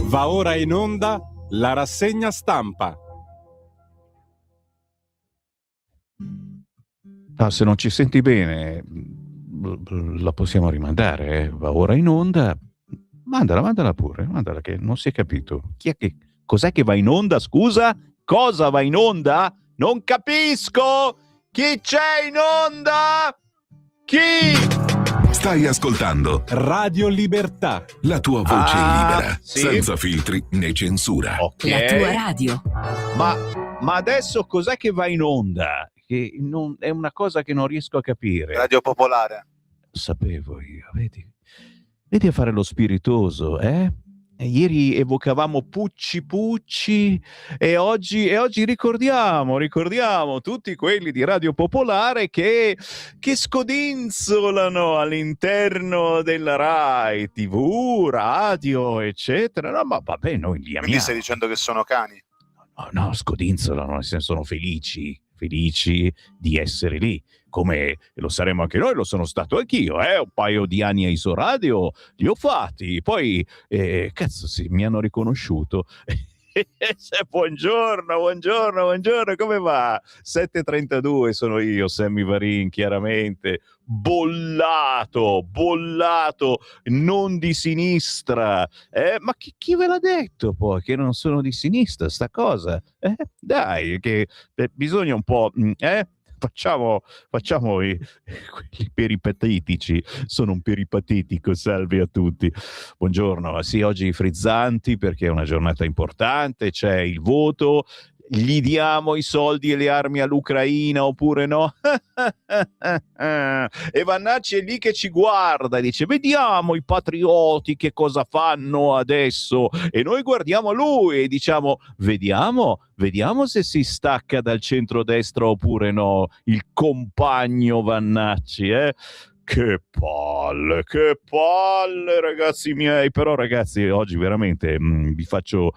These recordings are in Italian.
Va ora in onda la rassegna stampa. Se non ci senti bene, la possiamo rimandare, eh? Va ora in onda. Mandala pure, mandala, che non si è capito. Cos'è che va in onda, scusa? Cosa va in onda? Non capisco! Chi c'è in onda? Chi? Stai ascoltando Radio Libertà. La tua voce libera, sì. senza filtri né censura. Okay. La tua radio. Ma adesso cos'è che va in onda? Che non, è una cosa che non riesco a capire. Radio Popolare. Sapevo io, vedi a fare lo spiritoso, eh? E ieri evocavamo Pucci e oggi ricordiamo tutti quelli di Radio Popolare che scodinzolano all'interno della Rai, TV, radio, eccetera. No, ma vabbè, noi li amiamo. Quindi stai dicendo che sono cani? No, scodinzolano, nel senso sono felici di essere lì, come lo saremo anche noi, lo sono stato anch'io, un paio di anni a Isoradio li ho fatti, poi cazzo sì, mi hanno riconosciuto. Buongiorno, come va? 7:32 sono io, Sammy Varin, chiaramente bollato, non di sinistra, ma chi ve l'ha detto poi che non sono di sinistra sta cosa? Dai, che bisogna un po', facciamo quelli peripatetici. Sono un peripatetico, salve a tutti. Buongiorno, sì, oggi frizzanti perché è una giornata importante, c'è il voto, gli diamo i soldi e le armi all'Ucraina oppure no? E Vannacci è lì che ci guarda e dice: vediamo i patrioti che cosa fanno adesso, e noi guardiamo lui e diciamo: vediamo se si stacca dal centrodestra oppure no il compagno Vannacci, Che palle, ragazzi miei. Però ragazzi, oggi veramente vi faccio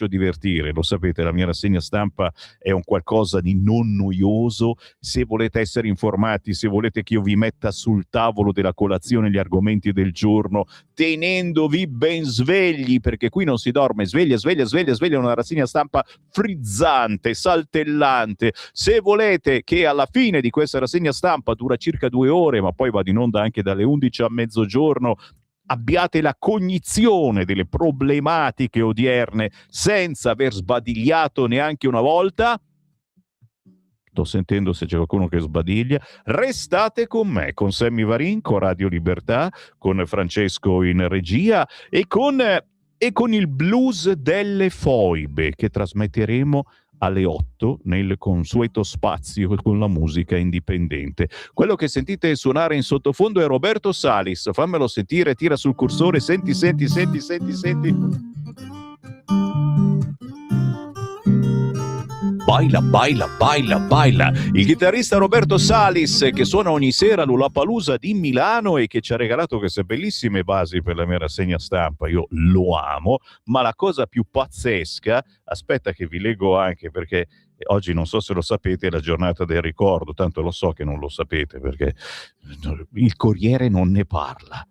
divertire. Lo sapete, la mia rassegna stampa è un qualcosa di non noioso. Se volete essere informati, se volete che io vi metta sul tavolo della colazione gli argomenti del giorno, tenendovi ben svegli, perché qui non si dorme, sveglia, una rassegna stampa frizzante, saltellante. Se volete che alla fine di questa rassegna stampa, dura circa 2 ore, ma poi va in onda anche dalle 11 a mezzogiorno, abbiate la cognizione delle problematiche odierne senza aver sbadigliato neanche una volta. Sto sentendo se c'è qualcuno che sbadiglia. Restate con me, con Sammy Varin, con Radio Libertà, con Francesco in regia e con il blues delle foibe che trasmetteremo alle 8 nel consueto spazio con la musica indipendente. Quello che sentite suonare in sottofondo è Roberto Salis. Fammelo sentire, tira sul cursore, senti. Baila. Il chitarrista Roberto Salis, che suona ogni sera all'Ullapalooza di Milano e che ci ha regalato queste bellissime basi per la mia rassegna stampa. Io lo amo, ma la cosa più pazzesca, aspetta che vi leggo anche, perché oggi non so se lo sapete, è la giornata del ricordo, tanto lo so che non lo sapete perché il Corriere non ne parla.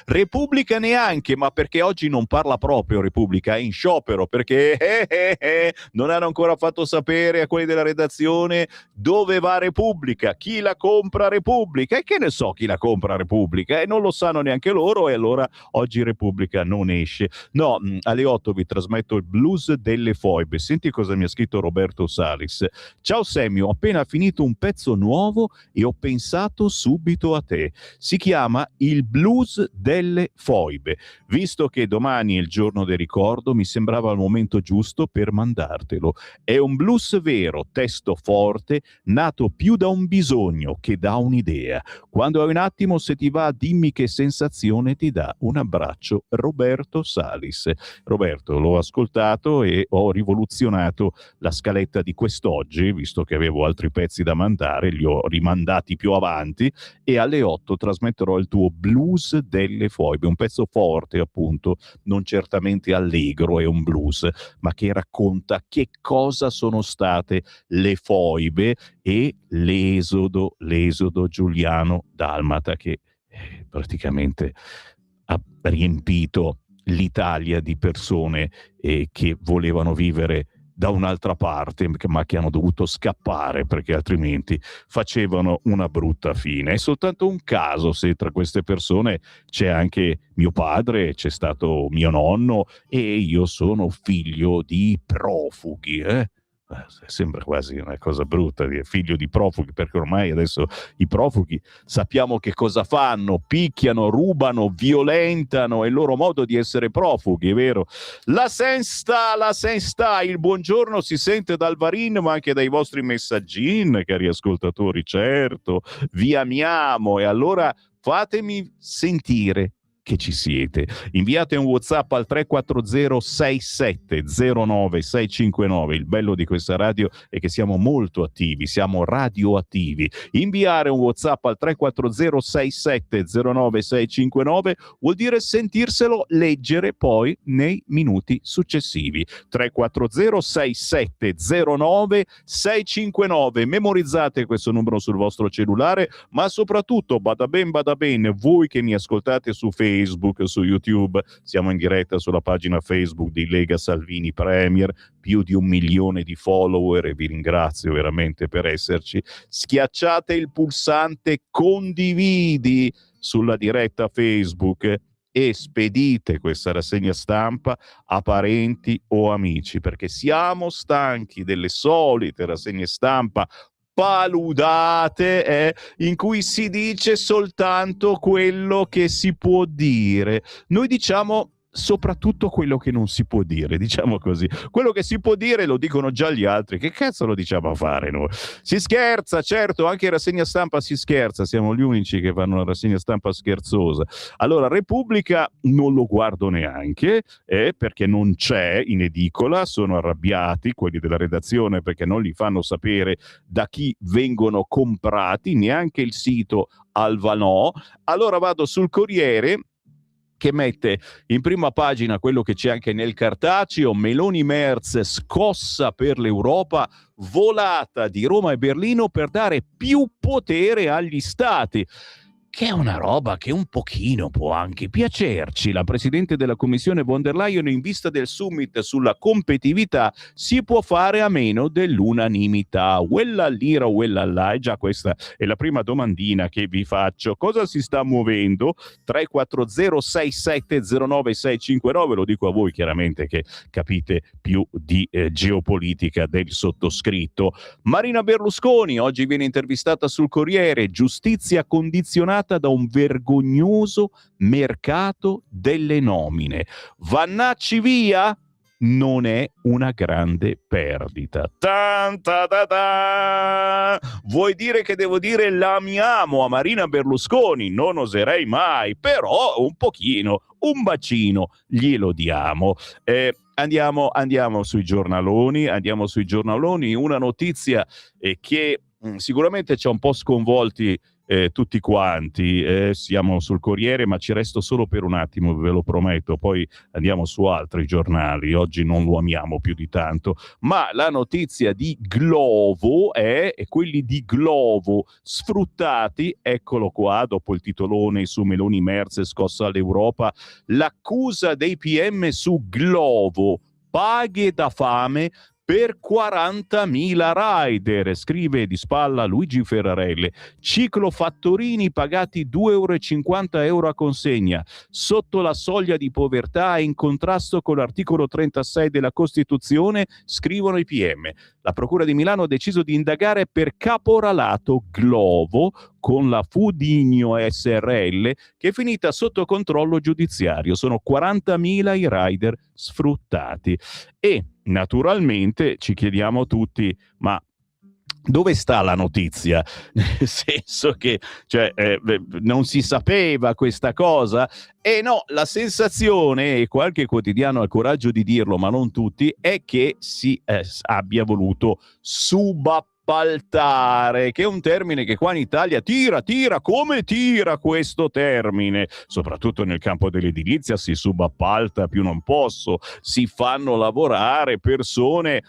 Repubblica neanche, ma perché oggi non parla proprio Repubblica, è in sciopero perché non hanno ancora fatto sapere a quelli della redazione dove va Repubblica, chi la compra Repubblica, e che ne so chi la compra Repubblica, e non lo sanno neanche loro, e allora oggi Repubblica non esce. No, alle 8 vi trasmetto il blues delle foibe. Senti cosa mi ha scritto Roberto Salis. Ciao Sammy, ho appena finito un pezzo nuovo e ho pensato subito a te. Si chiama Il blues delle foibe. Visto che domani è il giorno del ricordo, mi sembrava il momento giusto per mandartelo. È un blues vero, testo forte, nato più da un bisogno che da un'idea. Quando hai un attimo, se ti va, dimmi che sensazione ti dà. Un abbraccio, Roberto Salis. Roberto, l'ho ascoltato e ho rivoluzionato la scaletta di quest'oggi, visto che avevo altri pezzi da mandare, li ho rimandati più avanti, e alle 8 trasmetterò il tuo blues delle foibe, un pezzo forte appunto, non certamente allegro, è un blues, ma che racconta che cosa sono state le foibe e l'esodo giuliano dalmata, che praticamente riempito l'Italia di persone che volevano vivere da un'altra parte, ma che hanno dovuto scappare perché altrimenti facevano una brutta fine. È soltanto un caso se tra queste persone c'è anche mio padre, c'è stato mio nonno e io sono figlio di profughi, Sembra quasi una cosa brutta dire figlio di profughi, perché ormai adesso i profughi sappiamo che cosa fanno: picchiano, rubano, violentano, è il loro modo di essere profughi, è vero? La Sensta, il buongiorno si sente dal Varin ma anche dai vostri messaggini, cari ascoltatori, certo, vi amiamo e allora fatemi sentire che ci siete. Inviate un WhatsApp al 340 6709 659. Il bello di questa radio è che siamo molto attivi, siamo radioattivi. Inviare un WhatsApp al 340 6709 659 vuol dire sentirselo leggere poi nei minuti successivi. 340 6709 659. Memorizzate questo numero sul vostro cellulare, ma soprattutto bada ben, voi che mi ascoltate su Facebook, su YouTube, siamo in diretta sulla pagina Facebook di Lega Salvini Premier, più di 1 milione di follower e vi ringrazio veramente per esserci. Schiacciate il pulsante condividi sulla diretta Facebook e spedite questa rassegna stampa a parenti o amici, perché siamo stanchi delle solite rassegne stampa paludate, in cui si dice soltanto quello che si può dire. Noi diciamo soprattutto quello che non si può dire, diciamo così. Quello che si può dire lo dicono già gli altri, che cazzo lo diciamo a fare noi? Si scherza, certo, anche in rassegna stampa si scherza, siamo gli unici che fanno una rassegna stampa scherzosa. Allora, Repubblica non lo guardo neanche, perché non c'è in edicola, sono arrabbiati quelli della redazione perché non li fanno sapere da chi vengono comprati, neanche il sito Alvanò. Allora vado sul Corriere, che mette in prima pagina quello che c'è anche nel cartaceo: Meloni Merz scossa per l'Europa, volata di Roma e Berlino per dare più potere agli stati. Che è una roba che un pochino può anche piacerci. La Presidente della Commissione von der Leyen, in vista del summit sulla competitività, si può fare a meno dell'unanimità. Quella lira, quella là. E già questa è la prima domandina che vi faccio. Cosa si sta muovendo? 340 6709 659, lo dico a voi chiaramente che capite più di geopolitica del sottoscritto. Marina Berlusconi oggi viene intervistata sul Corriere: giustizia condizionata da un vergognoso mercato delle nomine. Vannacci via? Non è una grande perdita. Vuoi dire che devo dire l'amiamo a Marina Berlusconi? Non oserei mai, però un pochino, un bacino glielo diamo. Andiamo sui giornaloni, una notizia che sicuramente ci ha un po' sconvolti tutti quanti. Siamo sul Corriere, ma ci resto solo per un attimo, ve lo prometto, poi andiamo su altri giornali, oggi non lo amiamo più di tanto, ma la notizia di Glovo è quelli di Glovo sfruttati, eccolo qua, dopo il titolone su Meloni Merz scossa all'Europa, l'accusa dei PM su Glovo: paghe da fame per 40.000 rider, scrive di spalla Luigi Ferrarelle. Ciclofattorini pagati 2,50 euro a consegna, sotto la soglia di povertà e in contrasto con l'articolo 36 della Costituzione, scrivono i PM. La Procura di Milano ha deciso di indagare per caporalato Glovo con la Fudigno SRL, che è finita sotto controllo giudiziario. Sono 40.000 i rider sfruttati. E naturalmente ci chiediamo tutti, ma dove sta la notizia? Nel senso che non si sapeva questa cosa? E no, la sensazione, e qualche quotidiano ha il coraggio di dirlo, ma non tutti, è che si abbia voluto subappaltare, che è un termine che qua in Italia tira, come tira questo termine? Soprattutto nel campo dell'edilizia si subappalta più non posso, si fanno lavorare persone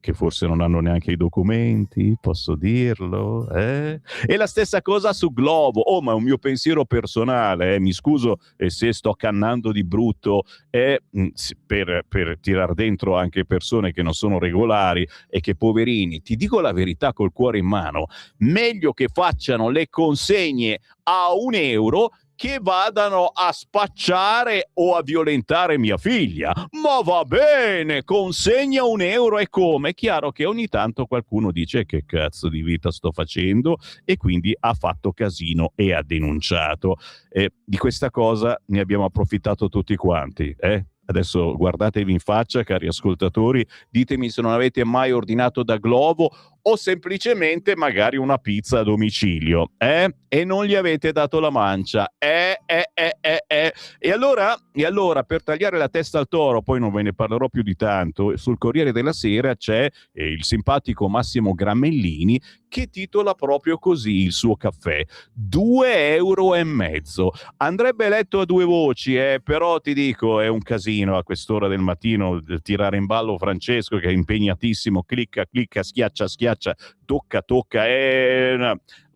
che forse non hanno neanche i documenti, posso dirlo, eh? E la stessa cosa su Globo. Oh, ma è un mio pensiero personale, mi scuso se sto cannando di brutto, per tirar dentro anche persone che non sono regolari e che, poverini, ti dico la verità col cuore in mano, meglio che facciano le consegne a €1 che vadano a spacciare o a violentare mia figlia. Ma va bene, consegna €1 e come? È chiaro che ogni tanto qualcuno dice che cazzo di vita sto facendo e quindi ha fatto casino e ha denunciato. Di questa cosa ne abbiamo approfittato tutti quanti, Adesso guardatevi in faccia, cari ascoltatori, ditemi se non avete mai ordinato da Glovo o semplicemente magari una pizza a domicilio, e non gli avete dato la mancia, E allora, per tagliare la testa al toro, poi non ve ne parlerò più di tanto, sul Corriere della Sera c'è il simpatico Massimo Gramellini che titola proprio così il suo caffè: €2,50. Andrebbe letto a due voci, però ti dico, è un casino a quest'ora del mattino tirare in ballo Francesco, che è impegnatissimo, clicca, schiaccia, tocca,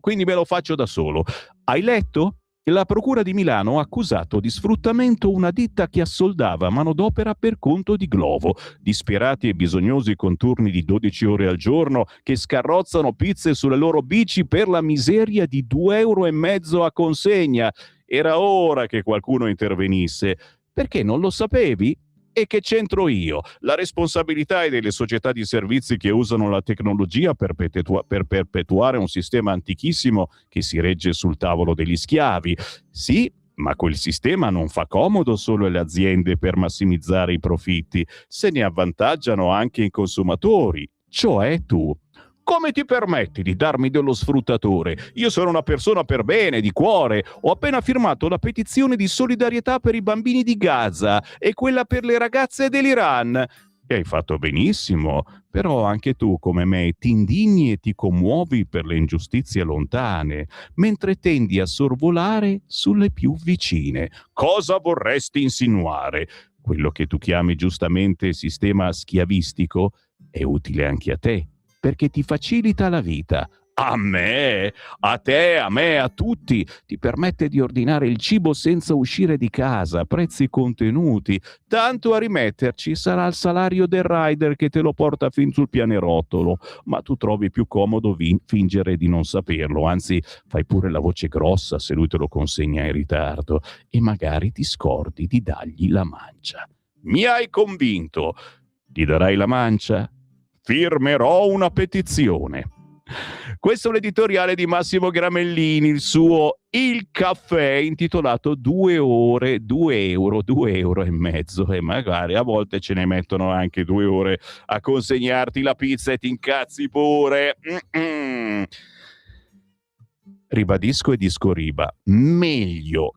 quindi me lo faccio da solo. Hai letto? La Procura di Milano ha accusato di sfruttamento una ditta che assoldava manodopera per conto di Glovo, disperati e bisognosi con turni di 12 ore al giorno che scarrozzano pizze sulle loro bici per la miseria di €2,50 a consegna. Era ora che qualcuno intervenisse. Perché non lo sapevi? E che c'entro io? La responsabilità è delle società di servizi che usano la tecnologia per perpetuare un sistema antichissimo che si regge sul tavolo degli schiavi. Sì, ma quel sistema non fa comodo solo alle aziende per massimizzare i profitti, se ne avvantaggiano anche i consumatori, cioè tu. Come ti permetti di darmi dello sfruttatore? Io sono una persona per bene, di cuore. Ho appena firmato la petizione di solidarietà per i bambini di Gaza e quella per le ragazze dell'Iran. E hai fatto benissimo, però anche tu, come me, ti indigni e ti commuovi per le ingiustizie lontane, mentre tendi a sorvolare sulle più vicine. Cosa vorresti insinuare? Quello che tu chiami giustamente sistema schiavistico è utile anche a te, perché ti facilita la vita. A me, a te, a me, a tutti. Ti permette di ordinare il cibo senza uscire di casa, prezzi contenuti. Tanto a rimetterci sarà il salario del rider che te lo porta fin sul pianerottolo. Ma tu trovi più comodo fingere di non saperlo, anzi fai pure la voce grossa se lui te lo consegna in ritardo e magari ti scordi di dargli la mancia. Mi hai convinto. Ti darai la mancia? Firmerò una petizione. Questo è l'editoriale di Massimo Gramellini, il suo Il caffè, intitolato 2 ore, €2,50, e magari a volte ce ne mettono anche 2 ore a consegnarti la pizza e ti incazzi pure. Ribadisco e discoriba, meglio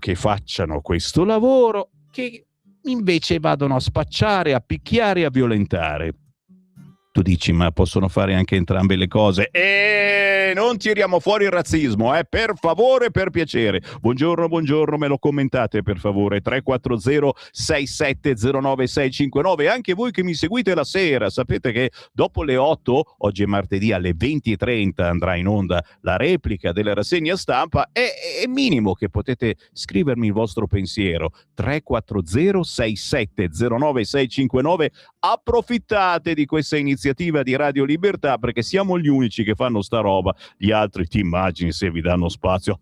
che facciano questo lavoro che invece vadano a spacciare, a picchiare e a violentare. Tu dici, ma possono fare anche entrambe le cose? Non tiriamo fuori il razzismo, per favore, per piacere. Buongiorno, me lo commentate per favore. 340-6709-659. Anche voi che mi seguite la sera, sapete che dopo le 8, oggi è martedì, alle 20:30 andrà in onda la replica della rassegna stampa. È minimo che potete scrivermi il vostro pensiero. 340-6709-659. Approfittate di questa iniziativa di Radio Libertà, perché siamo gli unici che fanno sta roba. Gli altri, ti immagini se vi danno spazio?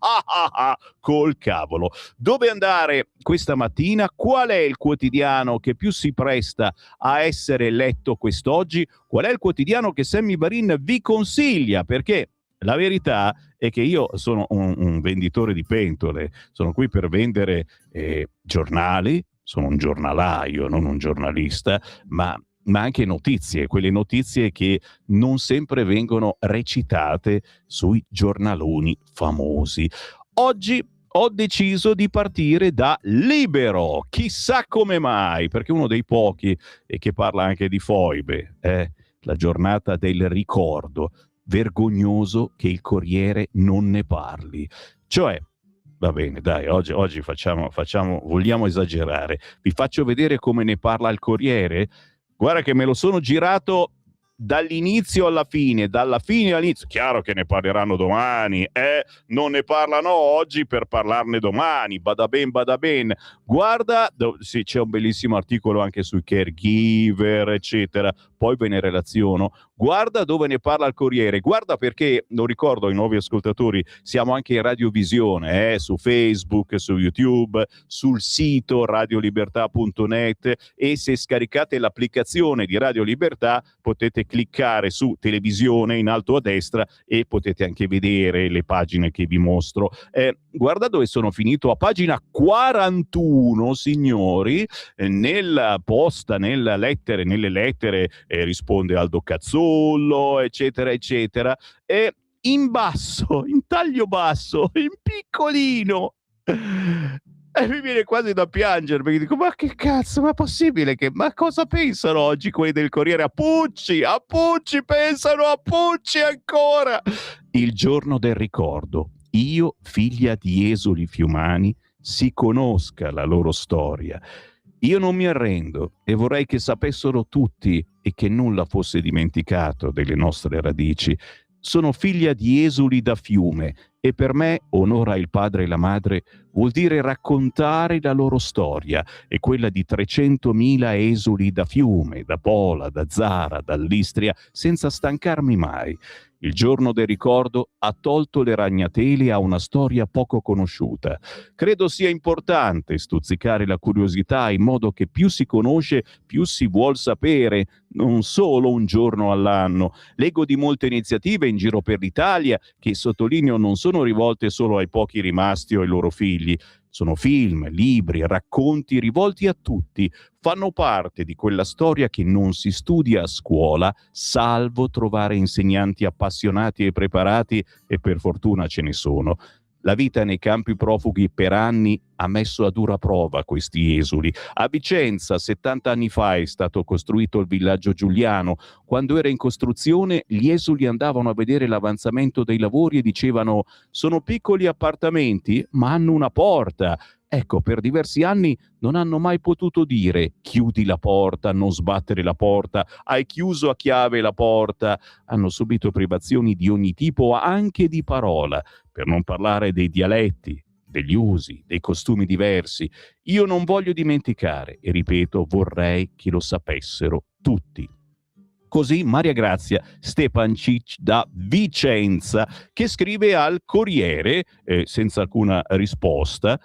Col cavolo. Dove andare questa mattina? Qual è il quotidiano che più si presta a essere letto quest'oggi? Qual è il quotidiano che Sammy Varin vi consiglia? Perché la verità è che io sono un venditore di pentole, sono qui per vendere giornali, sono un giornalaio, non un giornalista, ma anche notizie, quelle notizie che non sempre vengono recitate sui giornaloni famosi. Oggi ho deciso di partire da Libero, chissà come mai, perché uno dei pochi che parla anche di foibe, la giornata del ricordo. Vergognoso che il Corriere non ne parli. Cioè, va bene, dai, oggi vogliamo esagerare. Vi faccio vedere come ne parla il Corriere? Guarda che me lo sono girato dall'inizio alla fine, dalla fine all'inizio. Chiaro che ne parleranno domani, non ne parlano oggi per parlarne domani, bada ben. Guarda, sì, c'è un bellissimo articolo anche sui caregiver, eccetera, poi ve ne relaziono. Guarda dove ne parla il Corriere, guarda perché, lo ricordo ai nuovi ascoltatori, siamo anche in radiovisione, su Facebook, su YouTube, sul sito radiolibertà.net, e se scaricate l'applicazione di Radio Libertà potete cliccare su televisione in alto a destra e potete anche vedere le pagine che vi mostro. Guarda dove sono finito, a pagina 41, signori, nella posta, nelle lettere risponde Aldo Cazzollo, eccetera, eccetera, e in basso, in taglio basso, in piccolino, e mi viene quasi da piangere, perché dico, ma che cazzo, ma è possibile ma cosa pensano oggi quelli del Corriere? A Pucci, pensano a Pucci ancora! Il giorno del ricordo, io, figlia di esuli fiumani, si conosca la loro storia. Io non mi arrendo e vorrei che sapessero tutti e che nulla fosse dimenticato delle nostre radici. Sono figlia di esuli da fiume e per me onora il padre e la madre vuol dire raccontare la loro storia e quella di 300.000 esuli da Fiume, da Pola, da Zara, dall'Istria, senza stancarmi mai. Il giorno del ricordo ha tolto le ragnatele a una storia poco conosciuta. Credo sia importante stuzzicare la curiosità in modo che più si conosce, più si vuol sapere, non solo un giorno all'anno. Leggo di molte iniziative in giro per l'Italia che, sottolineo, non sono rivolte solo ai pochi rimasti o ai loro figli. Sono film, libri, racconti rivolti a tutti. Fanno parte di quella storia che non si studia a scuola, salvo trovare insegnanti appassionati e preparati, e per fortuna ce ne sono. La vita nei campi profughi per anni ha messo a dura prova questi esuli. A Vicenza, 70 anni fa, è stato costruito il villaggio Giuliano. Quando era in costruzione, gli esuli andavano a vedere l'avanzamento dei lavori e dicevano: sono piccoli appartamenti, ma hanno una porta. Ecco, per diversi anni non hanno mai potuto dire chiudi la porta, non sbattere la porta, hai chiuso a chiave la porta. Hanno subito privazioni di ogni tipo, anche di parola, per non parlare dei dialetti, degli usi, dei costumi diversi. Io non voglio dimenticare e, ripeto, vorrei che lo sapessero tutti. Così Maria Grazia Stepancic da Vicenza, che scrive al Corriere senza alcuna risposta,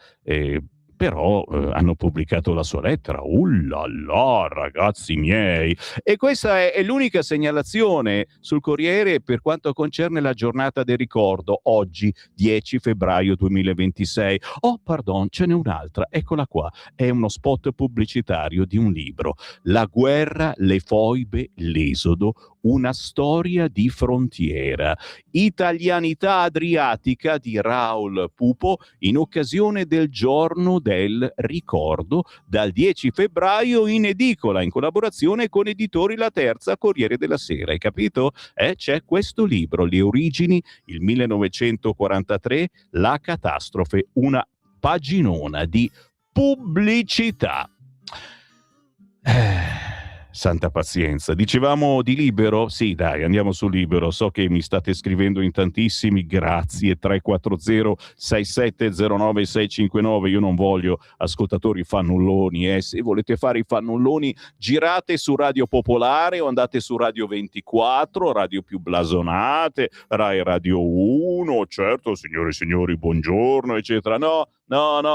però hanno pubblicato la sua lettera. Là, ragazzi miei! E questa è l'unica segnalazione sul Corriere per quanto concerne la giornata del ricordo, oggi 10 febbraio 2026. Oh, pardon, ce n'è un'altra, eccola qua, è uno spot pubblicitario di un libro, La guerra, le foibe, l'esodo, una storia di frontiera, Italianità adriatica di Raul Pupo, in occasione del giorno del ricordo, dal 10 febbraio in edicola, in collaborazione con Editori La Terza, Corriere della Sera. Hai capito? C'è questo libro, Le origini, il 1943, la catastrofe, una paginona di pubblicità. Santa pazienza. Dicevamo di Libero? Sì, dai, andiamo su Libero. So che mi state scrivendo in tantissimi, grazie. 340-6709-659. Io non voglio ascoltatori fannulloni. Se volete fare i fannulloni, girate su Radio Popolare o andate su Radio 24, radio più blasonate, Rai Radio 1, certo, signore e signori, buongiorno, eccetera. No,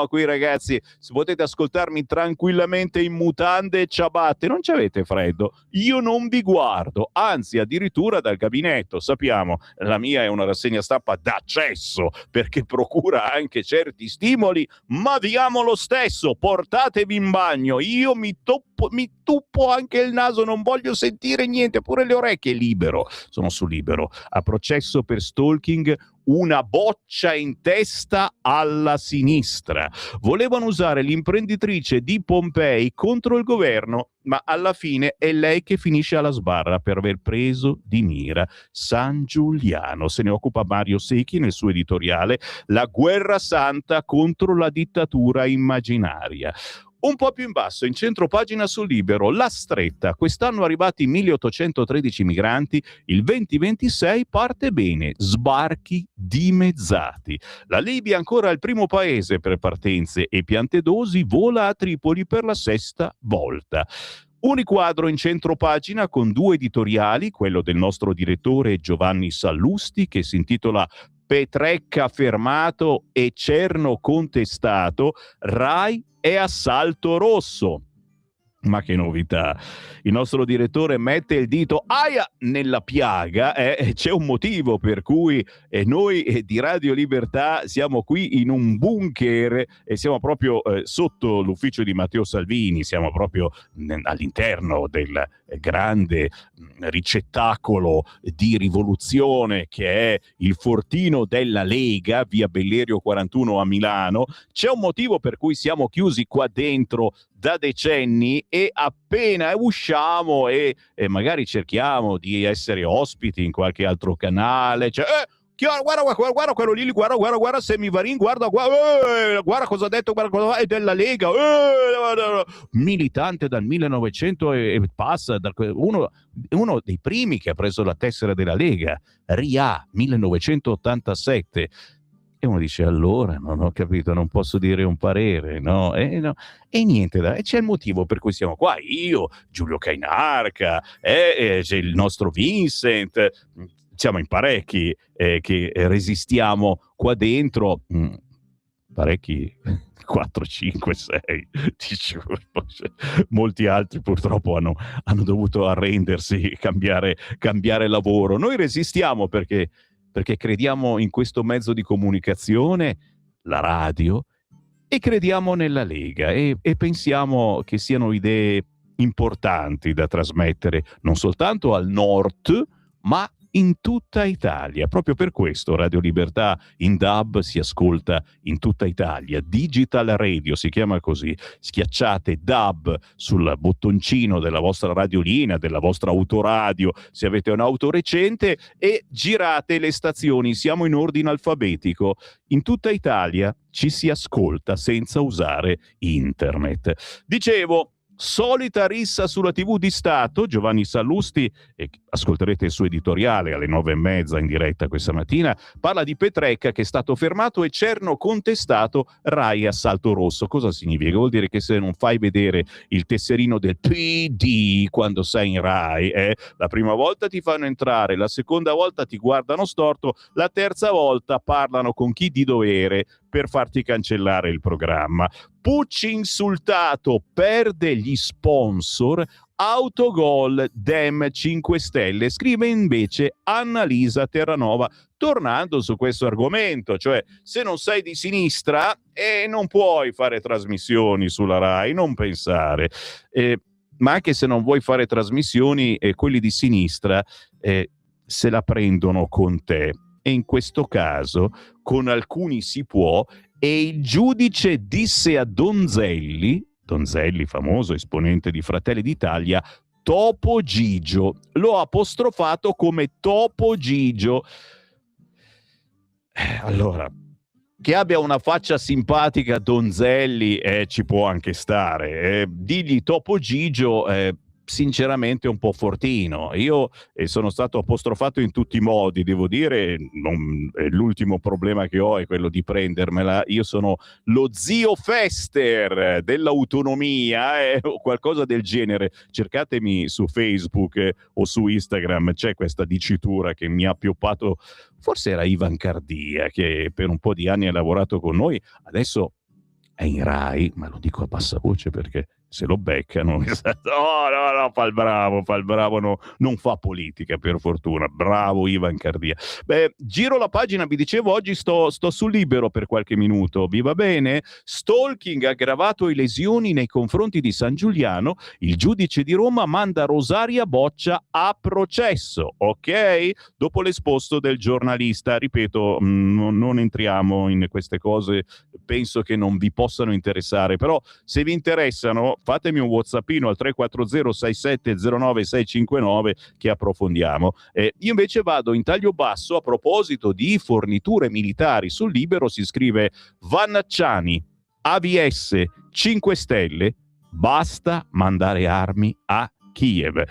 qui ragazzi, se potete ascoltarmi tranquillamente in mutande e ciabatte, non ci avete freddo, io non vi guardo, anzi addirittura dal gabinetto, sappiamo, la mia è una rassegna stampa d'accesso perché procura anche certi stimoli, ma vi amo lo stesso, portatevi in bagno, io mi tuppo anche il naso, non voglio sentire niente, pure le orecchie. Libero, sono su Libero, a processo per stalking, una boccia in testa alla sinistra. Volevano usare l'imprenditrice di Pompei contro il governo, ma alla fine è lei che finisce alla sbarra per aver preso di mira San Giuliano. Se ne occupa Mario Secchi nel suo editoriale La guerra santa contro la dittatura immaginaria. Un po' più in basso, in centro pagina sul Libero, La Stretta. Quest'anno arrivati 1813 migranti, il 2026 parte bene, sbarchi dimezzati. La Libia ancora il primo paese per partenze e Piantedosi vola a Tripoli per la 6ª volta. Uniquadro in centro pagina con 2 editoriali, quello del nostro direttore Giovanni Sallusti che si intitola Petrecca fermato e Cerno contestato, Rai e assalto rosso. Ma che novità! Il nostro direttore mette il dito aia nella piaga, c'è un motivo per cui noi di Radio Libertà siamo qui in un bunker e siamo proprio sotto l'ufficio di Matteo Salvini, siamo proprio all'interno del grande ricettacolo di rivoluzione che è il fortino della Lega, via Bellerio 41 a Milano. C'è un motivo per cui siamo chiusi qua dentro da decenni e appena usciamo e magari cerchiamo di essere ospiti in qualche altro canale, cioè, guarda quello lì, guarda Semivarin, guarda cosa ha detto, guarda cosa è della Lega, militante dal 1900 e passa, uno dei primi che ha preso la tessera della Lega, RIA 1987. E uno dice, allora, non ho capito, non posso dire un parere, no? E niente, c'è il motivo per cui siamo qua. Io, Giulio Cainarca, c'è il nostro Vincent, siamo in parecchi che resistiamo qua dentro, parecchi 4, 5, 6, molti altri purtroppo hanno dovuto arrendersi, cambiare lavoro. Noi resistiamo perché crediamo in questo mezzo di comunicazione, la radio, e crediamo nella Lega e pensiamo che siano idee importanti da trasmettere non soltanto al nord, ma in tutta Italia. Proprio per questo Radio Libertà in DAB si ascolta in tutta Italia. Digital Radio si chiama così. Schiacciate DAB sul bottoncino della vostra radiolina, della vostra autoradio, se avete un'auto recente, e girate le stazioni. Siamo in ordine alfabetico. In tutta Italia ci si ascolta senza usare internet. Dicevo, solita rissa sulla TV di Stato, Giovanni Sallusti, e ascolterete il suo editoriale alle 9:30 in diretta questa mattina, parla di Petrecca che è stato fermato e Cerno contestato, Rai assalto rosso. Cosa significa? Vuol dire che se non fai vedere il tesserino del PD quando sei in Rai, la prima volta ti fanno entrare, la seconda volta ti guardano storto, la terza volta parlano con chi di dovere per farti cancellare il programma. Pucci insultato, perde gli sponsor, autogol Dem 5 Stelle, scrive invece Annalisa Terranova, tornando su questo argomento, cioè se non sei di sinistra non puoi fare trasmissioni sulla Rai, non pensare. Ma anche se non vuoi fare trasmissioni, quelli di sinistra se la prendono con te. E in questo caso con alcuni si può, e il giudice disse a Donzelli, famoso esponente di Fratelli d'Italia, Topo Gigio, l'ho apostrofato come Topo Gigio. Allora, che abbia una faccia simpatica Donzelli ci può anche stare, digli Topo Gigio sinceramente un po' fortino. Io sono stato apostrofato in tutti i modi, devo dire, l'ultimo problema che ho è quello di prendermela. Io sono lo zio Fester dell'autonomia o qualcosa del genere. Cercatemi su Facebook o su Instagram, c'è questa dicitura che mi ha pioppato, forse era Ivan Cardia, che per un po' di anni ha lavorato con noi, adesso è in Rai, ma lo dico a bassa voce perché se lo beccano, no, fa il bravo, no, non fa politica per fortuna, bravo Ivan Cardia. Beh, giro la pagina, vi dicevo, oggi sto sul Libero per qualche minuto, vi va bene? Stalking aggravato e lesioni nei confronti di San Giuliano, il giudice di Roma manda Rosaria Boccia a processo, ok? Dopo l'esposto del giornalista, ripeto, non entriamo in queste cose, penso che non vi possano interessare, però se vi interessano fatemi un whatsappino al 340 67 09 659 che approfondiamo. Io invece vado in taglio basso. A proposito di forniture militari, sul Libero si scrive Vannacciani, AVS 5 Stelle, basta mandare armi a Kiev.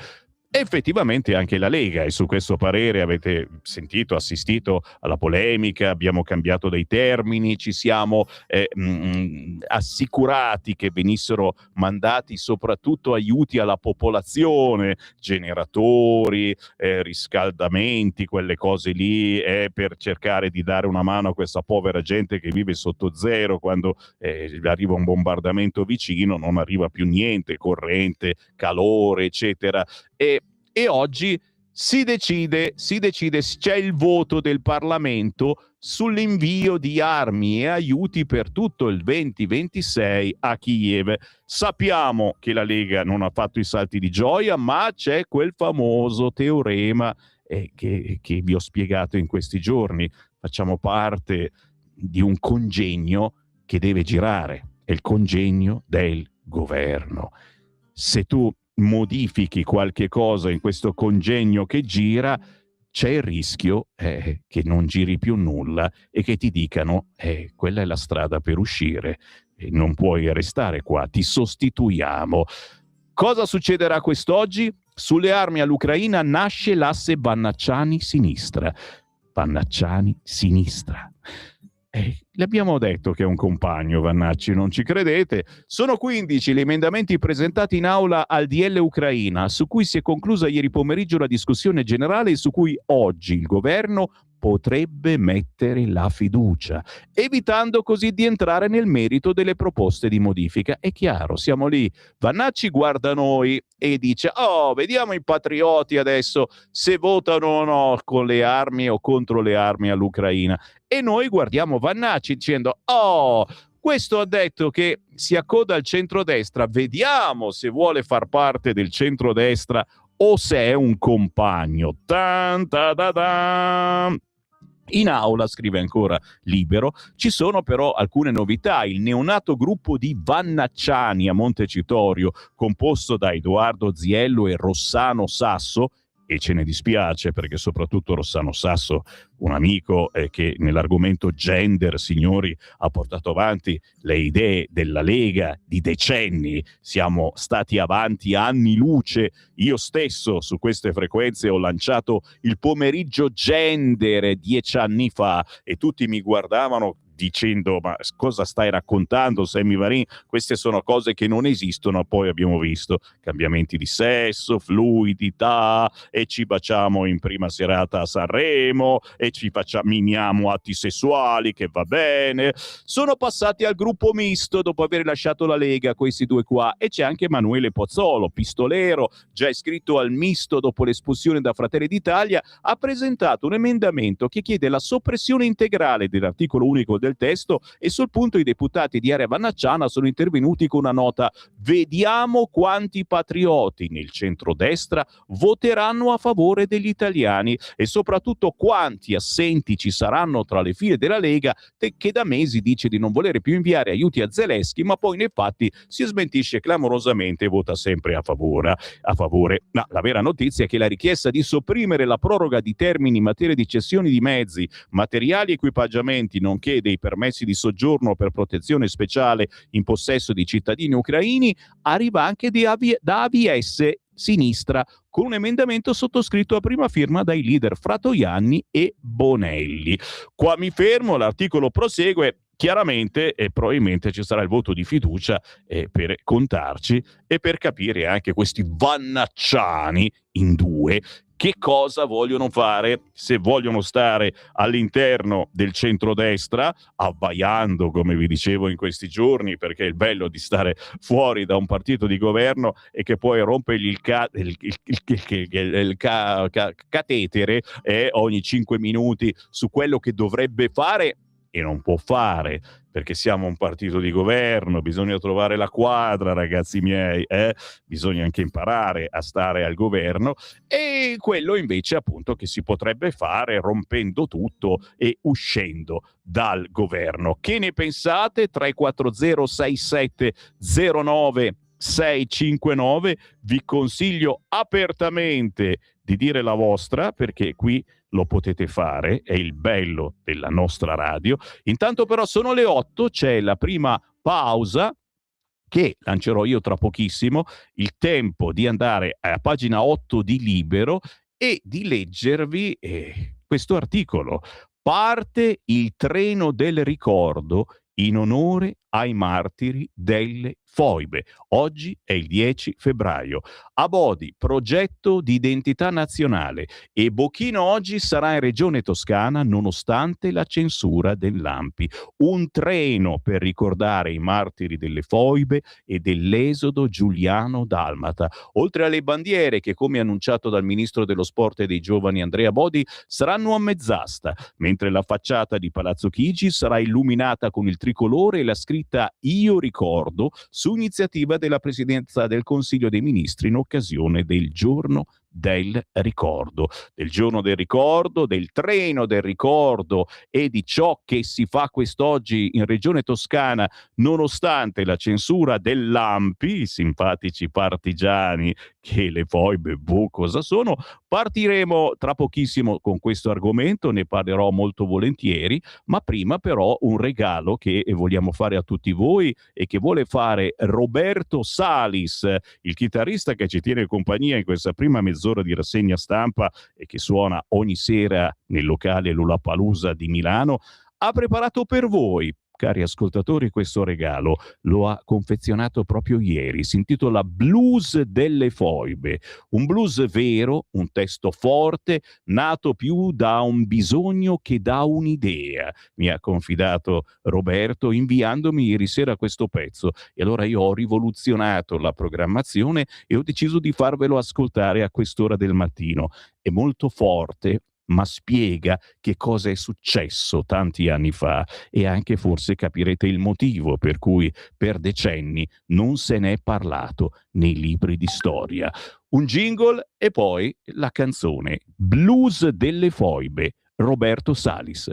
Effettivamente anche la Lega è su questo parere, avete sentito, assistito alla polemica, abbiamo cambiato dei termini, ci siamo assicurati che venissero mandati soprattutto aiuti alla popolazione, generatori, riscaldamenti, quelle cose lì, per cercare di dare una mano a questa povera gente che vive sotto zero quando arriva un bombardamento vicino, non arriva più niente, corrente, calore, eccetera. E oggi si decide, c'è il voto del Parlamento sull'invio di armi e aiuti per tutto il 2026 a Kiev. Sappiamo che la Lega non ha fatto i salti di gioia, ma c'è quel famoso teorema che vi ho spiegato in questi giorni. Facciamo parte di un congegno che deve girare, è il congegno del governo. Se tu modifichi qualche cosa in questo congegno che gira, c'è il rischio che non giri più nulla e che ti dicano quella è la strada per uscire, non puoi restare qua, ti sostituiamo. Cosa succederà quest'oggi? Sulle armi all'Ucraina nasce l'asse Vannacciani-sinistra. Vannacciani-sinistra. L'abbiamo detto che è un compagno, Vannacci, non ci credete? Sono 15 gli emendamenti presentati in aula al DL Ucraina, su cui si è conclusa ieri pomeriggio la discussione generale e su cui oggi il governo potrebbe mettere la fiducia, evitando così di entrare nel merito delle proposte di modifica. È chiaro, siamo lì. Vannacci guarda noi e dice: oh, vediamo i patrioti adesso se votano o no con le armi o contro le armi all'Ucraina. E noi guardiamo Vannacci dicendo: oh, questo ha detto che si accoda al centrodestra, vediamo se vuole far parte del centrodestra o se è un compagno. Tan, ta, ta, ta. In aula, scrive ancora Libero, ci sono però alcune novità. Il neonato gruppo di Vannacciani a Montecitorio, composto da Edoardo Ziello e Rossano Sasso, e ce ne dispiace perché soprattutto Rossano Sasso, un amico che nell'argomento gender, signori, ha portato avanti le idee della Lega di decenni. Siamo stati avanti anni luce. Io stesso su queste frequenze ho lanciato il pomeriggio gender 10 anni fa e tutti mi guardavano dicendo: ma cosa stai raccontando, Sammy Varin? Queste sono cose che non esistono. Poi abbiamo visto cambiamenti di sesso, fluidità, e ci baciamo in prima serata a Sanremo e ci miniamo atti sessuali, che va bene. Sono passati al gruppo misto dopo aver lasciato la Lega, questi due qua, e c'è anche Emanuele Pozzolo, pistolero, già iscritto al misto dopo l'espulsione da Fratelli d'Italia, ha presentato un emendamento che chiede la soppressione integrale dell'articolo unico del testo, e sul punto i deputati di area vannacciana sono intervenuti con una nota: vediamo quanti patrioti nel centrodestra voteranno a favore degli italiani e soprattutto quanti assenti ci saranno tra le file della Lega, che da mesi dice di non volere più inviare aiuti a Zelensky, ma poi nei fatti si smentisce clamorosamente e vota sempre a favore. No, la vera notizia è che la richiesta di sopprimere la proroga di termini in materia di cessioni di mezzi, materiali e equipaggiamenti, nonché dei permessi di soggiorno per protezione speciale in possesso di cittadini ucraini, arriva anche da AVS Sinistra, con un emendamento sottoscritto a prima firma dai leader Fratoianni e Bonelli. Qua mi fermo, l'articolo prosegue. Chiaramente e probabilmente ci sarà il voto di fiducia per contarci e per capire anche questi vannacciani in due che cosa vogliono fare, se vogliono stare all'interno del centrodestra, abbaiando, come vi dicevo in questi giorni, perché il bello di stare fuori da un partito di governo è che poi rompergli il catetere ogni 5 minuti su quello che dovrebbe fare e non può fare, perché siamo un partito di governo, bisogna trovare la quadra, ragazzi miei, bisogna anche imparare a stare al governo, e quello invece appunto che si potrebbe fare rompendo tutto e uscendo dal governo. Che ne pensate? 340 6709 659, vi consiglio apertamente di dire la vostra, perché qui lo potete fare, è il bello della nostra radio. Intanto però sono le 8, c'è la prima pausa che lancerò io tra pochissimo, il tempo di andare a pagina 8 di Libero e di leggervi questo articolo. Parte il treno del ricordo in onore ai martiri delle foibe. Oggi è il 10 febbraio. A Bodi, progetto di identità nazionale, e Bocchino oggi sarà in Regione Toscana nonostante la censura dell'ANPI. Un treno per ricordare i martiri delle foibe e dell'esodo giuliano-dalmata. Oltre alle bandiere che, come annunciato dal ministro dello sport e dei giovani Andrea Bodi, saranno a mezz'asta, mentre la facciata di Palazzo Chigi sarà illuminata con il tricolore e la scritta "Io ricordo", su iniziativa della Presidenza del Consiglio dei Ministri in occasione del Giorno del Ricordo. Del Giorno del Ricordo, del treno del ricordo e di ciò che si fa quest'oggi in Regione Toscana nonostante la censura dell'ANPI, i simpatici partigiani che le foibe cosa sono. Partiremo tra pochissimo con questo argomento, ne parlerò molto volentieri, ma prima però un regalo che vogliamo fare a tutti voi e che vuole fare Roberto Salis, il chitarrista che ci tiene compagnia in questa prima mezz'ora di rassegna stampa e che suona ogni sera nel locale Lollapalooza di Milano. Ha preparato per voi, cari ascoltatori, questo regalo. Lo ha confezionato proprio ieri. Si intitola Blues delle foibe. Un blues vero, un testo forte, nato più da un bisogno che da un'idea. Mi ha confidato Roberto inviandomi ieri sera questo pezzo. E allora io ho rivoluzionato la programmazione e ho deciso di farvelo ascoltare a quest'ora del mattino. È molto forte, ma spiega che cosa è successo tanti anni fa e anche forse capirete il motivo per cui per decenni non se n'è parlato nei libri di storia. Un jingle e poi la canzone Blues delle foibe, Roberto Salis.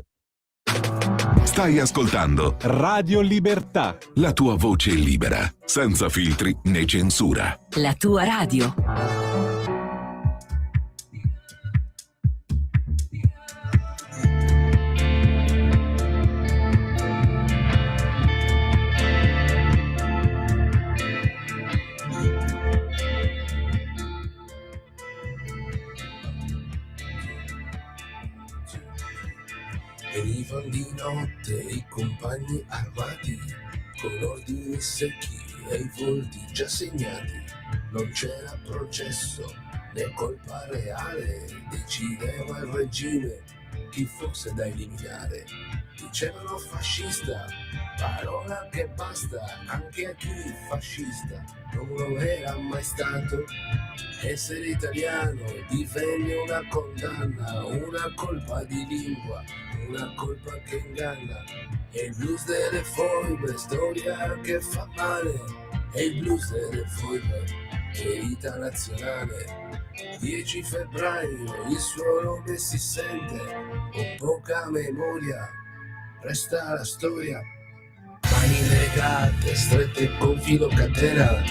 Stai ascoltando Radio Libertà. la tua voce libera, senza filtri né censura. La tua radio. Venivano di notte i compagni armati, con ordini secchi e i volti già segnati. Non c'era processo né colpa reale, decideva il regime chi fosse da eliminare. Dicevano fascista, parola che basta anche a chi fascista non lo era mai stato. Essere italiano divenne una condanna, una colpa di lingua, una colpa che inganna. È il blues delle foibe, storia che fa male. È il blues delle foibe, ferita nazionale. 10 febbraio, il suo nome si sente, con poca memoria, resta la storia. Mani legate, strette con filo catena,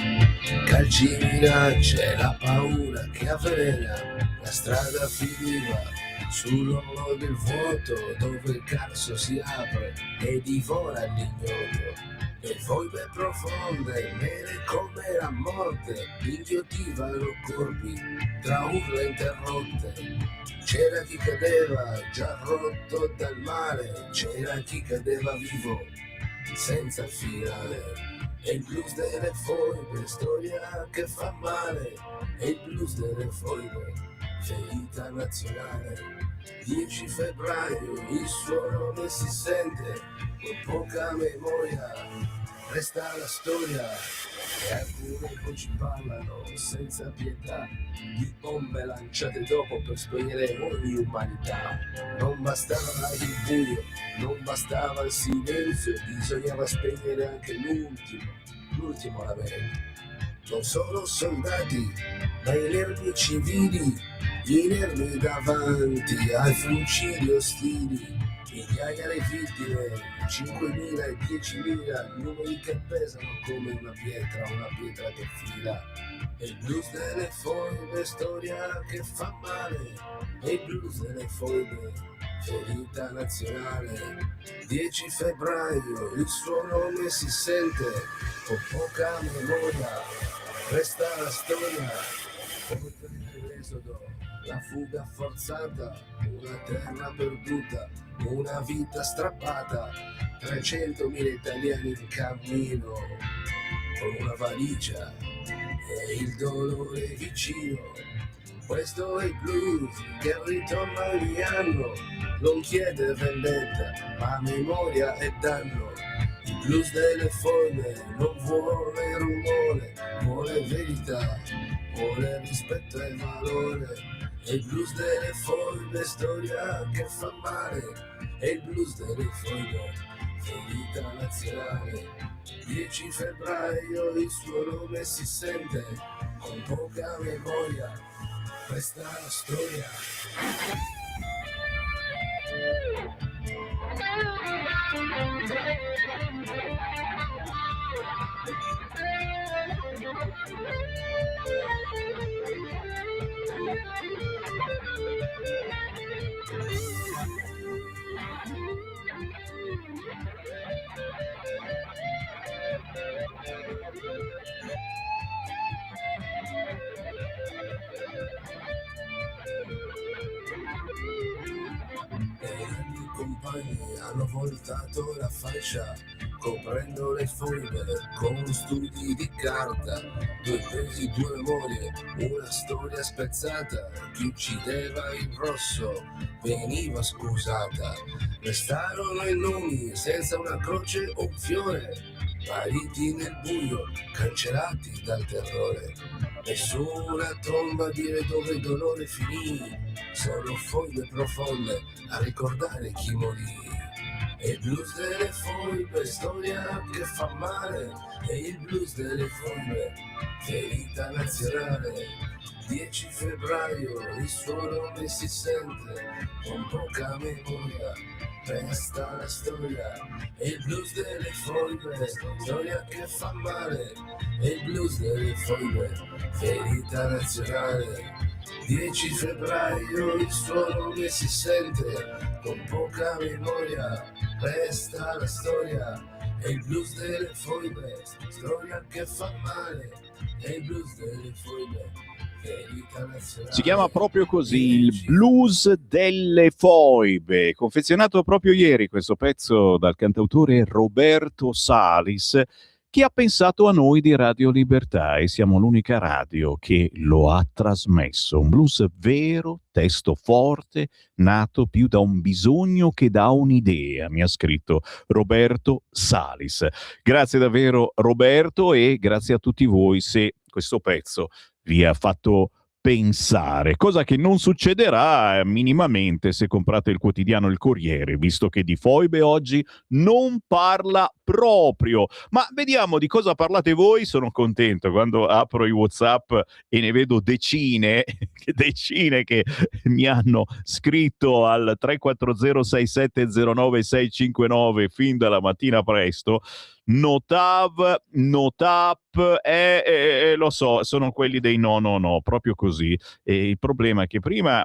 calci, minacce, la paura che avvelena. La strada finiva sull'orlo del vuoto, dove il cazzo si apre e divora l'ignoto. Le foibe profonde, nere come la morte, inghiotivano corpi tra urla interrotte. C'era chi cadeva già rotto dal male, c'era chi cadeva vivo senza il finale. È il blues delle foibe, storia che fa male. È il blues delle foibe, ferita nazionale. 10 febbraio, il suo nome si sente, con poca memoria, resta la storia. E alcune voci parlano senza pietà di bombe lanciate dopo per spegnere ogni umanità. Non bastava il buio, non bastava il silenzio, bisognava spegnere anche l'ultimo lamento. Non sono soldati, ma inermi civili, inermi davanti ai fucili ostili. Migliaia le vittime, 5.000 e 10.000, numeri che pesano come una pietra che fila. È il blues delle foibe, storia che fa male. È il blues delle foibe, ferita nazionale. 10 febbraio, il suo nome si sente, con poca memoria, resta la storia. Oltre l'esodo, la fuga forzata, una terra perduta, una vita strappata, 300.000 italiani in cammino, con una valigia e il dolore vicino. Questo è il blues che ritorna ogni anno, non chiede vendetta, ma memoria e danno. Il blues delle foibe non vuole rumore, vuole verità, vuole rispetto e valore. È il blues delle foibe, storia che fa male. È il blues delle foibe, ferita nazionale. 10 febbraio, il suo nome si sente, con poca memoria, questa è la storia. I compagni hanno voltato la fascia, coprendo le foibe con studi di carta. 2 pesi, 2 memorie, una storia spezzata. Chi uccideva il rosso veniva scusata. Restarono i nomi senza una croce o un fiore, spariti nel buio, cancellati dal terrore. Nessuna tomba a dire dove il dolore finì, solo foibe profonde a ricordare chi morì. È il blues delle foibe, storia che fa male. È il blues delle foibe, ferita nazionale. 10 febbraio, il suo nome si sente, con poca memoria, resta la storia. È il blues delle foibe, storia che fa male. È il blues delle foibe, ferita nazionale. 10 febbraio, il suo nome si sente, con poca memoria, resta la storia. È il blues delle foibe, storia che fa male. È il blues delle foibe, ferita nazionale. Si chiama proprio così, il blues delle foibe, confezionato proprio ieri questo pezzo dal cantautore Roberto Salis, che ha pensato a noi di Radio Libertà, e siamo l'unica radio che lo ha trasmesso. Un blues vero, testo forte, nato più da un bisogno che da un'idea, mi ha scritto Roberto Salis. Grazie davvero Roberto, e grazie a tutti voi se questo pezzo vi ha fatto pensare, cosa che non succederà minimamente se comprate il quotidiano Il Corriere, visto che di foibe oggi non parla proprio. Ma vediamo di cosa parlate voi. Sono contento quando apro i WhatsApp e ne vedo decine che mi hanno scritto al 3406709 fin dalla mattina presto. Notav, Notap, lo so, sono quelli dei no, proprio così. E il problema è che prima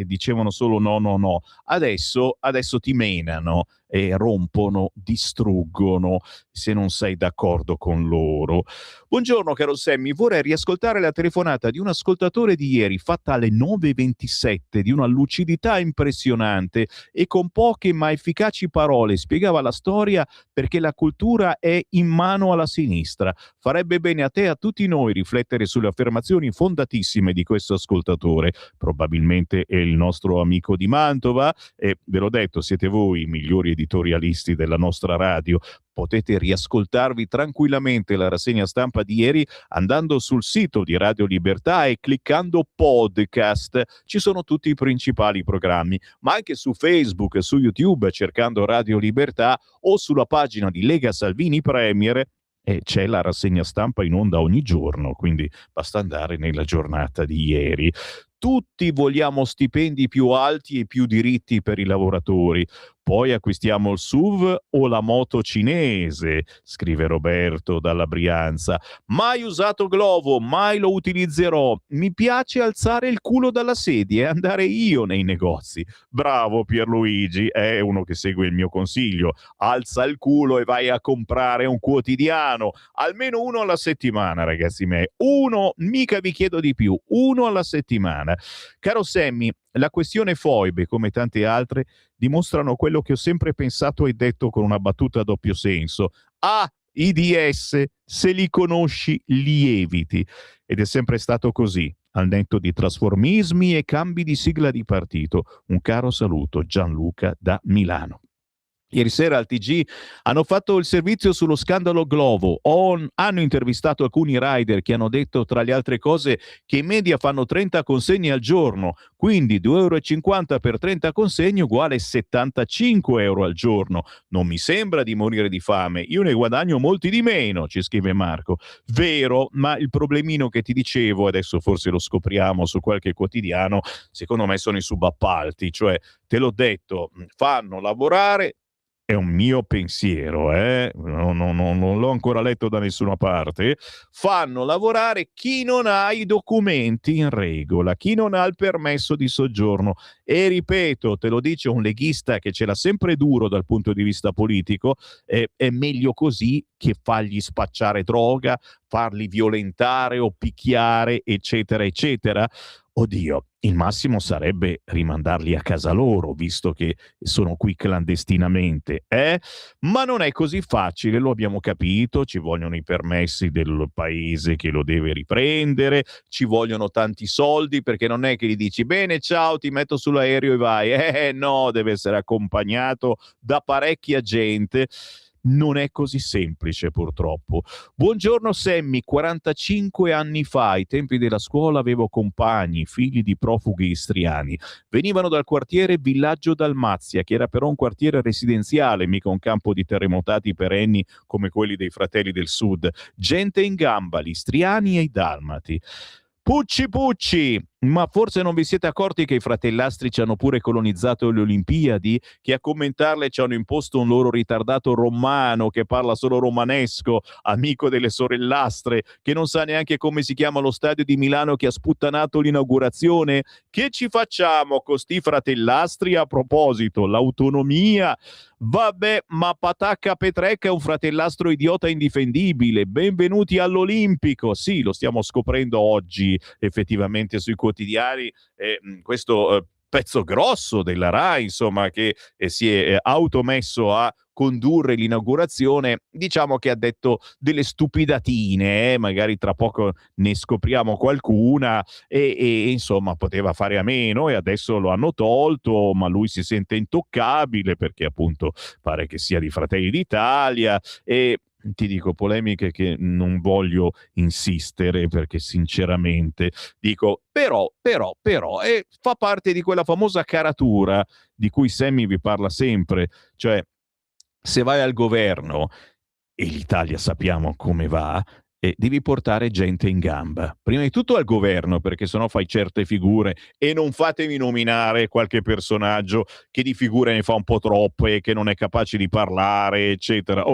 dicevano solo no, adesso ti menano e rompono, distruggono se non sei d'accordo con loro. Buongiorno caro Sammy, vorrei riascoltare la telefonata di un ascoltatore di ieri fatta alle 9:27, di una lucidità impressionante e con poche ma efficaci parole spiegava la storia perché la cultura è in mano alla sinistra. Farebbe bene a te e a tutti noi riflettere sulle affermazioni fondatissime di questo ascoltatore. Probabilmente è il nostro amico di Mantova, e ve l'ho detto, siete voi i migliori editorialisti della nostra radio. Potete riascoltarvi tranquillamente la rassegna stampa di ieri andando sul sito di Radio Libertà e cliccando podcast. Ci sono tutti i principali programmi, ma anche su Facebook e su YouTube cercando Radio Libertà, o sulla pagina di Lega Salvini Premier, e c'è la rassegna stampa in onda ogni giorno, quindi basta andare nella giornata di ieri. Tutti vogliamo stipendi più alti e più diritti per i lavoratori. poi acquistiamo il SUV o la moto cinese, scrive Roberto dalla Brianza. Mai usato Glovo, mai lo utilizzerò. Mi piace alzare il culo dalla sedia e andare io nei negozi. Bravo Pierluigi, è uno che segue il mio consiglio. Alza il culo e vai a comprare un quotidiano, almeno uno alla settimana, ragazzi miei. Uno, mica vi chiedo di più, uno alla settimana. Caro Sammy, la questione foibe, come tante altre, dimostrano quello che ho sempre pensato e detto con una battuta a doppio senso. I DS, se li conosci, li eviti. Ed è sempre stato così, al netto di trasformismi e cambi di sigla di partito. Un caro saluto, Gianluca da Milano. Ieri sera al TG hanno fatto il servizio sullo scandalo Glovo, hanno intervistato alcuni rider che hanno detto, tra le altre cose, che in media fanno 30 consegne al giorno, quindi 2,50 € per 30 consegne uguale 75 euro al giorno. Non mi sembra di morire di fame, io ne guadagno molti di meno, ci scrive Marco. Vero, ma il problemino che ti dicevo, adesso forse lo scopriamo su qualche quotidiano, secondo me sono i subappalti, cioè, te l'ho detto, fanno lavorare. È un mio pensiero, non l'ho ancora letto da nessuna parte. Fanno lavorare chi non ha i documenti in regola, chi non ha il permesso di soggiorno. E ripeto, te lo dice un leghista che ce l'ha sempre duro dal punto di vista politico, è meglio così che fargli spacciare droga, farli violentare o picchiare, eccetera, eccetera. Oddio, il massimo sarebbe rimandarli a casa loro, visto che sono qui clandestinamente, Ma non è così facile, lo abbiamo capito, ci vogliono i permessi del paese che lo deve riprendere, ci vogliono tanti soldi, perché non è che gli dici bene, ciao, ti metto sull'aereo e vai. No, deve essere accompagnato da parecchia gente. Non è così semplice, purtroppo. Buongiorno Sammy, 45 anni fa, ai tempi della scuola, avevo compagni, figli di profughi istriani. Venivano dal quartiere Villaggio Dalmazia, che era però un quartiere residenziale, mica un campo di terremotati perenni come quelli dei Fratelli del Sud. Gente in gamba, gli istriani e i dalmati. Pucci, ma forse non vi siete accorti che i fratellastri ci hanno pure colonizzato le Olimpiadi, che a commentarle ci hanno imposto un loro ritardato romano che parla solo romanesco, amico delle sorellastre, che non sa neanche come si chiama lo stadio di Milano che ha sputtanato l'inaugurazione? Che ci facciamo con sti fratellastri? A proposito, l'autonomia. Vabbè, ma Patacca Petrecca è un fratellastro idiota indifendibile. Benvenuti all'Olimpico. Sì, lo stiamo scoprendo oggi effettivamente sui quotidiani, questo pezzo grosso della Rai, insomma, che si è automesso a condurre l'inaugurazione, diciamo che ha detto delle stupidatine, magari tra poco ne scopriamo qualcuna, e insomma poteva fare a meno, e adesso lo hanno tolto, ma lui si sente intoccabile perché appunto pare che sia di Fratelli d'Italia. E ti dico, polemiche che non voglio insistere, perché sinceramente dico però fa parte di quella famosa caratura di cui Sammy vi parla sempre, cioè se vai al governo, e l'Italia sappiamo come va, devi portare gente in gamba. Prima di tutto al governo, perché sennò fai certe figure, e non fatemi nominare qualche personaggio che di figure ne fa un po' troppe, che non è capace di parlare, eccetera.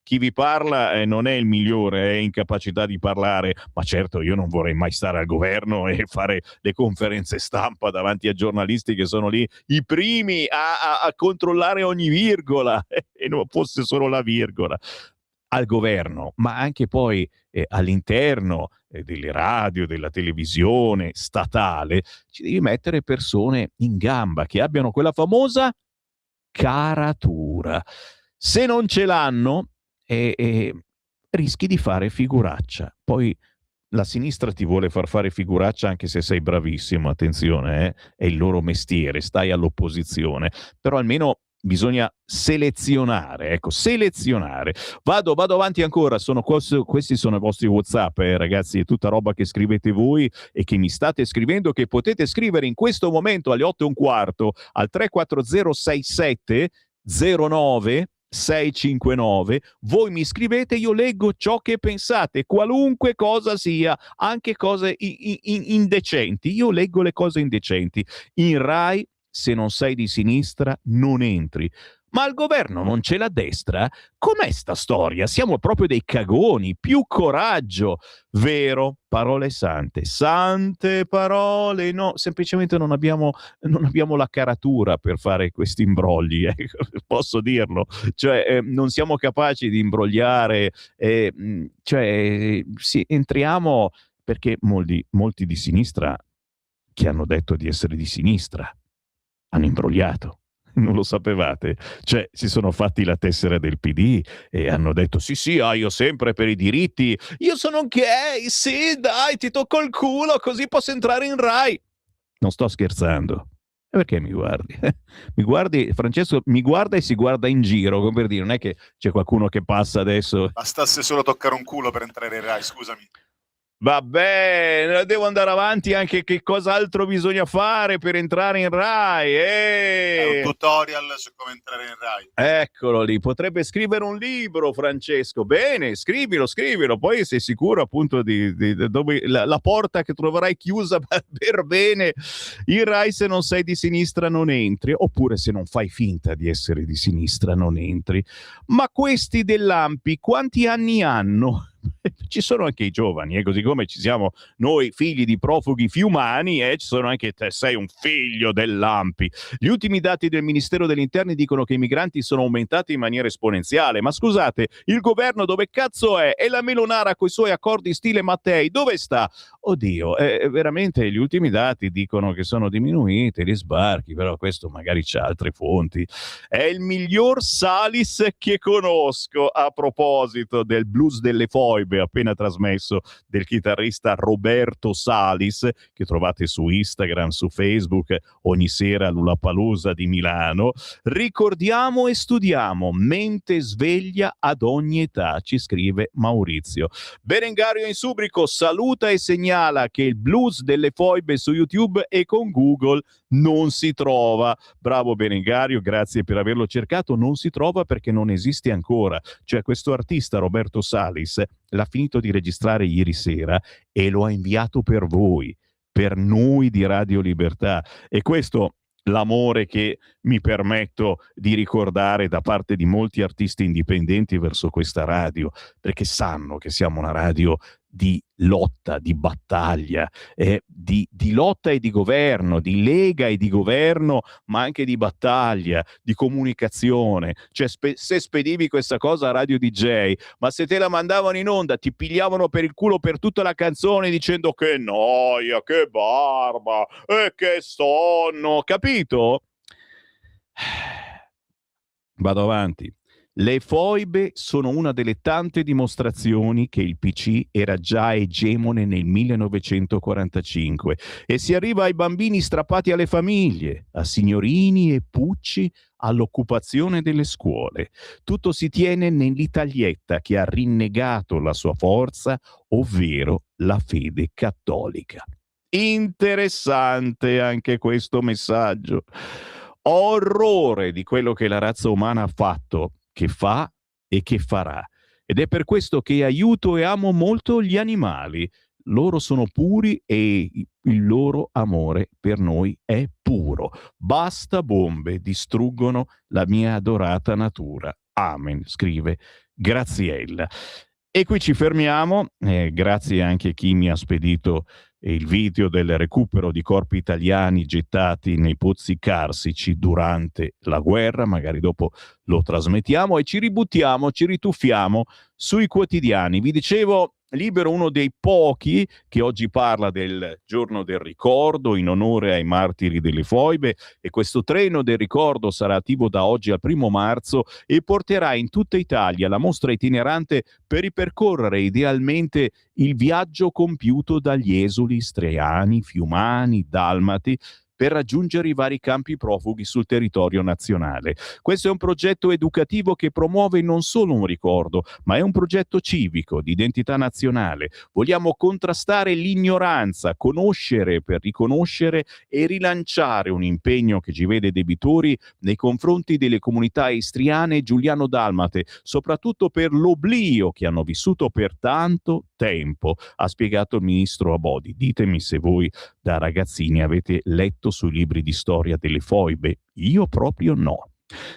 Chi vi parla non è il migliore, è incapacità di parlare, ma certo io non vorrei mai stare al governo e fare le conferenze stampa davanti a giornalisti che sono lì i primi a controllare ogni virgola, e non fosse solo la virgola. Al governo, ma anche poi all'interno delle radio, della televisione statale, ci devi mettere persone in gamba che abbiano quella famosa caratura. Se non ce l'hanno, rischi di fare figuraccia. Poi la sinistra ti vuole far fare figuraccia anche se sei bravissimo, attenzione, è il loro mestiere, stai all'opposizione, però almeno bisogna selezionare, ecco, selezionare. Vado avanti ancora, questi sono i vostri WhatsApp, ragazzi, è tutta roba che scrivete voi e che mi state scrivendo, che potete scrivere in questo momento alle 8:15 al 34067 09 659. Voi mi scrivete, io leggo ciò che pensate, qualunque cosa sia, anche cose indecenti. Io leggo le cose indecenti. In Rai, se non sei di sinistra, non entri. Ma al governo non c'è la destra? Com'è sta storia? Siamo proprio dei cagoni, più coraggio. Vero, parole sante, sante parole, no, semplicemente non abbiamo la caratura per fare questi imbrogli, posso dirlo, cioè non siamo capaci di imbrogliare, cioè sì, entriamo perché molti di sinistra che hanno detto di essere di sinistra hanno imbrogliato. Non lo sapevate? Cioè, si sono fatti la tessera del PD e hanno detto sì, io sempre per i diritti, io sono gay, sì, dai, ti tocco il culo così posso entrare in Rai. Non sto scherzando. E perché mi guardi? Mi guardi, Francesco, mi guarda e si guarda in giro, come per dire, non è che c'è qualcuno che passa adesso. Bastasse solo toccare un culo per entrare in Rai, scusami. Vabbè, devo andare avanti anche che cos'altro bisogna fare per entrare in Rai. È un tutorial su come entrare in Rai. Eccolo lì, potrebbe scrivere un libro, Francesco. Bene, scrivilo, poi sei sicuro appunto di dove la porta che troverai chiusa per bene. In Rai se non sei di sinistra non entri, oppure se non fai finta di essere di sinistra non entri. Ma questi dell'Ampi quanti anni hanno? Ci sono anche i giovani, così come ci siamo noi figli di profughi fiumani, ci sono anche te, sei un figlio dell'Ampi. Gli ultimi dati del Ministero degli Interni dicono che i migranti sono aumentati in maniera esponenziale, ma scusate, il governo dove cazzo è? E la Melonara coi suoi accordi stile Mattei, dove sta? Oddio, veramente gli ultimi dati dicono che sono diminuiti gli sbarchi, però questo magari c'ha altre fonti. È il miglior Salis che conosco, a proposito del blues delle foibe appena trasmesso del chitarrista Roberto Salis, che trovate su Instagram, su Facebook, ogni sera all'Ullapalooza di Milano. Ricordiamo e studiamo, mente sveglia ad ogni età, ci scrive Maurizio. Berengario in Subrico saluta e segnala che il blues delle foibe su YouTube e con Google non si trova. Bravo Berengario, grazie per averlo cercato. Non si trova perché non esiste ancora. Cioè questo artista Roberto Salis l'ha finito di registrare ieri sera e lo ha inviato per voi, per noi di Radio Libertà. E questo l'amore che mi permetto di ricordare da parte di molti artisti indipendenti verso questa radio, perché sanno che siamo una radio di lotta, di battaglia, di lotta e di governo, di lega e di governo, ma anche di battaglia, di comunicazione. Cioè se spedivi questa cosa a Radio DJ, ma se te la mandavano in onda ti pigliavano per il culo per tutta la canzone dicendo che noia, che barba e che sonno, capito? Vado avanti. Le foibe sono una delle tante dimostrazioni che il PC era già egemone nel 1945 e si arriva ai bambini strappati alle famiglie, a signorini e pucci, all'occupazione delle scuole. Tutto si tiene nell'Italietta che ha rinnegato la sua forza, ovvero la fede cattolica. Interessante anche questo messaggio. Ho orrore di quello che la razza umana ha fatto, che fa e che farà. Ed è per questo che aiuto e amo molto gli animali. Loro sono puri e il loro amore per noi è puro. Basta bombe, distruggono la mia adorata natura. Amen, scrive Graziella. E qui ci fermiamo, grazie anche a chi mi ha spedito il video del recupero di corpi italiani gettati nei pozzi carsici durante la guerra, magari dopo lo trasmettiamo e ci ributtiamo, ci rituffiamo sui quotidiani. Vi dicevo, Libero, uno dei pochi che oggi parla del giorno del ricordo in onore ai martiri delle foibe, e questo treno del ricordo sarà attivo da oggi al 1° marzo e porterà in tutta Italia la mostra itinerante per ripercorrere idealmente il viaggio compiuto dagli esuli istriani, fiumani, dalmati, per raggiungere i vari campi profughi sul territorio nazionale. Questo è un progetto educativo che promuove non solo un ricordo, ma è un progetto civico, di identità nazionale. Vogliamo contrastare l'ignoranza, conoscere per riconoscere e rilanciare un impegno che ci vede debitori nei confronti delle comunità istriane e giuliano-dalmate, soprattutto per l'oblio che hanno vissuto per tanto tempo, ha spiegato il ministro Abodi. Ditemi se voi da ragazzini avete letto sui libri di storia delle foibe. Io proprio no.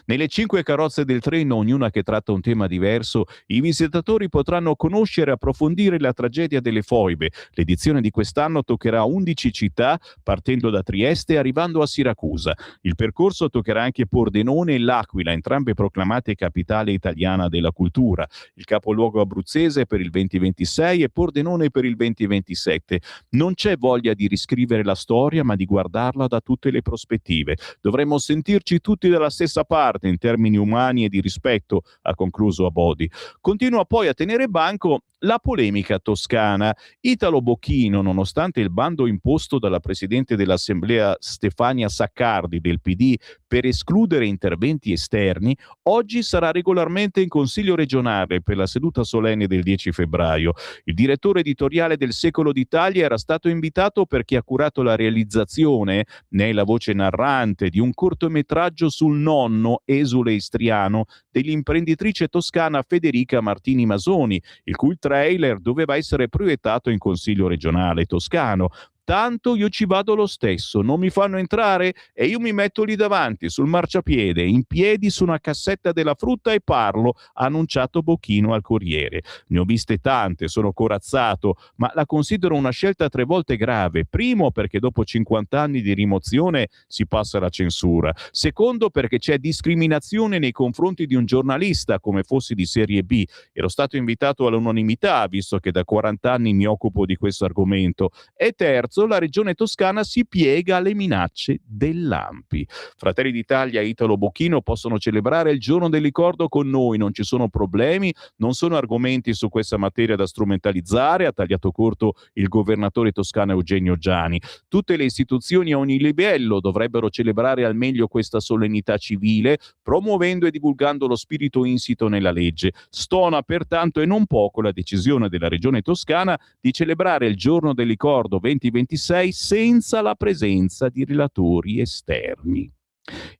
Nelle 5 carrozze del treno, ognuna che tratta un tema diverso, i visitatori potranno conoscere e approfondire la tragedia delle foibe. L'edizione di quest'anno toccherà 11 città, partendo da Trieste e arrivando a Siracusa. Il percorso toccherà anche Pordenone e L'Aquila, entrambe proclamate capitale italiana della cultura. Il capoluogo abruzzese per il 2026 e Pordenone per il 2027. Non c'è voglia di riscrivere la storia, ma di guardarla da tutte le prospettive. Dovremmo sentirci tutti dalla stessa parte in termini umani e di rispetto, ha concluso Abodi. Continua poi a tenere banco la polemica toscana. Italo Bocchino, nonostante il bando imposto dalla presidente dell'Assemblea Stefania Saccardi del PD per escludere interventi esterni, oggi sarà regolarmente in Consiglio regionale per la seduta solenne del 10 febbraio. Il direttore editoriale del Secolo d'Italia era stato invitato perché ha curato la realizzazione, ne è la voce narrante, di un cortometraggio sul nonno esule istriano dell'imprenditrice toscana Federica Martini Masoni, il cui trailer doveva essere proiettato in Consiglio regionale toscano. Tanto io ci vado lo stesso, non mi fanno entrare e io mi metto lì davanti sul marciapiede, in piedi su una cassetta della frutta e parlo, ha annunciato Bocchino al Corriere. Ne ho viste tante, sono corazzato, ma la considero una scelta 3 volte grave. Primo, perché dopo 50 anni di rimozione si passa alla censura. Secondo, perché c'è discriminazione nei confronti di un giornalista come fossi di serie B. Ero stato invitato all'unanimità, visto che da 40 anni mi occupo di questo argomento. E terzo, la regione toscana si piega alle minacce dell'ANPI. Fratelli d'Italia e Italo Bocchino possono celebrare il giorno del ricordo con noi, non ci sono problemi, non sono argomenti su questa materia da strumentalizzare, ha tagliato corto il governatore toscano Eugenio Giani. Tutte le istituzioni a ogni livello dovrebbero celebrare al meglio questa solennità civile, promuovendo e divulgando lo spirito insito nella legge. Stona pertanto e non poco la decisione della regione toscana di celebrare il giorno del ricordo 2026 senza la presenza di relatori esterni.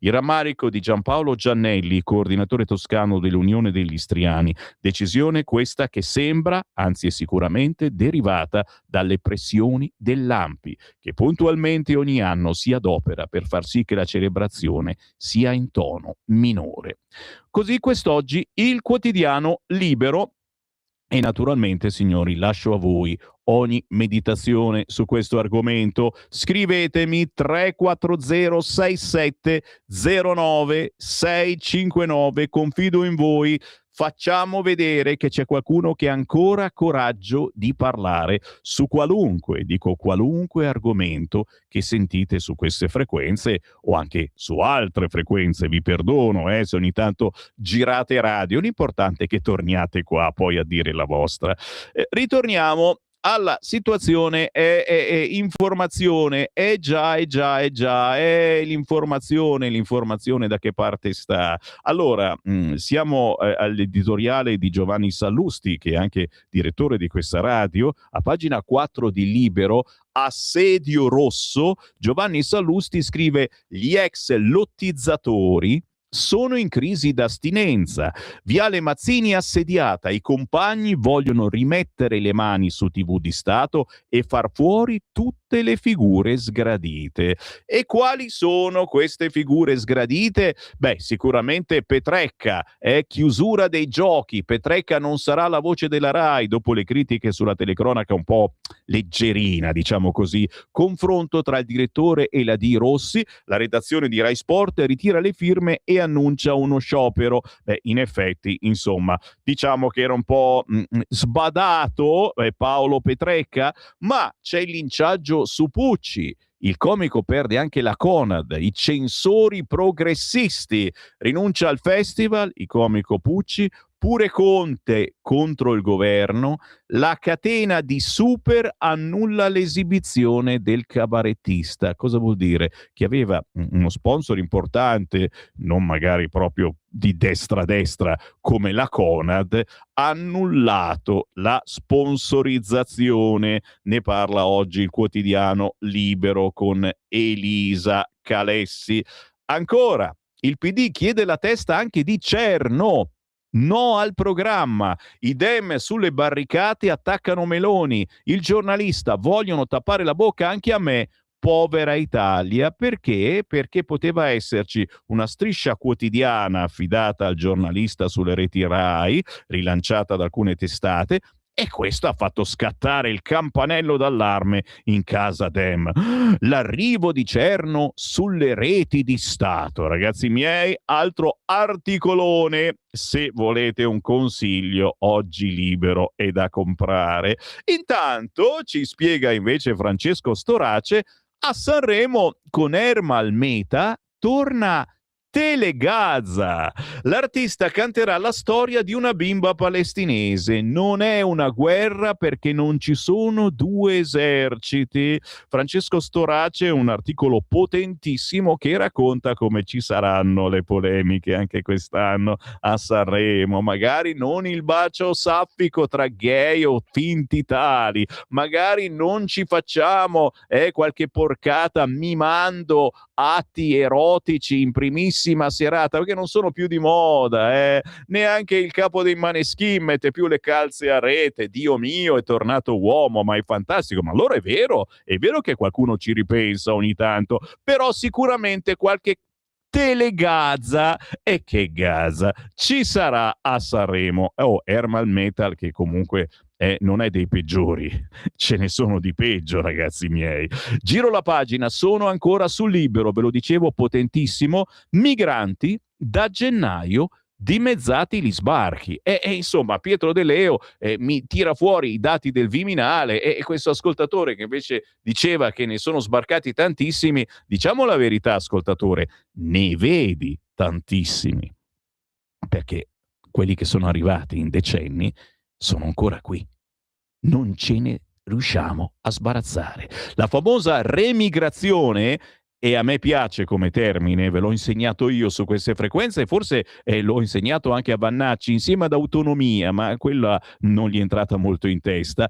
Il rammarico di Giampaolo Giannelli, coordinatore toscano dell'Unione degli Istriani, decisione questa che sembra, anzi è sicuramente, derivata dalle pressioni dell'ANPI, che puntualmente ogni anno si adopera per far sì che la celebrazione sia in tono minore. Così quest'oggi il quotidiano Libero. E naturalmente, signori, lascio a voi ogni meditazione su questo argomento. Scrivetemi 3406709 confido in voi. Facciamo vedere che c'è qualcuno che ha ancora coraggio di parlare su qualunque, dico qualunque argomento che sentite su queste frequenze o anche su altre frequenze. Vi perdono se ogni tanto girate radio, l'importante è che torniate qua poi a dire la vostra. Ritorniamo alla situazione informazione. L'informazione da che parte sta? Allora, siamo all'editoriale di Giovanni Sallusti, che è anche direttore di questa radio, a pagina 4 di Libero, Assedio rosso. Giovanni Sallusti scrive: gli ex lottizzatori sono in crisi d'astinenza. Viale Mazzini assediata, i compagni vogliono rimettere le mani su TV di Stato e far fuori tutte le figure sgradite. E quali sono queste figure sgradite? Beh, sicuramente Petrecca, chiusura dei giochi. Petrecca non sarà la voce della Rai dopo le critiche sulla telecronaca un po' leggerina, diciamo così. Confronto tra il direttore e la D. Rossi, la redazione di Rai Sport ritira le firme e annuncia uno sciopero. Beh, in effetti, insomma, diciamo che era un po' sbadato Paolo Petrecca, ma c'è il linciaggio su Pucci. Il comico perde anche la Conad, i censori progressisti. Rinuncia al festival, il comico Pucci. Pure Conte contro il governo, la catena di Super annulla l'esibizione del cabarettista. Cosa vuol dire? Che aveva uno sponsor importante, non magari proprio di destra come la Conad, ha annullato la sponsorizzazione. Ne parla oggi il quotidiano Libero con Elisa Calessi. Ancora, il PD chiede la testa anche di Cerno. No al programma, i Dem sulle barricate attaccano Meloni, il giornalista vogliono tappare la bocca anche a me, povera Italia. Perché? Perché poteva esserci una striscia quotidiana affidata al giornalista sulle reti Rai, rilanciata da alcune testate, e questo ha fatto scattare il campanello d'allarme in casa Dem. L'arrivo di Cerno sulle reti di Stato. Ragazzi miei, altro articolone. Se volete un consiglio, oggi Libero è da comprare. Intanto ci spiega invece Francesco Storace: a Sanremo con Ermal Meta torna Telegaza. L'artista canterà la storia di una bimba palestinese. Non è una guerra perché non ci sono due eserciti. Francesco Storace, un articolo potentissimo che racconta come ci saranno le polemiche anche quest'anno a Sanremo. Magari non il bacio saffico tra gay o finti tali, magari non ci facciamo qualche porcata mimando atti erotici in primissima serata, perché non sono più di moda, neanche il capo dei Maneskin mette più le calze a rete. Dio mio, è tornato uomo, ma è fantastico. Ma allora è vero che qualcuno ci ripensa ogni tanto, però sicuramente qualche Telegaza, e che Gaza ci sarà a Sanremo. Ermal Metal, che comunque non è dei peggiori, ce ne sono di peggio, ragazzi miei. Giro la pagina, sono ancora sul Libero, ve lo dicevo, potentissimo. Migranti, da gennaio dimezzati gli sbarchi. Insomma, Pietro De Leo mi tira fuori i dati del Viminale, e questo ascoltatore che invece diceva che ne sono sbarcati tantissimi, diciamo la verità, ascoltatore, ne vedi tantissimi, perché quelli che sono arrivati in decenni sono ancora qui. Non ce ne riusciamo a sbarazzare. La famosa remigrazione, e a me piace come termine, ve l'ho insegnato io su queste frequenze, forse l'ho insegnato anche a Vannacci insieme ad Autonomia, ma quella non gli è entrata molto in testa.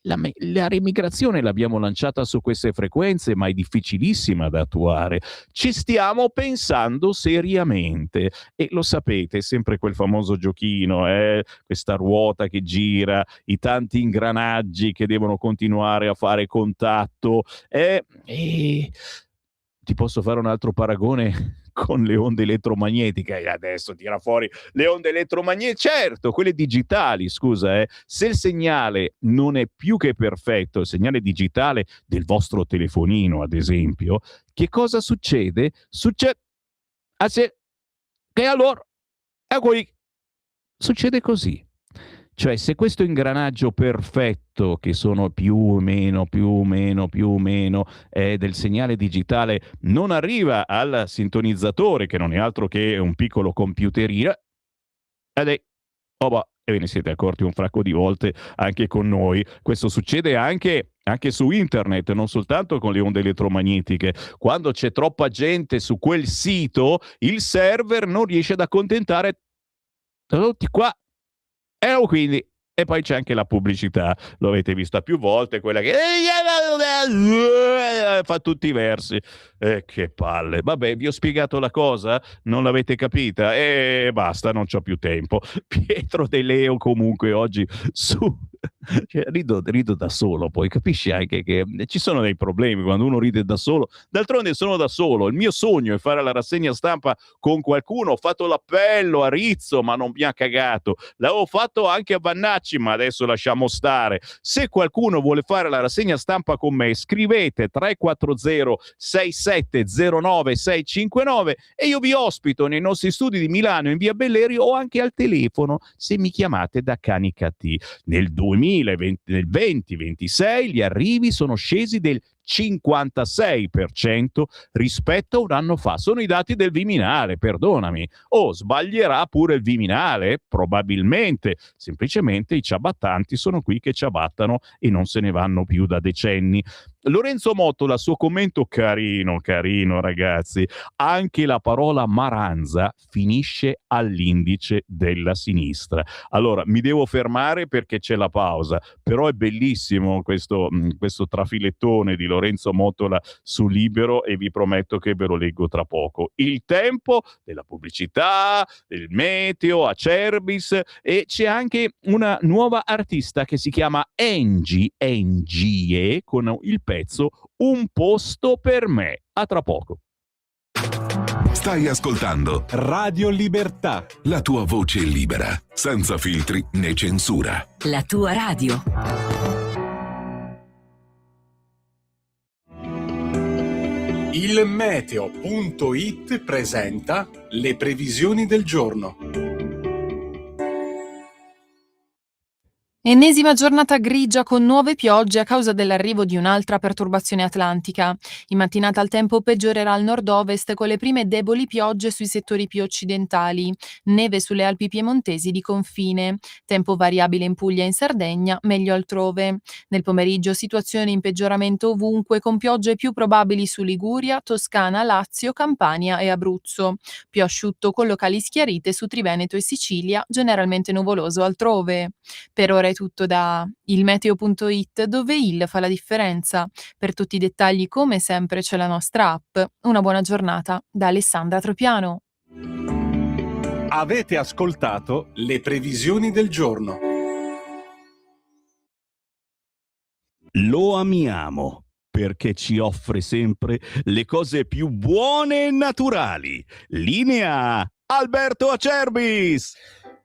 La remigrazione l'abbiamo lanciata su queste frequenze, ma è difficilissima da attuare. Ci stiamo pensando seriamente, e lo sapete, è sempre quel famoso giochino, questa ruota che gira, i tanti ingranaggi che devono continuare a fare contatto. Ti posso fare un altro paragone con le onde elettromagnetiche, e adesso tira fuori le onde elettromagnetiche, certo, quelle digitali, scusa, se il segnale non è più che perfetto, il segnale digitale del vostro telefonino, ad esempio, che cosa succede? Che allora, succede così. Cioè, se questo ingranaggio perfetto, che sono più o meno del segnale digitale, non arriva al sintonizzatore, che non è altro che un piccolo computerino, e ve ne siete accorti un fracco di volte anche con noi. Questo succede anche su internet, non soltanto con le onde elettromagnetiche. Quando c'è troppa gente su quel sito, il server non riesce ad accontentare tutti qua. Quindi, e poi c'è anche la pubblicità, lo avete vista più volte, quella che fa tutti i versi. Che palle. Vabbè, vi ho spiegato la cosa? Non l'avete capita? Basta, non c'ho più tempo. Pietro De Leo comunque oggi cioè, rido da solo, poi capisci anche che ci sono dei problemi quando uno ride da solo. D'altronde sono da solo. Il mio sogno è fare la rassegna stampa con qualcuno. Ho fatto l'appello a Rizzo, ma non mi ha cagato. L'avevo fatto anche a Vannacci, ma adesso lasciamo stare. Se qualcuno vuole fare la rassegna stampa con me, scrivete 340 6709 659 e io vi ospito nei nostri studi di Milano in via Belleri, o anche al telefono se mi chiamate da Canicat. Nel 2026 gli arrivi sono scesi del 56% rispetto a un anno fa. Sono i dati del Viminale, perdonami. Sbaglierà pure il Viminale? Probabilmente. Semplicemente i ciabattanti sono qui che ciabattano e non se ne vanno più da decenni. Lorenzo Mottola, suo commento carino ragazzi, anche la parola maranza finisce all'indice della sinistra. Allora, mi devo fermare perché c'è la pausa, però è bellissimo questo trafilettone di Lorenzo Mottola su Libero, e vi prometto che ve lo leggo tra poco. Il tempo della pubblicità, del meteo, Acerbis, e c'è anche una nuova artista che si chiama Angie, con il pezzo pezzo Un posto per me. A tra poco. Stai ascoltando Radio Libertà. la tua voce libera, senza filtri né censura. La tua radio. Il meteo.it presenta le previsioni del giorno. Ennesima giornata grigia con nuove piogge a causa dell'arrivo di un'altra perturbazione atlantica. In mattinata il tempo peggiorerà al nord-ovest con le prime deboli piogge sui settori più occidentali, neve sulle Alpi piemontesi di confine, tempo variabile in Puglia e in Sardegna, meglio altrove. Nel pomeriggio situazione in peggioramento ovunque con piogge più probabili su Liguria, Toscana, Lazio, Campania e Abruzzo. Più asciutto con locali schiarite su Triveneto e Sicilia, generalmente nuvoloso altrove. Per ora è tutto da ilmeteo.it, dove il fa la differenza. Per tutti i dettagli, come sempre, c'è la nostra app. Una buona giornata da Alessandra Tropiano. Avete ascoltato Le previsioni del giorno. Lo amiamo perché ci offre sempre le cose più buone e naturali. Linea Alberto Acerbis.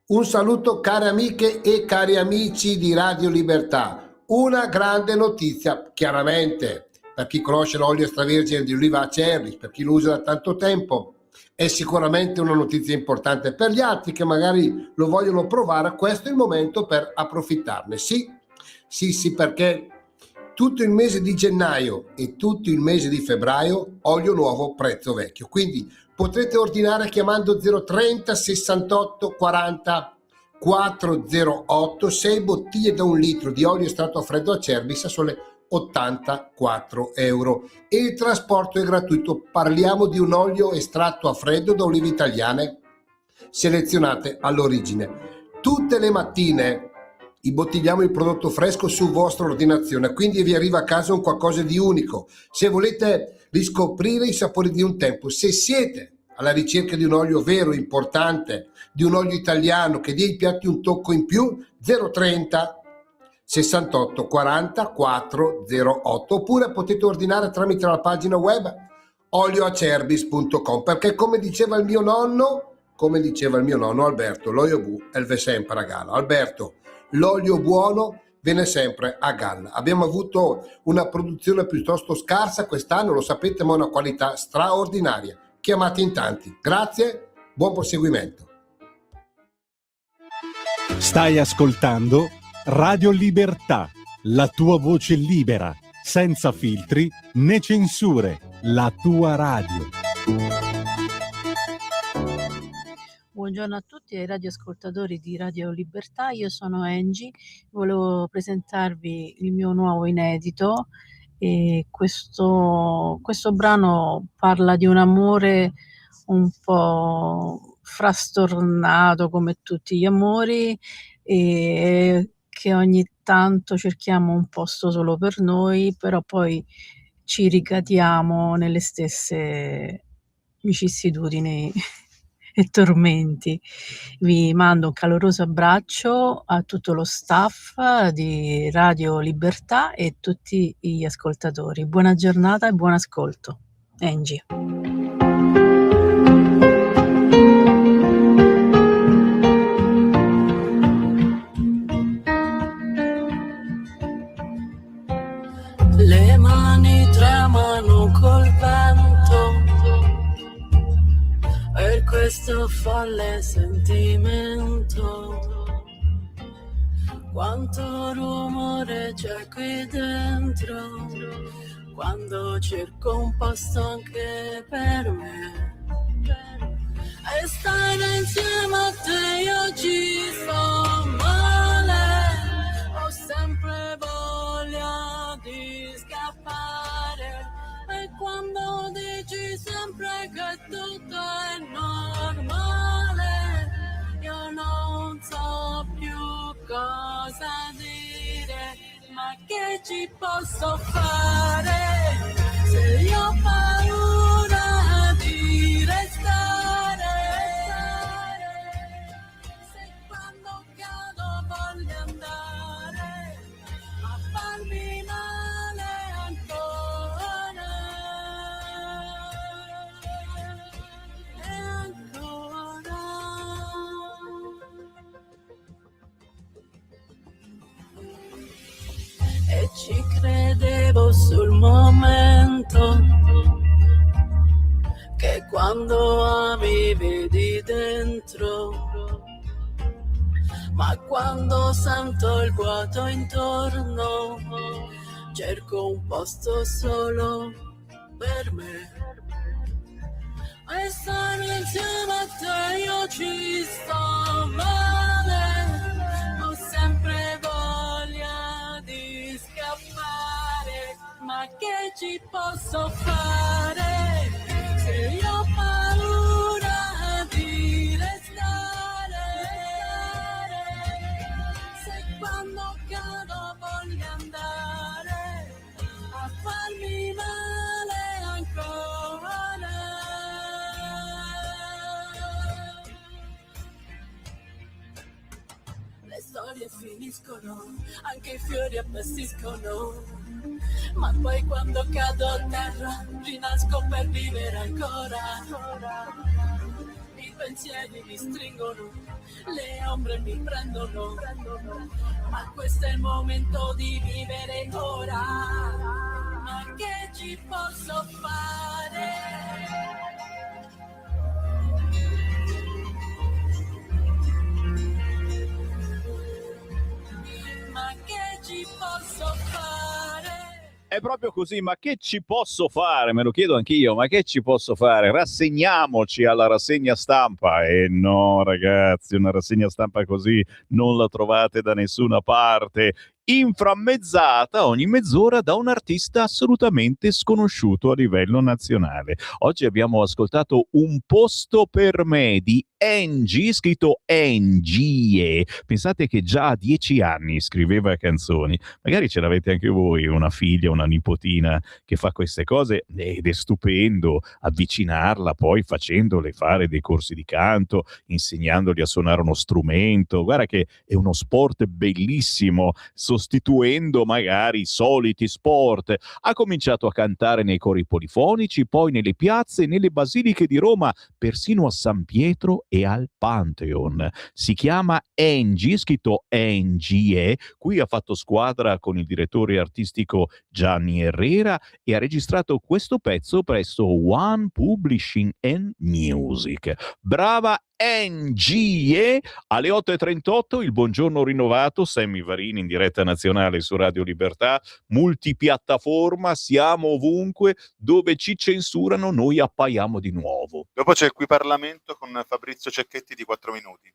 Un saluto care amiche e cari amici di Radio Libertà. Una grande notizia, chiaramente, per chi conosce l'olio extravergine di oliva Acerbis, per chi lo usa da tanto tempo, è sicuramente una notizia importante. Per gli altri che magari lo vogliono provare, questo è il momento per approfittarne. Sì, perché tutto il mese di gennaio e tutto il mese di febbraio, olio nuovo, prezzo vecchio. Quindi potrete ordinare chiamando 030 68 40 408 6 bottiglie da 1 litro di olio estratto a freddo Acerbis a sole 84 euro. E il trasporto è gratuito. Parliamo di un olio estratto a freddo da olive italiane selezionate all'origine. Tutte le mattine imbottigliamo il prodotto fresco su vostra ordinazione, quindi vi arriva a casa un qualcosa di unico. Se volete riscoprire i sapori di un tempo, se siete alla ricerca di un olio vero, importante, di un olio italiano che dia ai piatti un tocco in più, 030 68 40 408, oppure potete ordinare tramite la pagina web olioacerbis.com, perché come diceva il mio nonno Alberto, l'olio bu elve sempre a galla. Alberto, l'olio buono viene sempre a galla. Abbiamo avuto una produzione piuttosto scarsa quest'anno, lo sapete, ma una qualità straordinaria. Chiamate in tanti. Grazie, buon proseguimento. Stai ascoltando Radio Libertà, la tua voce libera, senza filtri né censure, la tua radio. Buongiorno a tutti ai radioascoltatori di Radio Libertà, io sono Angie, volevo presentarvi il mio nuovo inedito e questo brano parla di un amore un po' frastornato come tutti gli amori e che ogni tanto cerchiamo un posto solo per noi, però poi ci ricadiamo nelle stesse vicissitudini e tormenti. Vi mando un caloroso abbraccio a tutto lo staff di Radio Libertà e tutti gli ascoltatori. Buona giornata e buon ascolto. Angie. Le mani tremano col vento per questo folle sentimento. Quanto rumore c'è qui dentro quando cerco un posto anche per me. E stare insieme a te io ci sto male, ho sempre voglia di scappare. E quando dici sempre che tutto è normale, io non so più cosa dire, ma che ci posso fare se io ho paura di restare, se quando cado voglio andare a farmi male ancora. ci credevo sul momento, che quando ami vedi dentro, ma quando sento il vuoto intorno, cerco un posto solo per me. E stare insieme a te io ci sto male, ho sempre voglia di scappare, ma che ci posso fare se io ho paura di restare, se quando cado voglio andare a farmi male ancora. Le storie finiscono, anche i fiori appassiscono, ma poi quando cado a terra rinasco per vivere ancora. I pensieri mi stringono, le ombre mi prendono, ma questo è il momento di vivere ora. Ma che ci posso fare? Ma che ci posso fare? È proprio così, ma che ci posso fare? Me lo chiedo anch'io, ma che ci posso fare? Rassegniamoci alla rassegna stampa. E no, ragazzi, una rassegna stampa così non la trovate da nessuna parte. Inframmezzata ogni mezz'ora da un artista assolutamente sconosciuto a livello nazionale. Oggi abbiamo ascoltato Un posto per me di Angie, scritto Angie. Pensate che già a 10 anni scriveva canzoni. Magari ce l'avete anche voi, una figlia, una nipotina che fa queste cose ed è stupendo avvicinarla poi facendole fare dei corsi di canto, insegnandogli a suonare uno strumento. Guarda che è uno sport bellissimo, sostituendo magari i soliti sport. Ha cominciato a cantare nei cori polifonici, poi nelle piazze e nelle basiliche di Roma, persino a San Pietro e al Pantheon. Si chiama Angie, scritto Angie. Qui ha fatto squadra con il direttore artistico Gianni Herrera e ha registrato questo pezzo presso One Publishing and Music. Brava Angie. Alle 8.38 il buongiorno rinnovato, Sammy Varini in diretta nazionale su Radio Libertà, multipiattaforma, siamo ovunque, dove ci censurano noi appaiamo di nuovo. Dopo c'è il Qui Parlamento con Fabrizio Cecchetti di 4 minuti.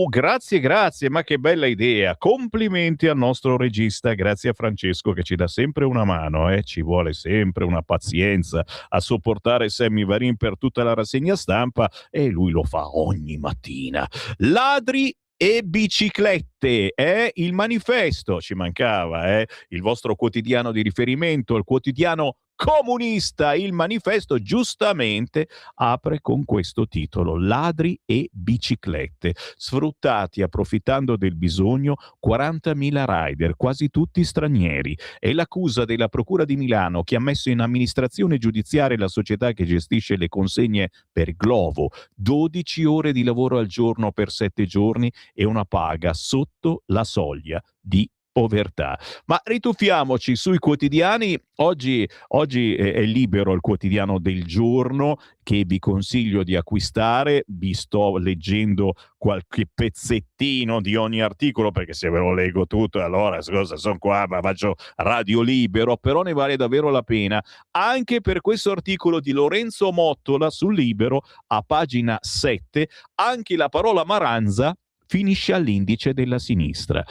Grazie, ma che bella idea. Complimenti al nostro regista, grazie a Francesco che ci dà sempre una mano, ci vuole sempre una pazienza a sopportare Sammy Varin per tutta la rassegna stampa e lui lo fa ogni mattina. Ladri e biciclette, il manifesto, ci mancava, il vostro quotidiano di riferimento, il quotidiano comunista. Il manifesto giustamente apre con questo titolo: ladri e biciclette, sfruttati approfittando del bisogno 40.000 rider, quasi tutti stranieri. È l'accusa della Procura di Milano, che ha messo in amministrazione giudiziaria la società che gestisce le consegne per Glovo. 12 ore di lavoro al giorno per 7 giorni e una paga sotto la soglia di povertà. Ma rituffiamoci sui quotidiani. Oggi è Libero, il quotidiano del giorno, che vi consiglio di acquistare. Vi sto leggendo qualche pezzettino di ogni articolo, perché se ve lo leggo tutto allora scusa, sono qua, ma faccio Radio Libero, però ne vale davvero la pena. Anche per questo articolo di Lorenzo Mottola sul Libero, a pagina 7, anche la parola Maranza finisce all'indice della sinistra.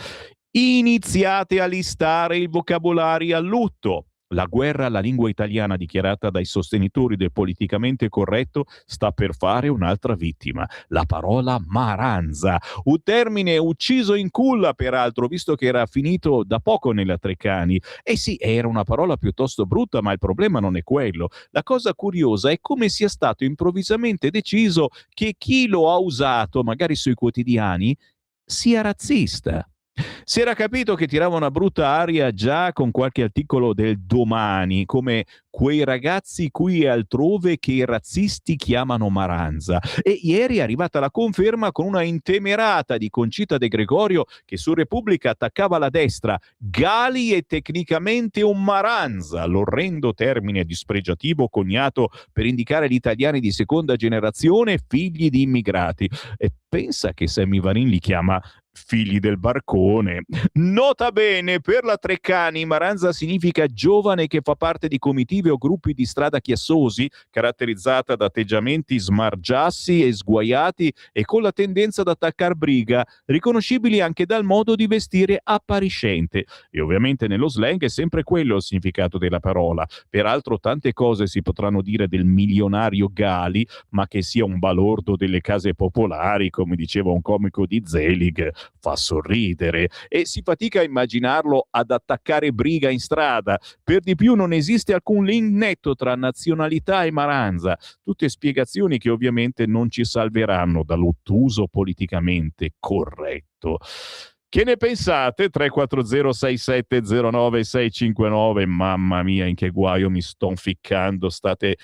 Iniziate a listare i vocabolari a lutto. La guerra alla lingua italiana dichiarata dai sostenitori del politicamente corretto sta per fare un'altra vittima, la parola Maranza, un termine ucciso in culla peraltro, visto che era finito da poco nella Treccani. Sì, era una parola piuttosto brutta, ma il problema non è quello. La cosa curiosa è come sia stato improvvisamente deciso che chi lo ha usato, magari sui quotidiani, sia razzista. Si era capito che tirava una brutta aria già con qualche articolo del Domani, come quei ragazzi qui e altrove che i razzisti chiamano Maranza. E ieri è arrivata la conferma con una intemerata di Concita De Gregorio che su Repubblica attaccava la destra. Gali è tecnicamente un Maranza, l'orrendo termine dispregiativo coniato per indicare gli italiani di seconda generazione figli di immigrati. E pensa che Sammy Varin li chiama figli del barcone. Nota bene, per la Treccani Maranza significa giovane che fa parte di comitive o gruppi di strada chiassosi, caratterizzata da atteggiamenti smargiassi e sguaiati e con la tendenza ad attaccar briga, riconoscibili anche dal modo di vestire appariscente. E ovviamente nello slang è sempre quello il significato della parola. Peraltro tante cose si potranno dire del milionario Gali, ma che sia un balordo delle case popolari, come diceva un comico di Zelig, fa sorridere, e si fatica a immaginarlo ad attaccare briga in strada. Per di più non esiste alcun link netto tra nazionalità e Maranza, tutte spiegazioni che ovviamente non ci salveranno dall'ottuso politicamente corretto. Che ne pensate? 340-6709-659. Mamma mia, in che guaio mi sto ficcando. State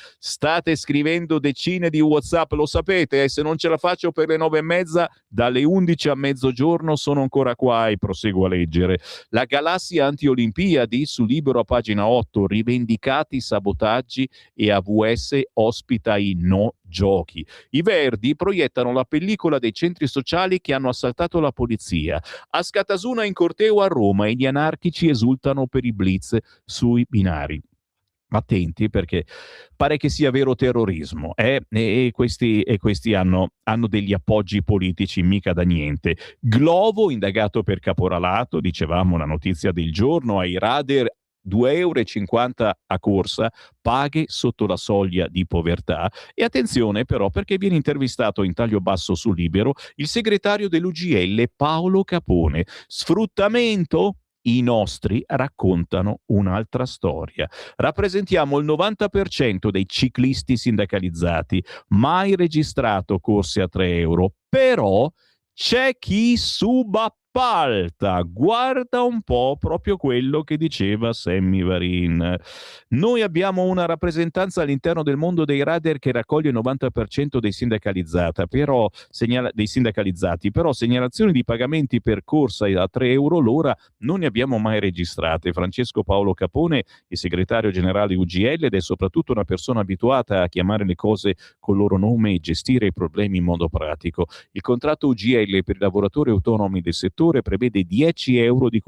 scrivendo decine di WhatsApp, lo sapete, se non ce la faccio per le 9:30, dalle 11 a mezzogiorno sono ancora qua e proseguo a leggere. La galassia anti-Olimpiadi su Libero a pagina 8, rivendicati sabotaggi e AVS ospita i no giochi. I Verdi proiettano la pellicola dei centri sociali che hanno assaltato la polizia. A Scatasuna in corteo a Roma e gli anarchici esultano per i blitz sui binari. Attenti, perché pare che sia vero terrorismo, e questi hanno degli appoggi politici mica da niente. Glovo indagato per caporalato, dicevamo la notizia del giorno, ai radar 2,50 € a corsa, paghe sotto la soglia di povertà. E attenzione però, perché viene intervistato in taglio basso su Libero il segretario dell'UGL Paolo Capone. Sfruttamento? I nostri raccontano un'altra storia. Rappresentiamo il 90% dei ciclisti sindacalizzati, mai registrato corse a 3 €, però c'è chi subappalta. Guarda un po', proprio quello che diceva Sammy Varin. Noi abbiamo una rappresentanza all'interno del mondo dei radar che raccoglie il 90% dei sindacalizzati, però segnalazioni di pagamenti per corsa a 3 € l'ora non ne abbiamo mai registrate. Francesco Paolo Capone, il segretario generale UGL, ed è soprattutto una persona abituata a chiamare le cose col loro nome e gestire i problemi in modo pratico. Il contratto UGL per i lavoratori autonomi del settore prevede 10 € di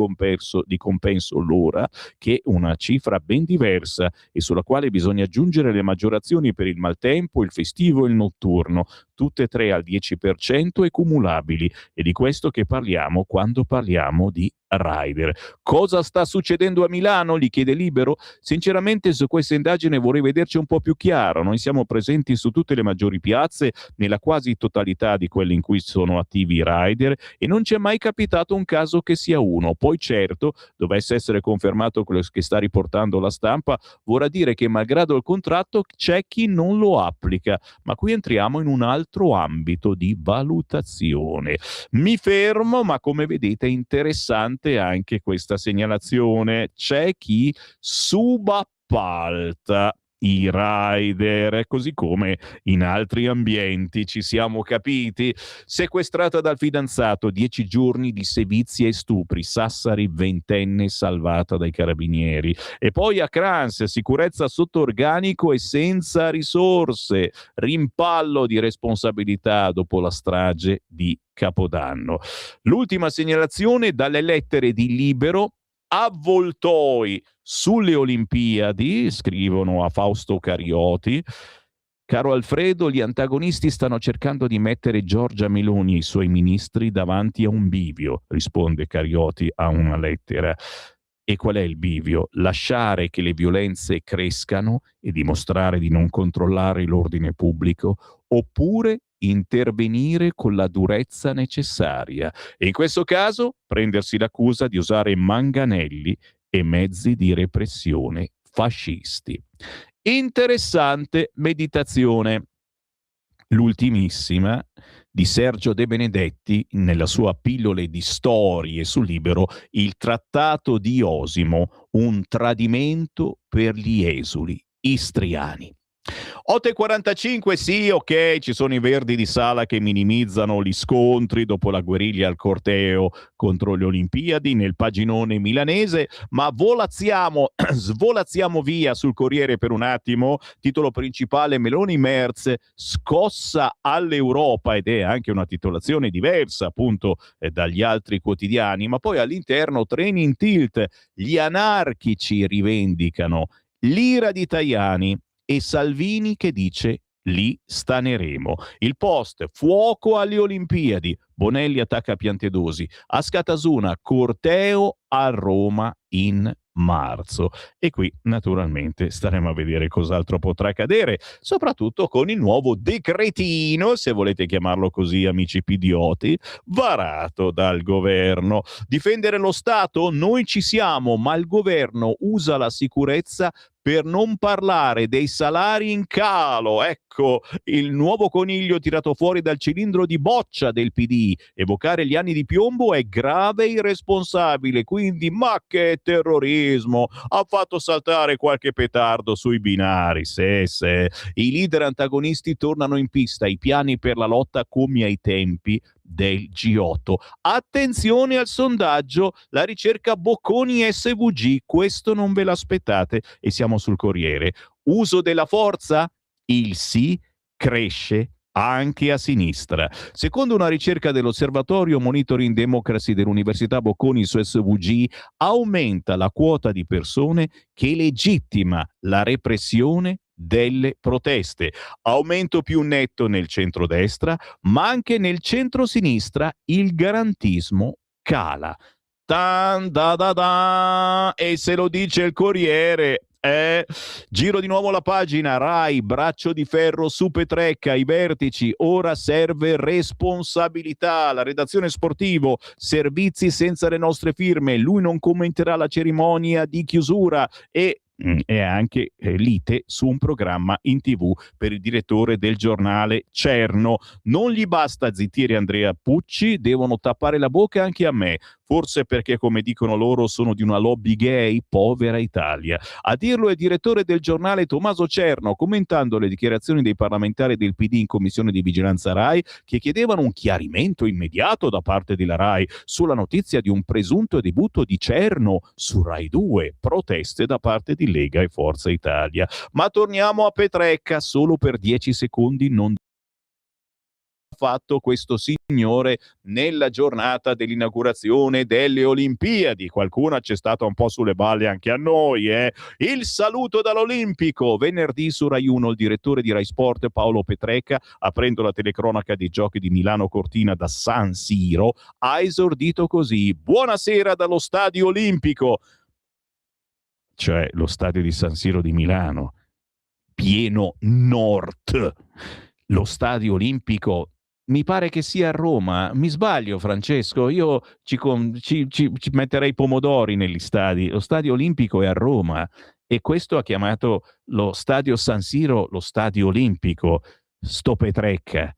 compenso l'ora, che è una cifra ben diversa e sulla quale bisogna aggiungere le maggiorazioni per il maltempo, il festivo e il notturno, tutte e tre al 10% e cumulabili. È di questo che parliamo quando parliamo di rider. Cosa sta succedendo a Milano? Gli chiede Libero. Sinceramente su questa indagine vorrei vederci un po' più chiaro. Noi siamo presenti su tutte le maggiori piazze, nella quasi totalità di quelle in cui sono attivi i rider, e non ci è mai capitato un caso che sia uno. Poi certo, dovesse essere confermato quello che sta riportando la stampa, vorrà dire che malgrado il contratto c'è chi non lo applica. Ma qui entriamo in un altro ambito di valutazione. Mi fermo, ma come vedete è interessante anche questa segnalazione. C'è chi subappalta i rider, così come in altri ambienti, ci siamo capiti. Sequestrata dal fidanzato, 10 giorni di sevizie e stupri. Sassari, 20enne salvata dai carabinieri. E poi a Crans, sicurezza sotto organico e senza risorse, rimpallo di responsabilità dopo la strage di Capodanno. L'ultima segnalazione dalle lettere di Libero: avvoltoi sulle Olimpiadi, scrivono a Fausto Carioti. Caro Alfredo, gli antagonisti stanno cercando di mettere Giorgia Meloni e i suoi ministri davanti a un bivio, risponde Carioti a una lettera. E qual è il bivio? Lasciare che le violenze crescano e dimostrare di non controllare l'ordine pubblico, oppure intervenire con la durezza necessaria, e in questo caso prendersi l'accusa di usare manganelli e mezzi di repressione fascisti. Interessante meditazione. l'ultimissima di Sergio De Benedetti nella sua pillole di storie sul Libero, il Trattato di Osimo, un tradimento per gli esuli istriani. 8:45, sì, ok, ci sono i Verdi di Sala che minimizzano gli scontri dopo la guerriglia al corteo contro le Olimpiadi nel paginone milanese, ma svolazziamo via sul Corriere per un attimo. Titolo principale: Meloni Merz scossa all'Europa, ed è anche una titolazione diversa appunto dagli altri quotidiani, ma poi all'interno treni in tilt, gli anarchici rivendicano l'ira di Tajani e Salvini che dice lì staneremo. Il Post: fuoco alle Olimpiadi, Bonelli attacca Piantedosi, a Scatasuna corteo a Roma in marzo. E qui naturalmente staremo a vedere cos'altro potrà accadere, soprattutto con il nuovo decretino, se volete chiamarlo così amici pidioti, varato dal governo. Difendere lo Stato? Noi ci siamo, ma il governo usa la sicurezza per non parlare dei salari in calo. Ecco il nuovo coniglio tirato fuori dal cilindro di Boccia del PD. Evocare gli anni di piombo è grave e irresponsabile, quindi ma che terrorismo, ha fatto saltare qualche petardo sui binari. Se. I leader antagonisti tornano in pista, i piani per la lotta come ai tempi del G8. Attenzione al sondaggio, la ricerca Bocconi SVG, questo non ve l'aspettate, e siamo sul Corriere. Uso della forza? Il sì cresce anche a sinistra. Secondo una ricerca dell'Osservatorio Monitoring Democracy dell'Università Bocconi su SVG, aumenta la quota di persone che legittima la repressione delle proteste. Aumento più netto nel centrodestra, ma anche nel centrosinistra il garantismo cala. Tan da da da, e se lo dice il Corriere. Giro di nuovo la pagina. Rai, braccio di ferro su Petrecca, i vertici, ora serve responsabilità. La redazione Sportivo: servizi senza le nostre firme, lui non commenterà la cerimonia di chiusura, e anche lite su un programma in TV per il direttore del giornale Cerno. Non gli basta zittire Andrea Pucci, devono tappare la bocca anche a me, forse perché, come dicono loro, sono di una lobby gay. Povera Italia. A dirlo è il direttore del giornale Tommaso Cerno, commentando le dichiarazioni dei parlamentari del PD in commissione di vigilanza Rai, che chiedevano un chiarimento immediato da parte della Rai sulla notizia di un presunto debutto di Cerno su Rai 2, proteste da parte di Lega e Forza Italia. Ma torniamo a Petrecca, solo per 10 secondi. Non fatto questo signore nella giornata dell'inaugurazione delle Olimpiadi? Qualcuno c'è stata un po' sulle balle anche a noi, Il saluto dall'Olimpico. Venerdì su Rai 1 il direttore di Rai Sport Paolo Petrecca, aprendo la telecronaca dei giochi di Milano Cortina da San Siro, ha esordito così: buonasera dallo Stadio Olimpico, cioè lo stadio di San Siro di Milano, pieno Nord. Lo Stadio Olimpico mi pare che sia a Roma. Mi sbaglio, Francesco? Io ci metterei pomodori negli stadi. Lo Stadio Olimpico è a Roma, e questo ha chiamato lo Stadio San Siro lo Stadio Olimpico. Sto Petrecca,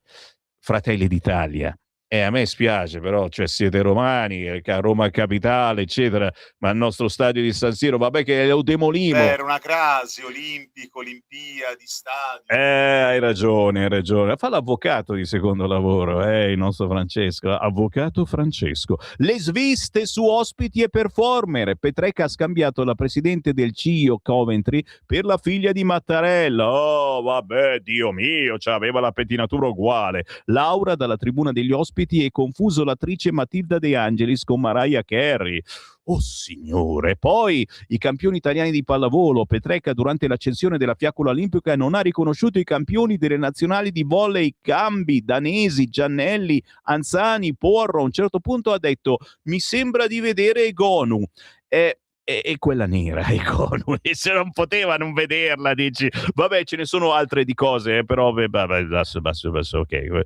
Fratelli d'Italia. A me spiace, però, cioè, siete romani, a Roma capitale, eccetera, ma il nostro stadio di San Siro, vabbè che lo demolimo. Era una crasi, Olimpico, Olimpiadi, stadio. Hai ragione. Fa l'avvocato di secondo lavoro, il nostro Francesco, avvocato Francesco. Le sviste su ospiti e performer. Petrecca ha scambiato la presidente del CIO Coventry per la figlia di Mattarella. Oh, vabbè, Dio mio, aveva la pettinatura uguale. Laura dalla tribuna degli ospiti e confuso l'attrice Matilda De Angelis con Mariah Carey. Oh signore. Poi i campioni italiani di pallavolo. Petrecca durante l'accensione della fiaccola olimpica non ha riconosciuto i campioni delle nazionali di volley Cambi, Danesi, Giannelli, Anzani, Porro. A un certo punto ha detto: mi sembra di vedere Egonu. e quella nera, ecco, se non poteva non vederla, dici, vabbè, ce ne sono altre di cose, però vabbè, adesso, ok,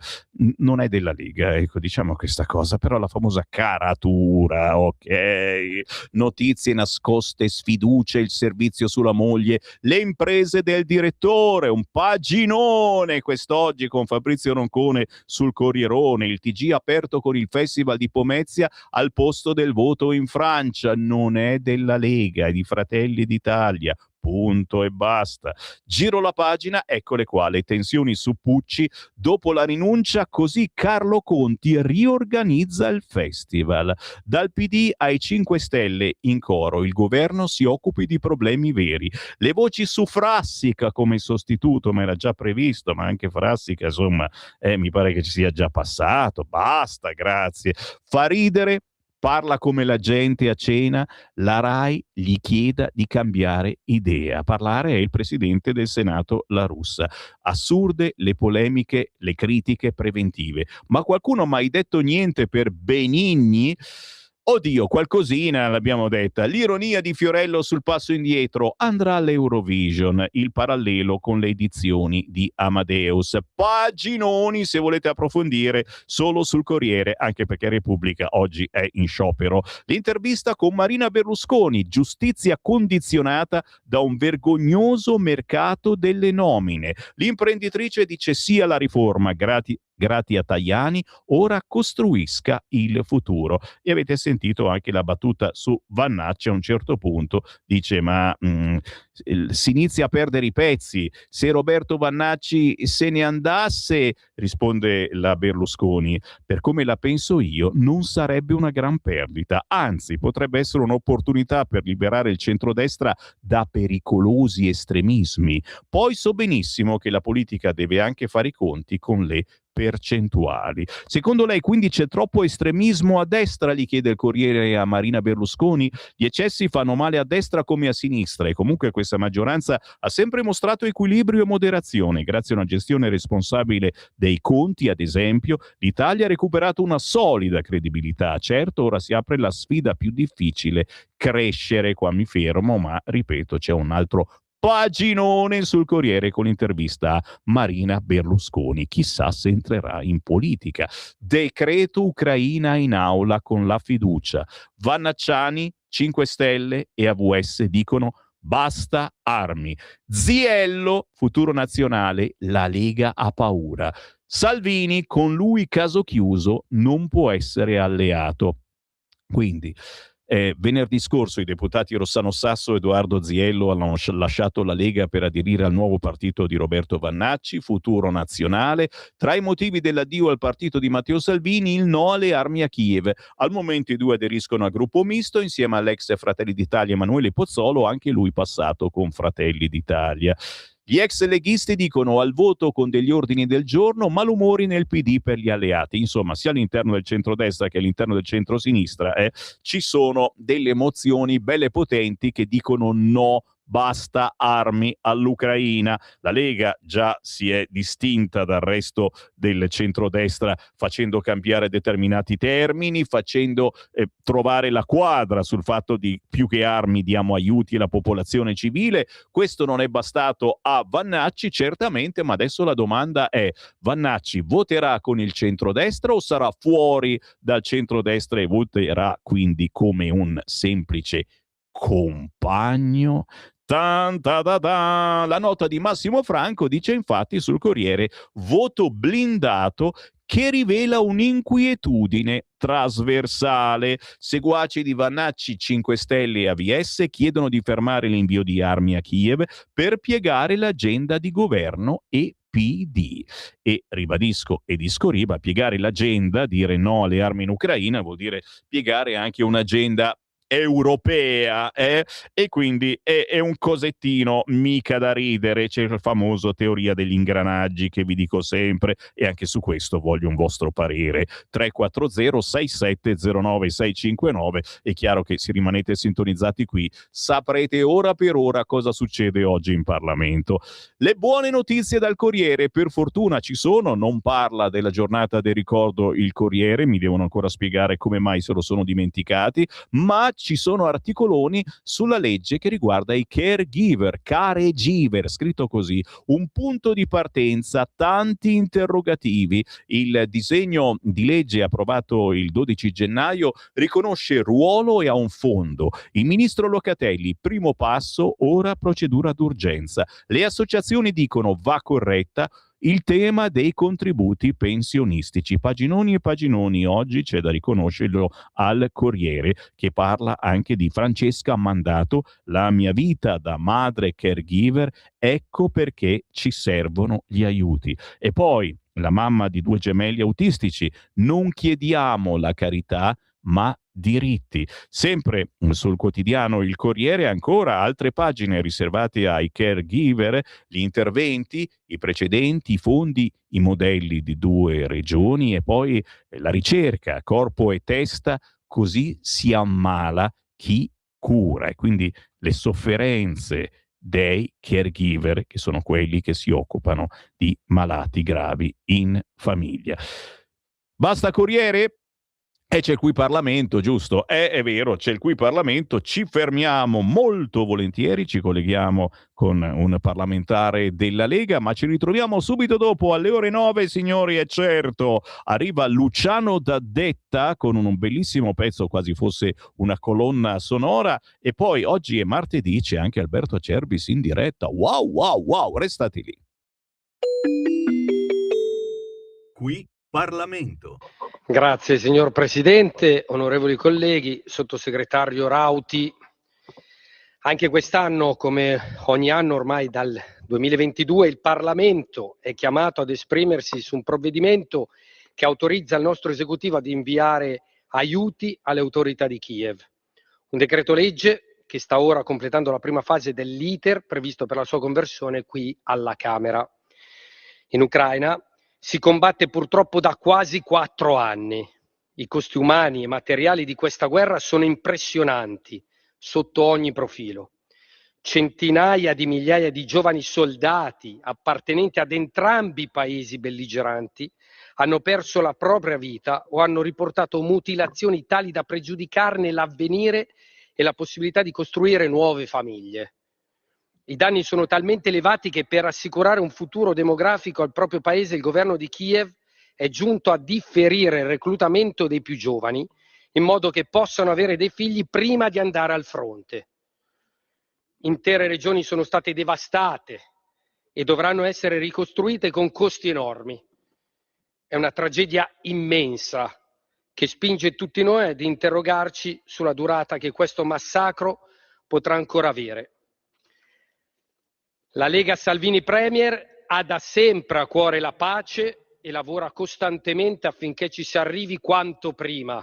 non è della Lega, ecco, diciamo questa cosa, però la famosa caratura, ok, notizie nascoste, sfiducia, il servizio sulla moglie, le imprese del direttore, un paginone quest'oggi con Fabrizio Roncone sul Corrierone, il TG aperto con il Festival di Pomezia al posto del voto in Francia, non è della Lega, è di Fratelli d'Italia. Punto e basta. Giro la pagina, eccole qua, le tensioni su Pucci dopo la rinuncia, così Carlo Conti riorganizza il festival. Dal PD ai 5 Stelle in coro, il governo si occupi di problemi veri. Le voci su Frassica come sostituto, ma era già previsto, ma anche Frassica, insomma, mi pare che ci sia già passato, basta, grazie. Fa ridere, parla come la gente a cena, la Rai gli chieda di cambiare idea. A parlare è il presidente del Senato La Russa. Assurde le polemiche, le critiche preventive. Ma qualcuno ha mai detto niente per Benigni? Oddio, qualcosina l'abbiamo detta. L'ironia di Fiorello sul passo indietro andrà all'Eurovision, il parallelo con le edizioni di Amadeus. Paginoni, se volete approfondire, solo sul Corriere, anche perché Repubblica oggi è in sciopero. L'intervista con Marina Berlusconi, giustizia condizionata da un vergognoso mercato delle nomine. L'imprenditrice dice sì alla riforma, grati a Tajani, ora costruisca il futuro. E avete sentito anche la battuta su Vannacci a un certo punto, dice ma si inizia a perdere i pezzi, se Roberto Vannacci se ne andasse, risponde la Berlusconi, per come la penso io non sarebbe una gran perdita, anzi potrebbe essere un'opportunità per liberare il centrodestra da pericolosi estremismi. Poi so benissimo che la politica deve anche fare i conti con le percentuali. Secondo lei quindi c'è troppo estremismo a destra, gli chiede il Corriere a Marina Berlusconi? Gli eccessi fanno male a destra come a sinistra e comunque questa maggioranza ha sempre mostrato equilibrio e moderazione. Grazie a una gestione responsabile dei conti, ad esempio, l'Italia ha recuperato una solida credibilità. Certo, ora si apre la sfida più difficile, crescere. Qua mi fermo, ma ripeto, c'è un altro paginone sul Corriere con l'intervista a Marina Berlusconi. Chissà se entrerà in politica. Decreto Ucraina in aula con la fiducia. Vannacciani, 5 Stelle e AVS dicono basta armi. Ziello, Futuro Nazionale, la Lega ha paura. Salvini, con lui caso chiuso, non può essere alleato. Quindi venerdì scorso i deputati Rossano Sasso e Edoardo Ziello hanno lasciato la Lega per aderire al nuovo partito di Roberto Vannacci, Futuro Nazionale. Tra i motivi dell'addio al partito di Matteo Salvini, il no alle armi a Kiev. Al momento i due aderiscono al gruppo misto insieme all'ex Fratelli d'Italia Emanuele Pozzolo, anche lui passato con Fratelli d'Italia. Gli ex leghisti dicono al voto con degli ordini del giorno, malumori nel PD per gli alleati. Insomma, sia all'interno del centrodestra che all'interno del centrosinistra ci sono delle mozioni belle potenti che dicono no, basta armi all'Ucraina. La Lega già si è distinta dal resto del centrodestra facendo cambiare determinati termini, facendo trovare la quadra sul fatto di più che armi diamo aiuti alla popolazione civile. Questo non è bastato a Vannacci certamente, ma adesso la domanda è: Vannacci voterà con il centrodestra o sarà fuori dal centrodestra e voterà quindi come un semplice compagno? La nota di Massimo Franco dice infatti sul Corriere voto blindato che rivela un'inquietudine trasversale. Seguaci di Vannacci, 5 Stelle e AVS chiedono di fermare l'invio di armi a Kiev per piegare l'agenda di governo e PD. E ribadisco e discoriba, piegare l'agenda, dire no alle armi in Ucraina vuol dire piegare anche un'agenda europea, e quindi è un cosettino mica da ridere. C'è il famoso teoria degli ingranaggi che vi dico sempre e anche su questo voglio un vostro parere. 340-6709-659. È chiaro che se rimanete sintonizzati qui saprete ora per ora cosa succede oggi in Parlamento. Le buone notizie dal Corriere per fortuna ci sono, non parla della giornata del ricordo il Corriere, mi devono ancora spiegare come mai se lo sono dimenticati, ma ci sono articoloni sulla legge che riguarda i caregiver, scritto così, un punto di partenza, tanti interrogativi. Il disegno di legge approvato il 12 gennaio riconosce ruolo e ha un fondo. Il ministro Locatelli, primo passo, ora procedura d'urgenza. Le associazioni dicono va corretta il tema dei contributi pensionistici. Paginoni e paginoni, oggi c'è da riconoscerlo al Corriere, che parla anche di Francesca Mandato, la mia vita da madre caregiver, ecco perché ci servono gli aiuti. E poi la mamma di 2 gemelli autistici, non chiediamo la carità, ma diritti. Sempre sul quotidiano Il Corriere ancora altre pagine riservate ai caregiver, gli interventi, i precedenti, i fondi, i modelli di 2 regioni e poi la ricerca, corpo e testa, così si ammala chi cura. E quindi le sofferenze dei caregiver, che sono quelli che si occupano di malati gravi in famiglia. Basta Corriere? E c'è il Qui Parlamento, giusto? È vero, c'è il Qui Parlamento, ci fermiamo molto volentieri, ci colleghiamo con un parlamentare della Lega, ma ci ritroviamo subito dopo alle ore 9, signori, e certo, arriva Luciano D'Addetta con un bellissimo pezzo, quasi fosse una colonna sonora, e poi oggi è martedì, c'è anche Alberto Acerbis in diretta. Wow, restate lì. Qui Parlamento. Grazie signor Presidente, onorevoli colleghi, sottosegretario Rauti. Anche quest'anno, come ogni anno ormai dal 2022, il Parlamento è chiamato ad esprimersi su un provvedimento che autorizza il nostro esecutivo ad inviare aiuti alle autorità di Kiev. Un decreto legge che sta ora completando la prima fase dell'iter previsto per la sua conversione qui alla Camera. In Ucraina si combatte purtroppo da quasi 4 anni. I costi umani e materiali di questa guerra sono impressionanti sotto ogni profilo. Centinaia di migliaia di giovani soldati appartenenti ad entrambi i paesi belligeranti hanno perso la propria vita o hanno riportato mutilazioni tali da pregiudicarne l'avvenire e la possibilità di costruire nuove famiglie. I danni sono talmente elevati che per assicurare un futuro demografico al proprio paese il governo di Kiev è giunto a differire il reclutamento dei più giovani in modo che possano avere dei figli prima di andare al fronte. Intere regioni sono state devastate e dovranno essere ricostruite con costi enormi. È una tragedia immensa che spinge tutti noi ad interrogarci sulla durata che questo massacro potrà ancora avere. La Lega Salvini Premier ha da sempre a cuore la pace e lavora costantemente affinché ci si arrivi quanto prima.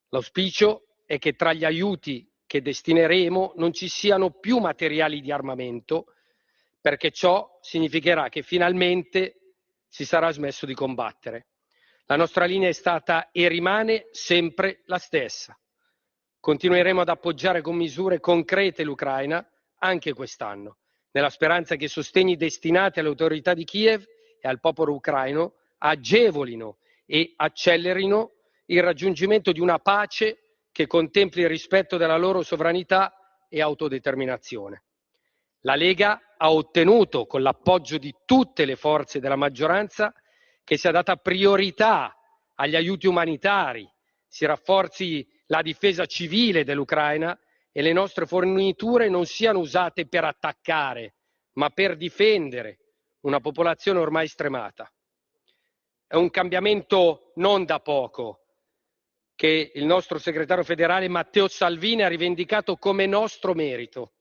L'auspicio è che tra gli aiuti che destineremo non ci siano più materiali di armamento, perché ciò significherà che finalmente si sarà smesso di combattere. La nostra linea è stata e rimane sempre la stessa. Continueremo ad appoggiare con misure concrete l'Ucraina anche quest'anno, nella speranza che i sostegni destinati alle autorità di Kiev e al popolo ucraino agevolino e accelerino il raggiungimento di una pace che contempli il rispetto della loro sovranità e autodeterminazione. La Lega ha ottenuto, con l'appoggio di tutte le forze della maggioranza, che sia data priorità agli aiuti umanitari, si rafforzi la difesa civile dell'Ucraina e le nostre forniture non siano usate per attaccare, ma per difendere una popolazione ormai stremata. È un cambiamento non da poco che il nostro segretario federale Matteo Salvini ha rivendicato come nostro merito.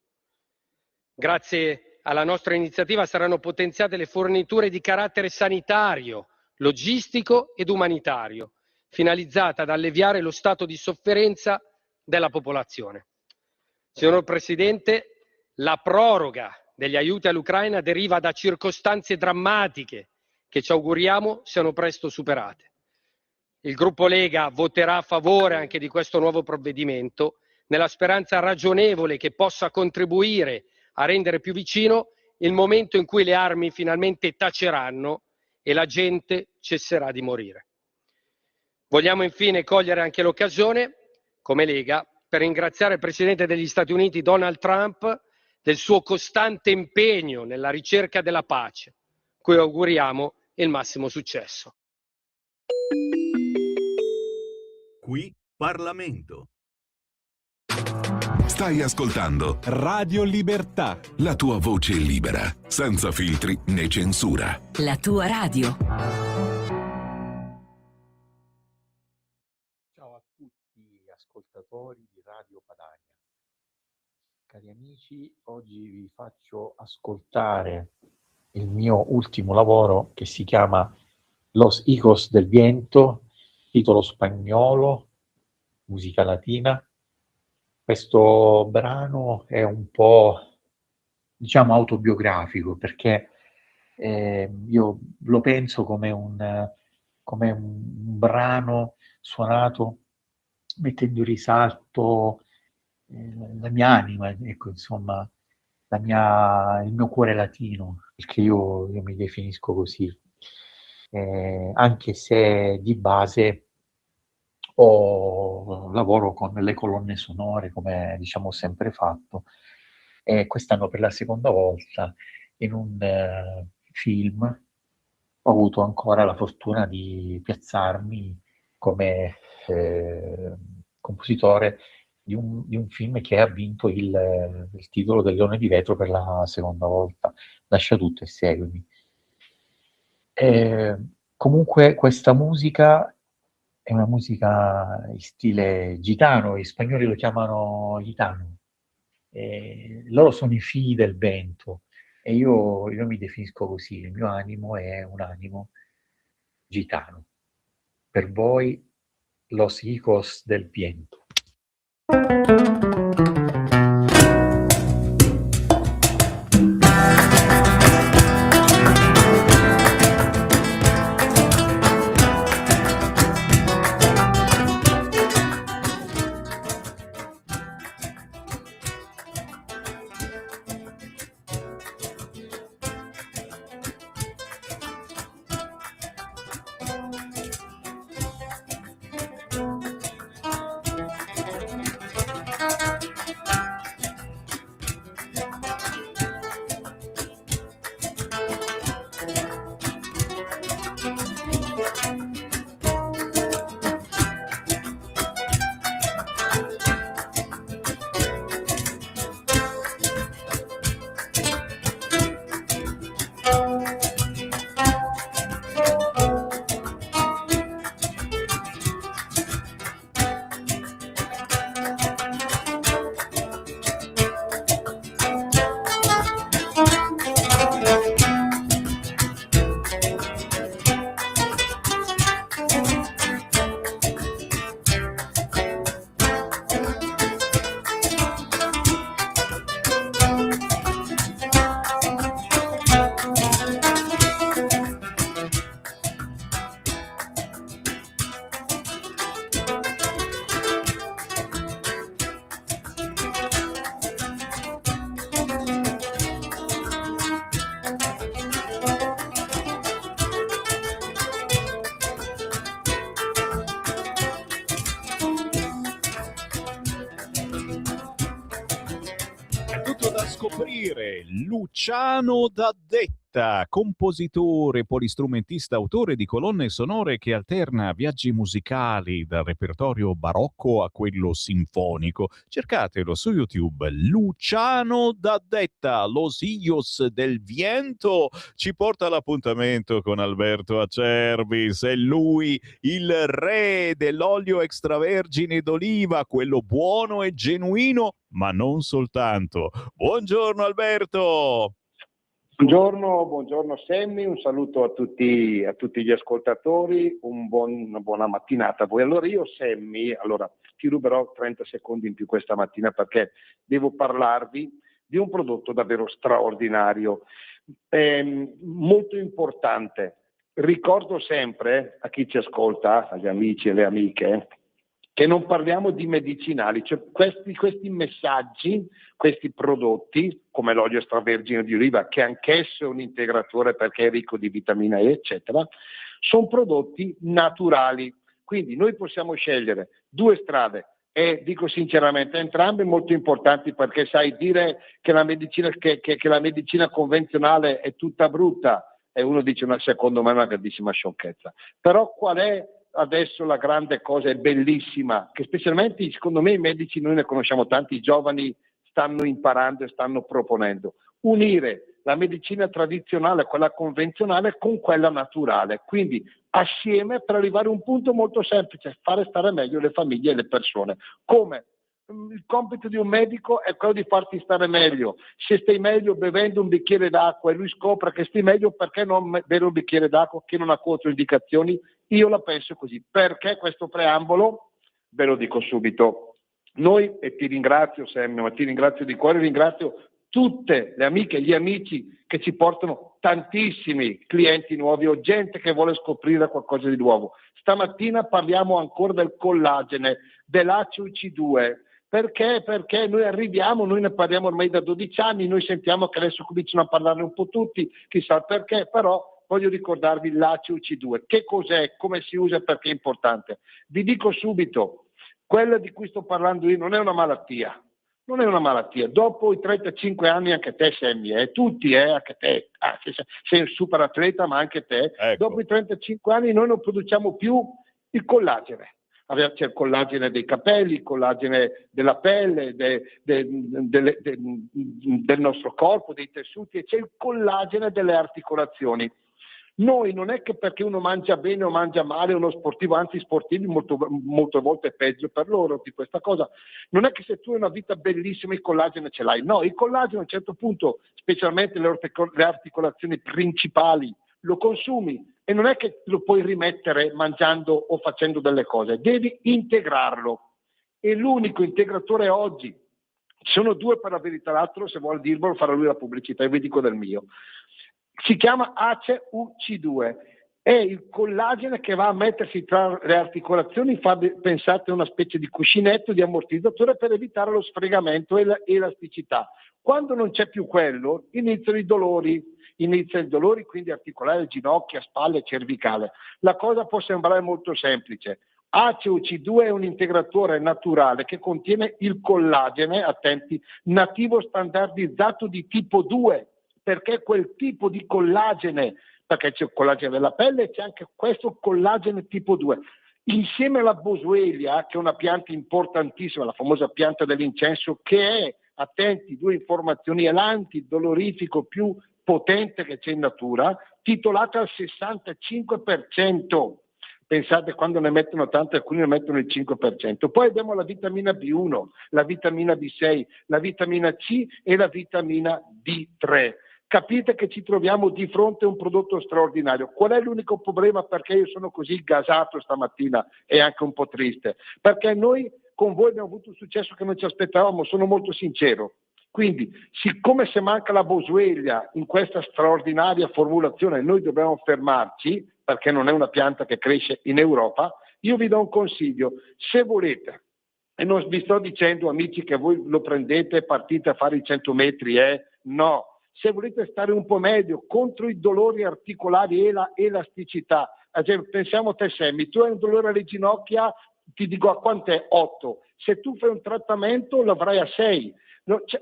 Grazie alla nostra iniziativa saranno potenziate le forniture di carattere sanitario, logistico ed umanitario, finalizzate ad alleviare lo stato di sofferenza della popolazione. Signor Presidente, la proroga degli aiuti all'Ucraina deriva da circostanze drammatiche che ci auguriamo siano presto superate. Il gruppo Lega voterà a favore anche di questo nuovo provvedimento, nella speranza ragionevole che possa contribuire a rendere più vicino il momento in cui le armi finalmente taceranno e la gente cesserà di morire. Vogliamo infine cogliere anche l'occasione, come Lega, per ringraziare il Presidente degli Stati Uniti Donald Trump del suo costante impegno nella ricerca della pace, cui auguriamo il massimo successo. Qui Parlamento. Stai ascoltando Radio Libertà. la tua voce libera, senza filtri né censura. La tua radio. Ciao a tutti gli ascoltatori di Radio Padania. Cari amici, oggi vi faccio ascoltare il mio ultimo lavoro che si chiama Los Hijos del Viento, titolo spagnolo, musica latina. Questo brano è un po', diciamo, autobiografico perché io lo penso come un brano suonato mettendo in risalto la mia anima, ecco, insomma, il mio cuore latino, perché io mi definisco così, anche se di base lavoro con le colonne sonore, come diciamo ho sempre fatto, e quest'anno per la seconda volta in un film ho avuto ancora la fortuna di piazzarmi come compositore di un film che ha vinto il titolo del Leone di Vetro per la seconda volta. Lascia tutto e seguimi. Comunque questa musica è una musica in stile gitano, gli spagnoli lo chiamano gitano. Loro sono i figli del vento e io mi definisco così, il mio animo è un animo gitano. Per voi, Los Hijos del Viento. Scoprire Luciano D'Addetta, compositore, polistrumentista, autore di colonne sonore che alterna viaggi musicali dal repertorio barocco a quello sinfonico. Cercatelo su YouTube, Luciano D'Addetta, Los Hijos del Viento. Ci porta all'appuntamento con Alberto Acerbis, è lui il re dell'olio extravergine d'oliva, quello buono e genuino, ma non soltanto. Buongiorno Alberto! Buongiorno Sammy, un saluto a tutti gli ascoltatori, una buona mattinata a voi. Allora io Sammy, ti ruberò 30 secondi in più questa mattina perché devo parlarvi di un prodotto davvero straordinario, molto importante. Ricordo sempre a chi ci ascolta, agli amici e le amiche, che non parliamo di medicinali, cioè questi messaggi, questi prodotti come l'olio extravergine di oliva, che anch'esso è un integratore perché è ricco di vitamina E, eccetera, sono prodotti naturali. Quindi noi possiamo scegliere due strade: e dico sinceramente entrambe molto importanti, perché sai, dire che la medicina, che la medicina convenzionale è tutta brutta, e uno dice secondo me è una grandissima sciocchezza. Però qual è adesso la grande cosa, è bellissima, che specialmente secondo me i medici, noi ne conosciamo tanti, i giovani stanno imparando e stanno proponendo: unire la medicina tradizionale, quella convenzionale, con quella naturale, quindi assieme, per arrivare a un punto molto semplice: fare stare meglio le famiglie e le persone. Come? Il compito di un medico è quello di farti stare meglio. Se stai meglio bevendo un bicchiere d'acqua e lui scopre che stai meglio, perché non bere un bicchiere d'acqua che non ha controindicazioni? Io la penso così. Perché questo preambolo? Ve lo dico subito. Noi, e ti ringrazio Sammy, ma ti ringrazio di cuore, ringrazio tutte le amiche e gli amici che ci portano tantissimi clienti nuovi o gente che vuole scoprire qualcosa di nuovo. Stamattina parliamo ancora del collagene, dell'ACUC2. Perché? Perché noi arriviamo, noi ne parliamo ormai da 12 anni, noi sentiamo che adesso cominciano a parlarne un po' tutti, chissà perché, però voglio ricordarvi l'ACUC2. Che cos'è, come si usa e perché è importante? Vi dico subito, quella di cui sto parlando io non è una malattia. Non è una malattia. Dopo i 35 anni, anche te Sammy, tutti, anche te, sei un super atleta, ma anche te, ecco. Dopo i 35 anni noi non produciamo più il collagene. C'è il collagene dei capelli, il collagene della pelle, del nostro corpo, dei tessuti, e c'è il collagene delle articolazioni. Noi non è che perché uno mangia bene o mangia male, uno sportivo, anzi sportivi molte volte è peggio per loro di questa cosa, non è che se tu hai una vita bellissima il collagene ce l'hai, no, il collagene a un certo punto, specialmente le articolazioni principali, lo consumi e non è che lo puoi rimettere mangiando o facendo delle cose, devi integrarlo, e l'unico integratore oggi, ci sono due per la verità, l'altro se vuole dirvelo farà lui la pubblicità, io vi dico del mio. Si chiama ACUC2, è il collagene che va a mettersi tra le articolazioni, pensate a una specie di cuscinetto, di ammortizzatore per evitare lo sfregamento e l'elasticità. Quando non c'è più quello, iniziano i dolori, quindi articolari, ginocchia, spalle, cervicale. La cosa può sembrare molto semplice. ACUC2 è un integratore naturale che contiene il collagene, attenti, nativo standardizzato di tipo 2, perché quel tipo di collagene, perché c'è il collagene della pelle e c'è anche questo collagene tipo 2, insieme alla boswellia, che è una pianta importantissima, la famosa pianta dell'incenso, che è, attenti, due informazioni, è l'antidolorifico più potente che c'è in natura, titolata al 65%. Pensate, quando ne mettono tanto, alcuni ne mettono il 5%. Poi abbiamo la vitamina B1, la vitamina B6, la vitamina C e la vitamina D3. Capite che ci troviamo di fronte a un prodotto straordinario. Qual è l'unico problema? Perché io sono così gasato stamattina e anche un po' triste? Perché noi con voi abbiamo avuto un successo che non ci aspettavamo, sono molto sincero. Quindi, siccome se manca la boswellia in questa straordinaria formulazione, noi dobbiamo fermarci, perché non è una pianta che cresce in Europa, io vi do un consiglio: se volete, e non vi sto dicendo amici che voi lo prendete e partite a fare i 100 metri, no, se volete stare un po' meglio contro i dolori articolari e la elasticità, pensiamo a te Sammy, tu hai un dolore alle ginocchia, ti dico a quant'è? 8, se tu fai un trattamento lo avrai a 6,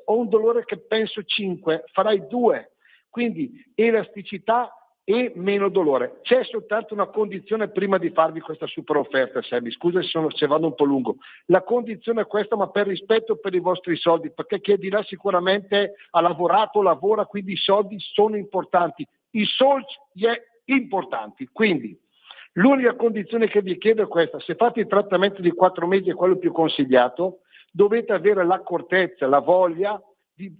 ho un dolore che penso 5, farai 2, quindi elasticità e meno dolore. C'è soltanto una condizione prima di farvi questa super offerta, Sammy, scusa se vado un po' lungo. La condizione è questa, ma per rispetto per i vostri soldi, perché chi è di là sicuramente ha lavorato, lavora, quindi i soldi sono importanti. I soldi è importanti, quindi l'unica condizione che vi chiedo è questa: se fate il trattamento di 4 mesi, è quello più consigliato, dovete avere l'accortezza, la voglia,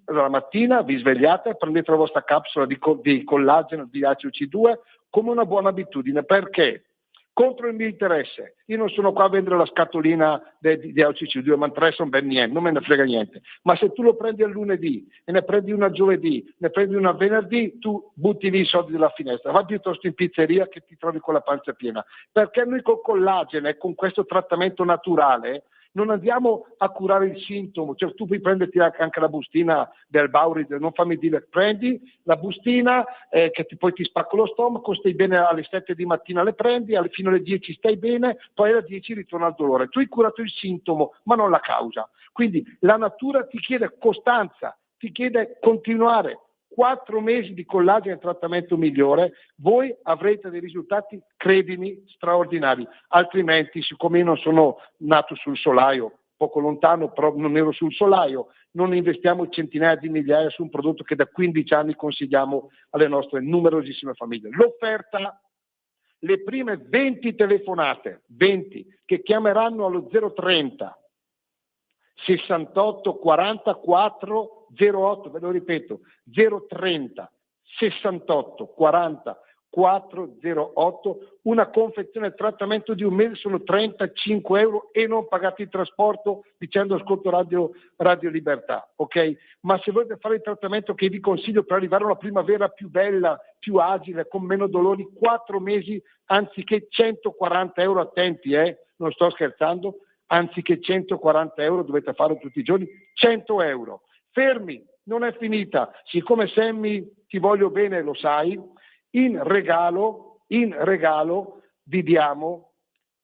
la mattina vi svegliate, prendete la vostra capsula di collagene di ACUC2 come una buona abitudine. Perché? Contro il mio interesse. Io non sono qua a vendere la scatolina di ACUC2, ma interessa un ben niente, non me ne frega niente. Ma se tu lo prendi al lunedì e ne prendi una giovedì, ne prendi una venerdì, tu butti via i soldi dalla finestra. Va piuttosto in pizzeria che ti trovi con la pancia piena. Perché noi col collagene, con questo trattamento naturale, non andiamo a curare il sintomo, cioè tu puoi prenderti anche la bustina del Baurid, non fammi dire, prendi la bustina poi ti spacco lo stomaco, stai bene alle 7 di mattina, le prendi, fino alle 10 stai bene, poi alle 10 ritorna il dolore. Tu hai curato il sintomo, ma non la causa. Quindi la natura ti chiede costanza, ti chiede continuare. 4 mesi di collagene trattamento migliore, voi avrete dei risultati, credimi, straordinari. Altrimenti, siccome io non sono nato sul solaio, poco lontano, però non ero sul solaio, non investiamo centinaia di migliaia su un prodotto che da 15 anni consigliamo alle nostre numerosissime famiglie. L'offerta, le prime 20 telefonate, 20, che chiameranno allo 030 68 44 08, ve lo ripeto, 030 68 40 408, una confezione trattamento di un mese sono 35 euro e non pagate il trasporto dicendo ascolto Radio Libertà, ok? Ma se volete fare il trattamento che vi consiglio per arrivare a una primavera più bella, più agile, con meno dolori, 4 mesi anziché 140 euro, attenti, non sto scherzando, anziché 140 euro dovete fare tutti i giorni 100 euro. Fermi, non è finita, siccome Sammy ti voglio bene, lo sai, in regalo vi diamo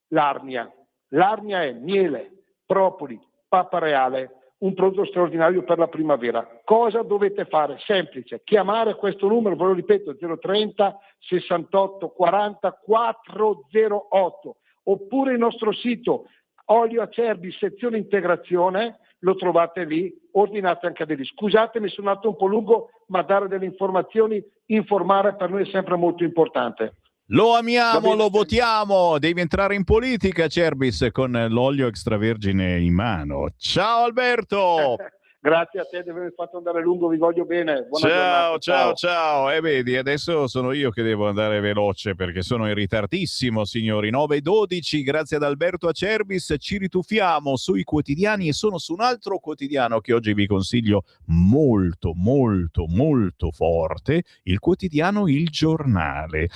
l'Arnia. L'Arnia è miele, propoli, pappa reale, un prodotto straordinario per la primavera. Cosa dovete fare? Semplice, chiamare questo numero, ve lo ripeto, 030 68 40 408, oppure il nostro sito Olio Acerbi, sezione integrazione, lo trovate lì, ordinate anche da lì. Scusatemi, sono andato un po' lungo, ma dare delle informazioni, informare per noi è sempre molto importante. Lo amiamo, lo votiamo, devi entrare in politica, Cerbis, con l'olio extravergine in mano. Ciao Alberto! Grazie a te di avermi fatto andare lungo, vi voglio bene. Buona giornata. Ciao. E vedi, adesso sono io che devo andare veloce perché sono in ritardissimo, signori. 9:12, grazie ad Alberto Acerbis. Ci rituffiamo sui quotidiani e sono su un altro quotidiano che oggi vi consiglio molto, molto, molto forte, il quotidiano Il Giornale.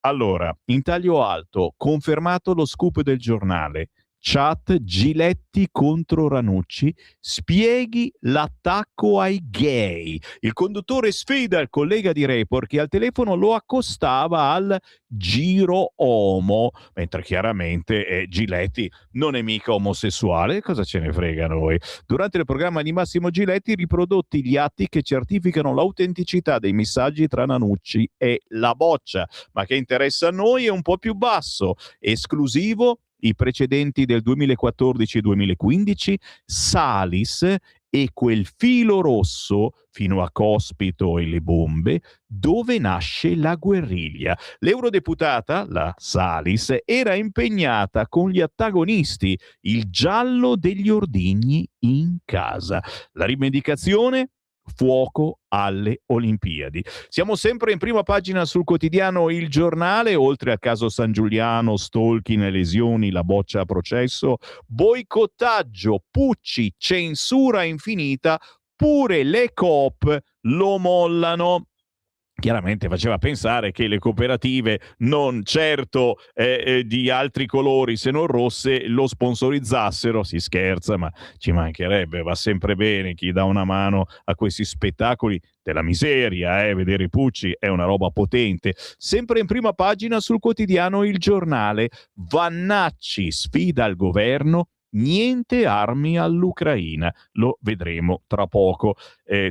Allora, in taglio alto, confermato lo scoop del giornale. Chat Giletti contro Ranucci, spieghi l'attacco ai gay. Il conduttore sfida il collega di Report che al telefono lo accostava al giro omo, mentre chiaramente Giletti non è mica omosessuale, cosa ce ne frega a noi. Durante il programma di Massimo Giletti riprodotti gli atti che certificano l'autenticità dei messaggi tra Ranucci e la boccia, ma che interessa a noi è un po' più basso, esclusivo i precedenti del 2014 e 2015, Salis e quel filo rosso fino a Cospito e le bombe, dove nasce la guerriglia. L'eurodeputata, la Salis, era impegnata con gli antagonisti, il giallo degli ordigni in casa. La rivendicazione? Fuoco alle Olimpiadi. Siamo sempre in prima pagina sul quotidiano Il Giornale, oltre al caso San Giuliano, stalking e lesioni, la boccia a processo, boicottaggio, Pucci, censura infinita, pure le Coop lo mollano. Chiaramente faceva pensare che le cooperative, non certo di altri colori se non rosse, lo sponsorizzassero. Si scherza, ma ci mancherebbe, va sempre bene chi dà una mano a questi spettacoli della miseria, vedere i Pucci è una roba potente. Sempre in prima pagina sul quotidiano Il Giornale, Vannacci sfida il governo, niente armi all'Ucraina, lo vedremo tra poco.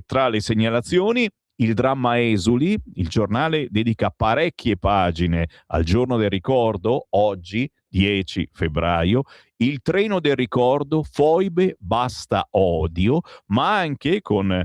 Tra le segnalazioni, il dramma esuli, il giornale dedica parecchie pagine al giorno del ricordo, oggi 10 febbraio, il treno del ricordo, foibe, basta odio, ma anche con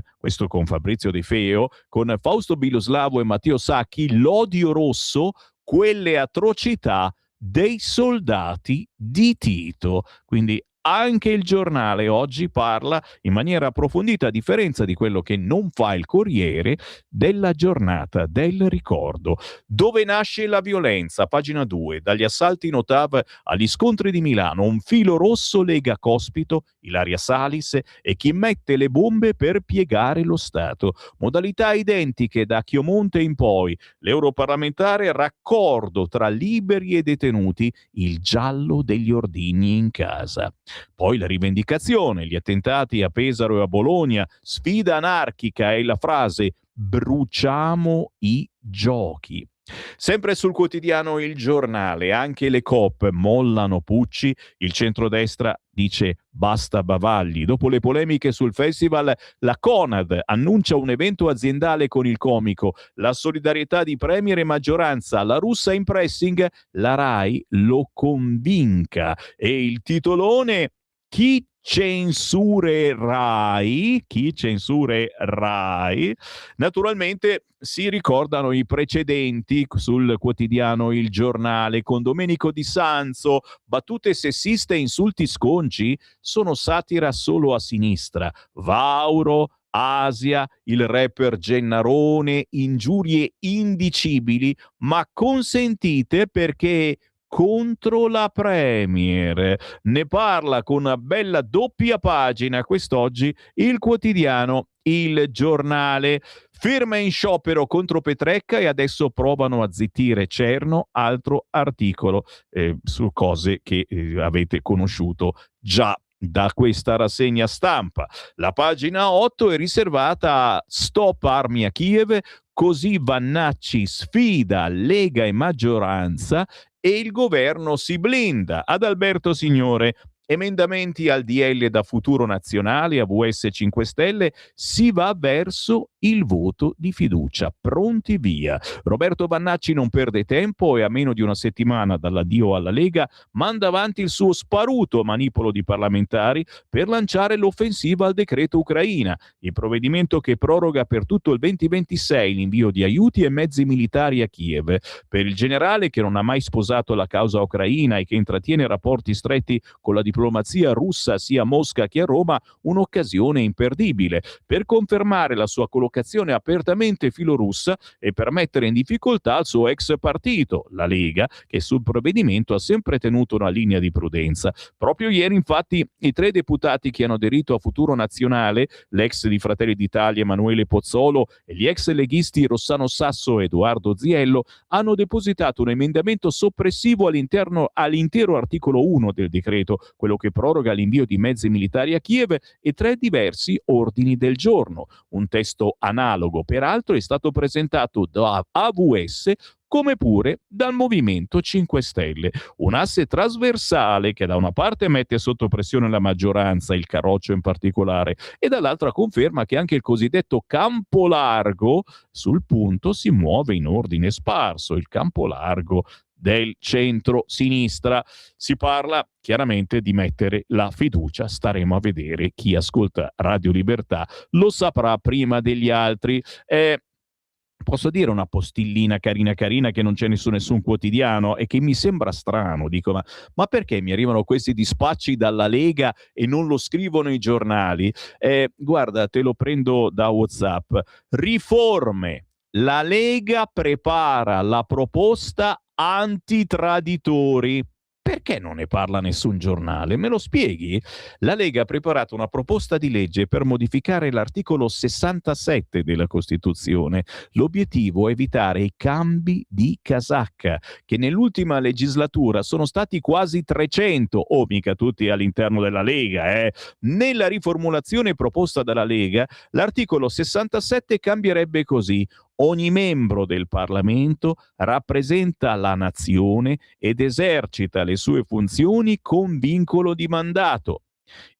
Fabrizio De Feo, con Fausto Biloslavo e Matteo Sacchi, l'odio rosso, quelle atrocità dei soldati di Tito. Quindi anche il giornale oggi parla in maniera approfondita, a differenza di quello che non fa il Corriere, della giornata del ricordo. Dove nasce la violenza? Pagina 2. Dagli assalti in Otav agli scontri di Milano, un filo rosso lega Cospito, Ilaria Salis e chi mette le bombe per piegare lo Stato. Modalità identiche da Chiomonte in poi. L'europarlamentare, raccordo tra liberi e detenuti, il giallo degli ordigni in casa. Poi la rivendicazione, gli attentati a Pesaro e a Bologna, sfida anarchica e la frase bruciamo i giochi. Sempre sul quotidiano Il Giornale, anche le COP mollano Pucci, il centrodestra dice basta bavagli. Dopo le polemiche sul festival, la Conad annuncia un evento aziendale con il comico, la solidarietà di premier e maggioranza, la russa in pressing, la Rai lo convinca. E il titolone: chi censurerai? Chi censurerai? Naturalmente si ricordano i precedenti sul quotidiano Il Giornale con Domenico Di Sanzo, battute sessiste e insulti sconci sono satira solo a sinistra. Vauro, Asia, il rapper Gennarone, ingiurie indicibili ma consentite perché contro la Premier. Ne parla con una bella doppia pagina quest'oggi il quotidiano Il Giornale. Firma in sciopero contro Petrecca e adesso provano a zittire Cerno, altro articolo su cose che avete conosciuto già da questa rassegna stampa. La pagina 8 è riservata a Stop armi a Kiev, così Vannacci sfida Lega e maggioranza e il governo si blinda. Ad Alberto Signore, emendamenti al DL da Futuro Nazionale, AVS 5 Stelle, si va verso il voto di fiducia. Pronti via. Roberto Vannacci non perde tempo e a meno di una settimana dall'addio alla Lega manda avanti il suo sparuto manipolo di parlamentari per lanciare l'offensiva al decreto Ucraina, il provvedimento che proroga per tutto il 2026 l'invio di aiuti e mezzi militari a Kiev. Per il generale, che non ha mai sposato la causa ucraina e che intrattiene rapporti stretti con la diplomazia russa sia a Mosca che a Roma, un'occasione imperdibile per confermare la sua collocazione apertamente filorussa e per mettere in difficoltà il suo ex partito, la Lega, che sul provvedimento ha sempre tenuto una linea di prudenza. Proprio ieri, infatti, i 3 deputati che hanno aderito a Futuro Nazionale, l'ex di Fratelli d'Italia Emanuele Pozzolo e gli ex leghisti Rossano Sasso e Edoardo Ziello, hanno depositato un emendamento soppressivo all'intero articolo 1 del decreto, quello che proroga l'invio di mezzi militari a Kiev, e 3 diversi ordini del giorno. Un testo analogo, peraltro, è stato presentato da AVS come pure dal Movimento 5 Stelle. Un asse trasversale che da una parte mette sotto pressione la maggioranza, il Carroccio in particolare, e dall'altra conferma che anche il cosiddetto campo largo sul punto si muove in ordine sparso, il campo largo del centro-sinistra. Si parla chiaramente di mettere la fiducia. Staremo a vedere. Chi ascolta Radio Libertà lo saprà prima degli altri. Posso dire una postillina carina che non c'è nessun quotidiano e che mi sembra strano. Dico, ma perché mi arrivano questi dispacci dalla Lega e non lo scrivono i giornali? Guarda, te lo prendo da WhatsApp. Riforme. La Lega prepara la proposta antitraditori. Perché non ne parla nessun giornale? Me lo spieghi? La Lega ha preparato una proposta di legge per modificare l'articolo 67 della Costituzione. L'obiettivo è evitare i cambi di casacca, che nell'ultima legislatura sono stati quasi 300, mica tutti all'interno della Lega. Nella riformulazione proposta dalla Lega, l'articolo 67 cambierebbe così: ogni membro del Parlamento rappresenta la nazione ed esercita le sue funzioni con vincolo di mandato.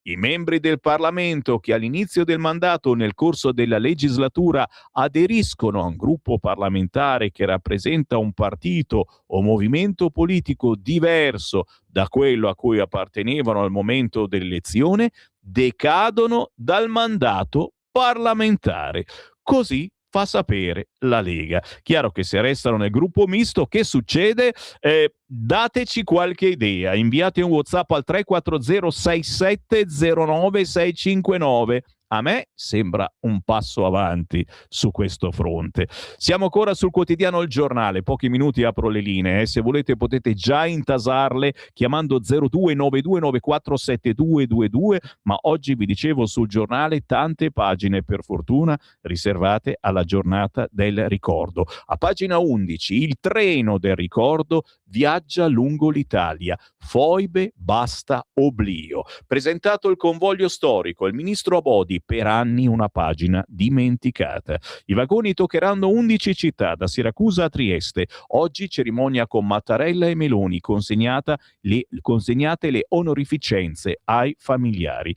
I membri del Parlamento che all'inizio del mandato o nel corso della legislatura aderiscono a un gruppo parlamentare che rappresenta un partito o movimento politico diverso da quello a cui appartenevano al momento dell'elezione decadono dal mandato parlamentare. Così fa sapere la Lega. Chiaro che se restano nel gruppo misto, che succede? Dateci qualche idea. Inviate un WhatsApp al 340 6709 659. A me sembra un passo avanti su questo fronte. Siamo ancora sul quotidiano Il Giornale, pochi minuti apro le linee, se volete potete già intasarle chiamando 0292947222, ma oggi vi dicevo sul Giornale tante pagine per fortuna riservate alla giornata del ricordo. A pagina 11 il treno del ricordo viaggia lungo l'Italia. Foibe, basta oblio. Presentato il convoglio storico, il ministro Abodi, per anni una pagina dimenticata. I vagoni toccheranno 11 città, da Siracusa a Trieste. Oggi cerimonia con Mattarella e Meloni, consegnate le onorificenze ai familiari.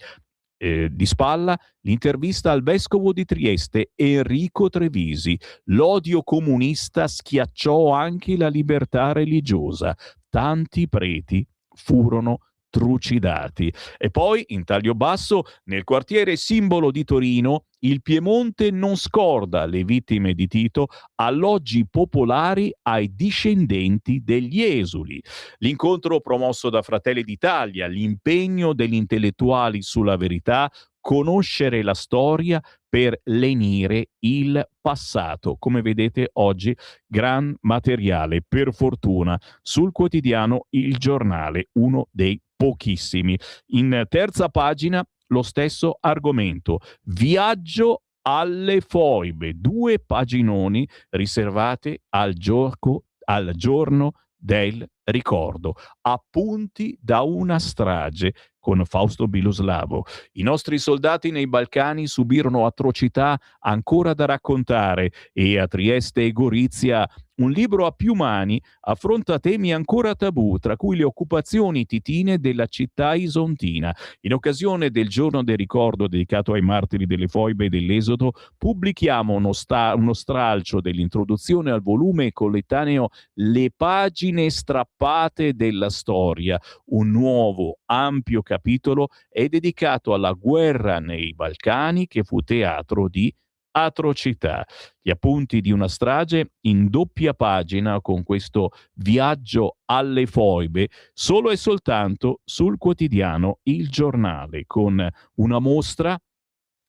Di spalla l'intervista al vescovo di Trieste Enrico Trevisi. L'odio comunista schiacciò anche la libertà religiosa. Tanti preti furono trucidati. E poi, in taglio basso, nel quartiere simbolo di Torino, il Piemonte non scorda le vittime di Tito, alloggi popolari ai discendenti degli esuli. L'incontro promosso da Fratelli d'Italia, l'impegno degli intellettuali sulla verità, conoscere la storia per lenire il passato. Come vedete oggi, gran materiale, per fortuna, sul quotidiano Il Giornale, uno dei pochissimi. In terza pagina lo stesso argomento, viaggio alle foibe, 2 paginoni riservate al giorno del ricordo, appunti da una strage con Fausto Biloslavo. I nostri soldati nei Balcani subirono atrocità ancora da raccontare e a Trieste e Gorizia un libro a più mani affronta temi ancora tabù, tra cui le occupazioni titine della città isontina. In occasione del giorno del ricordo dedicato ai martiri delle foibe e dell'Esodo, pubblichiamo uno stralcio dell'introduzione al volume coetaneo Le pagine strappate della storia. Un nuovo, ampio capitolo è dedicato alla guerra nei Balcani, che fu teatro di atrocità. Gli appunti di una strage in doppia pagina con questo viaggio alle foibe, solo e soltanto sul quotidiano Il Giornale, con una mostra,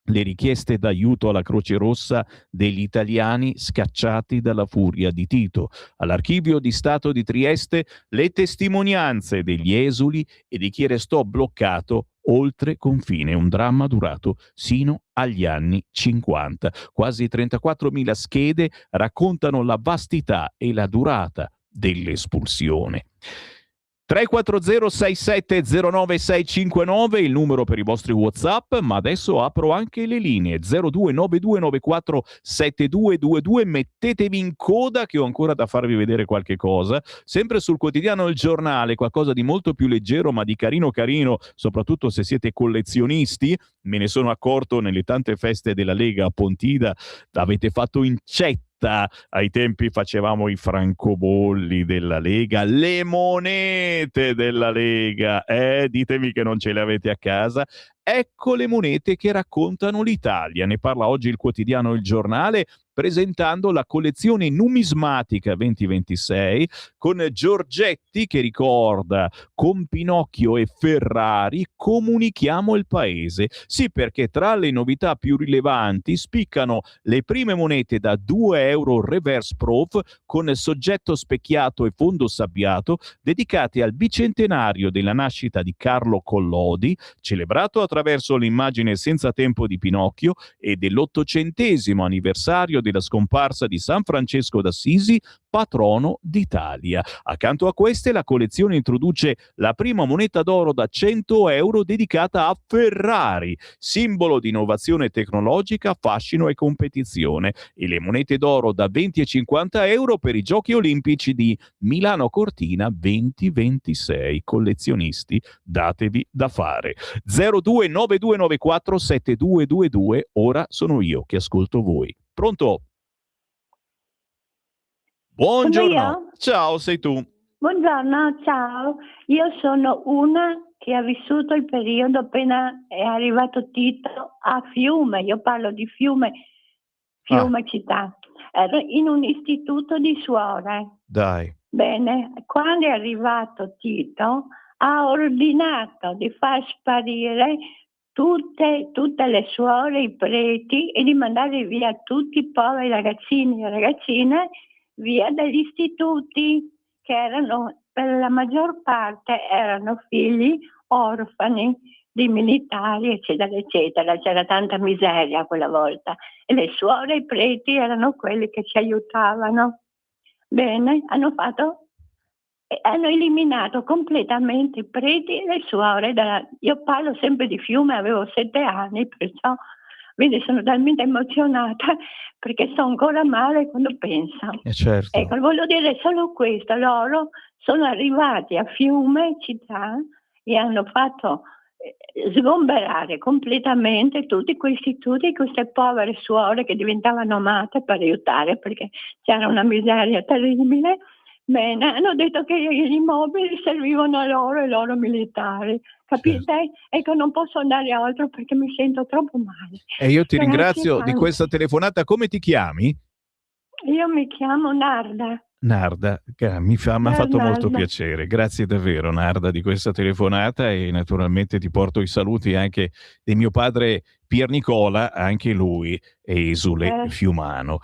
le richieste d'aiuto alla Croce Rossa degli italiani scacciati dalla furia di Tito. All'Archivio di Stato di Trieste le testimonianze degli esuli e di chi restò bloccato oltre confine, un dramma durato sino agli anni 50. Quasi 34.000 schede raccontano la vastità e la durata dell'espulsione. 340-6709-659 il numero per i vostri WhatsApp, ma adesso apro anche le linee 0292947222. Mettetevi in coda che ho ancora da farvi vedere qualche cosa. Sempre sul quotidiano Il Giornale, qualcosa di molto più leggero ma di carino carino, soprattutto se siete collezionisti. Me ne sono accorto nelle tante feste della Lega a Pontida, avete fatto incetta. Ai tempi facevamo i francobolli della Lega, le monete della Lega, ditemi che non ce le avete a casa. Ecco le monete che raccontano l'Italia. Ne parla oggi il quotidiano Il Giornale, presentando la collezione numismatica 2026 con Giorgetti che ricorda: con Pinocchio e Ferrari comunichiamo il paese. Sì, perché tra le novità più rilevanti spiccano le prime monete da 2 euro reverse proof con soggetto specchiato e fondo sabbiato, dedicate al bicentenario della nascita di Carlo Collodi, celebrato attraverso l'immagine senza tempo di Pinocchio, e dell'800° anniversario della scomparsa di San Francesco d'Assisi, patrono d'Italia. Accanto a queste, la collezione introduce la prima moneta d'oro da 100 euro dedicata a Ferrari, simbolo di innovazione tecnologica, fascino e competizione, e le monete d'oro da 20 e 50 euro per i Giochi Olimpici di Milano Cortina 2026. Collezionisti, datevi da fare. 0292947222. Ora sono io che ascolto voi. Pronto? Buongiorno. Sono io? Ciao, sei tu. Buongiorno, ciao. Io sono una che ha vissuto il periodo appena è arrivato Tito a Fiume. Io parlo di Fiume città. Ero in un istituto di suore. Dai. Bene, quando è arrivato Tito ha ordinato di far sparire tutte le suore, i preti, e di mandare via tutti i poveri ragazzini e ragazzine via dagli istituti, che erano, per la maggior parte, erano figli orfani di militari, eccetera, eccetera. C'era tanta miseria quella volta e le suore e i preti erano quelli che ci aiutavano. Bene, hanno fatto E hanno eliminato completamente i preti e le suore. Io parlo sempre di Fiume, avevo 7 anni, perciò quindi sono talmente emozionata perché sto ancora male quando penso. Certo. Ecco, voglio dire solo questo, loro sono arrivati a Fiume, città, e hanno fatto sgomberare completamente tutti questi istituti, queste povere suore che diventavano amate per aiutare perché c'era una miseria terribile. Bene, hanno detto che gli immobili servivano a loro e ai loro militari, capite? Certo. Ecco, non posso andare altro perché mi sento troppo male. E io ti Grazie ringrazio di tanto. questa telefonata. Come ti chiami? Io mi chiamo Narda. Narda, mi ha fatto molto Narda. piacere. Grazie davvero, Narda, di questa telefonata, e naturalmente ti porto i saluti anche di mio padre Pier Nicola, anche lui esule fiumano.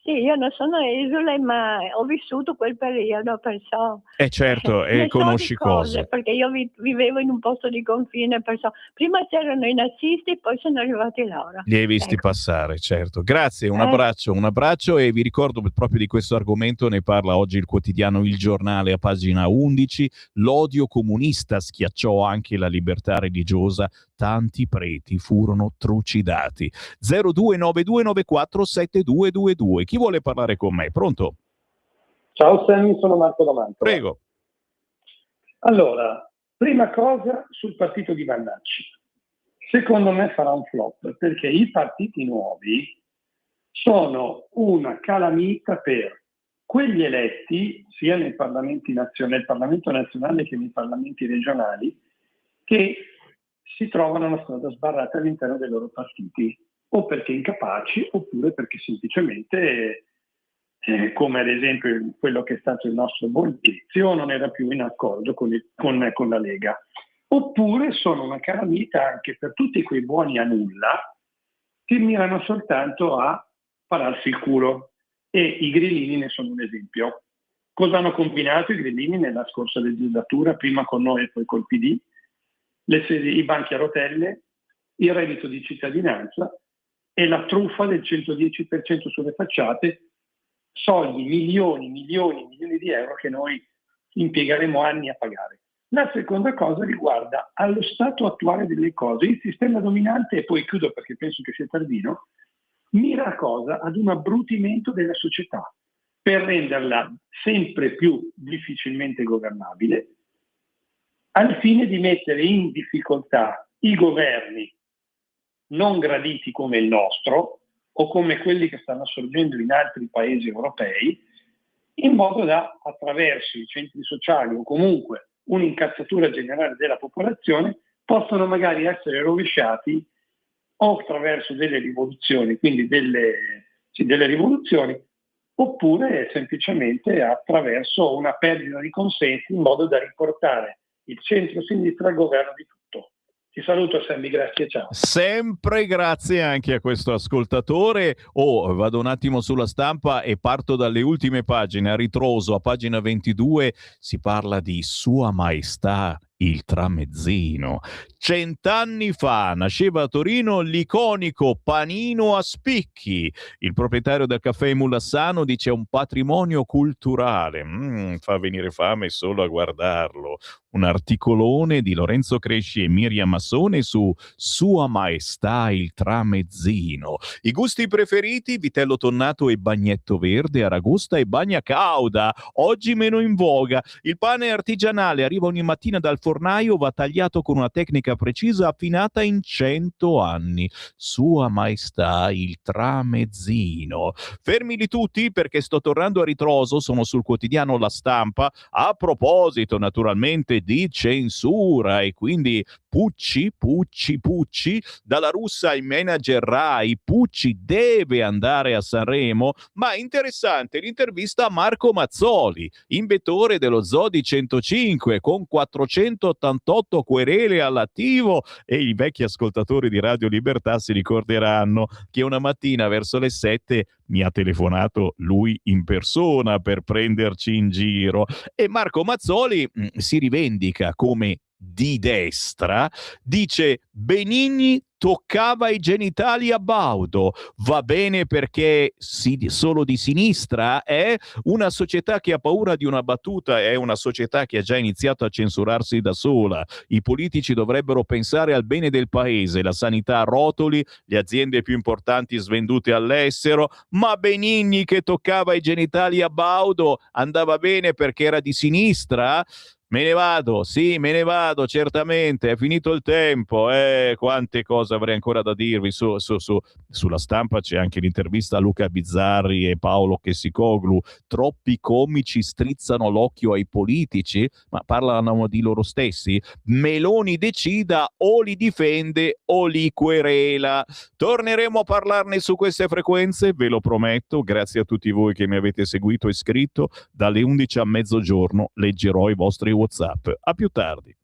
Sì, io non sono esule, ma ho vissuto quel periodo, perciò Certo, ne so conosci di cose, cose. perché io vivevo in un posto di confine, perciò prima c'erano i nazisti, poi sono arrivati loro. Li hai visti Ecco. passare, certo. Grazie, un abbraccio, e vi ricordo proprio di questo argomento ne parla oggi il quotidiano Il Giornale a pagina 11. L'odio comunista schiacciò anche la libertà religiosa, tanti preti furono trucidati. 0292947222. Chi vuole parlare con me? Pronto? Ciao Sammy, sono Marco da Mantova. Prego. Allora, prima cosa sul partito di Vannacci. Secondo me farà un flop, perché i partiti nuovi sono una calamita per quegli eletti, sia nei parlamenti nel Parlamento nazionale che nei parlamenti regionali, che si trovano una strada sbarrata all'interno dei loro partiti, o perché incapaci, oppure perché semplicemente, come ad esempio quello che è stato il nostro Borghezio, non era più in accordo con la Lega. Oppure sono una calamita anche per tutti quei buoni a nulla che mirano soltanto a pararsi il culo, e i grillini ne sono un esempio. Cosa hanno combinato i grillini nella scorsa legislatura, prima con noi e poi col PD? I banchi a rotelle, il reddito di cittadinanza e la truffa del 110% sulle facciate, soldi, milioni di euro che noi impiegheremo anni a pagare. La seconda cosa riguarda allo stato attuale delle cose. Il sistema dominante, e poi chiudo perché penso che sia tardino, mira a cosa? Ad un abbrutimento della società per renderla sempre più difficilmente governabile, al fine di mettere in difficoltà i governi non graditi come il nostro o come quelli che stanno sorgendo in altri paesi europei, in modo da, attraverso i centri sociali o comunque un'incazzatura generale della popolazione, possano magari essere rovesciati o attraverso delle rivoluzioni, quindi delle rivoluzioni, oppure semplicemente attraverso una perdita di consensi, in modo da riportare il centro-sinistra al governo di tutto. Ti saluto Sammy, grazie, ciao. Sempre grazie anche a questo ascoltatore. Vado un attimo sulla Stampa e parto dalle ultime pagine. A ritroso, a pagina 22, si parla di Sua Maestà il tramezzino. 100 anni fa nasceva a Torino l'iconico panino a spicchi. Il proprietario del caffè Mulassano dice è un patrimonio culturale. Fa venire fame solo a guardarlo. Un articolone di Lorenzo Cresci e Miriam Massone su Sua Maestà il tramezzino. I gusti preferiti: vitello tonnato e bagnetto verde, aragosta e bagna cauda, oggi meno in voga. Il pane artigianale arriva ogni mattina dal fornaio, va tagliato con una tecnica precisa affinata in 100 anni. Sua Maestà il tramezzino. Fermili tutti perché sto tornando a ritroso, sono sul quotidiano La Stampa, a proposito naturalmente di censura, e quindi Pucci, dalla russa ai manager Rai, Pucci deve andare a Sanremo, ma interessante l'intervista a Marco Mazzoli, inventor dello Zodi 105, con 488 querele all'attivo, e i vecchi ascoltatori di Radio Libertà si ricorderanno che una mattina verso le 7 mi ha telefonato lui in persona per prenderci in giro, e Marco Mazzoli si rivendica come di destra, dice Benigni toccava i genitali a Baudo. Va bene perché solo di sinistra? È una società che ha paura di una battuta, è una società che ha già iniziato a censurarsi da sola. I politici dovrebbero pensare al bene del paese, la sanità a rotoli, le aziende più importanti svendute all'estero, ma Benigni che toccava i genitali a Baudo andava bene perché era di sinistra? Me ne vado, sì, me ne vado, certamente, è finito il tempo, quante cose avrei ancora da dirvi. Sulla Stampa c'è anche l'intervista a Luca Bizzarri e Paolo Chessicoglu. Troppi comici strizzano l'occhio ai politici, ma parlano di loro stessi. Meloni decida, o li difende o li querela. Torneremo a parlarne su queste frequenze, ve lo prometto, grazie a tutti voi che mi avete seguito e scritto. Dalle 11 a mezzogiorno leggerò i vostri WhatsApp. A più tardi.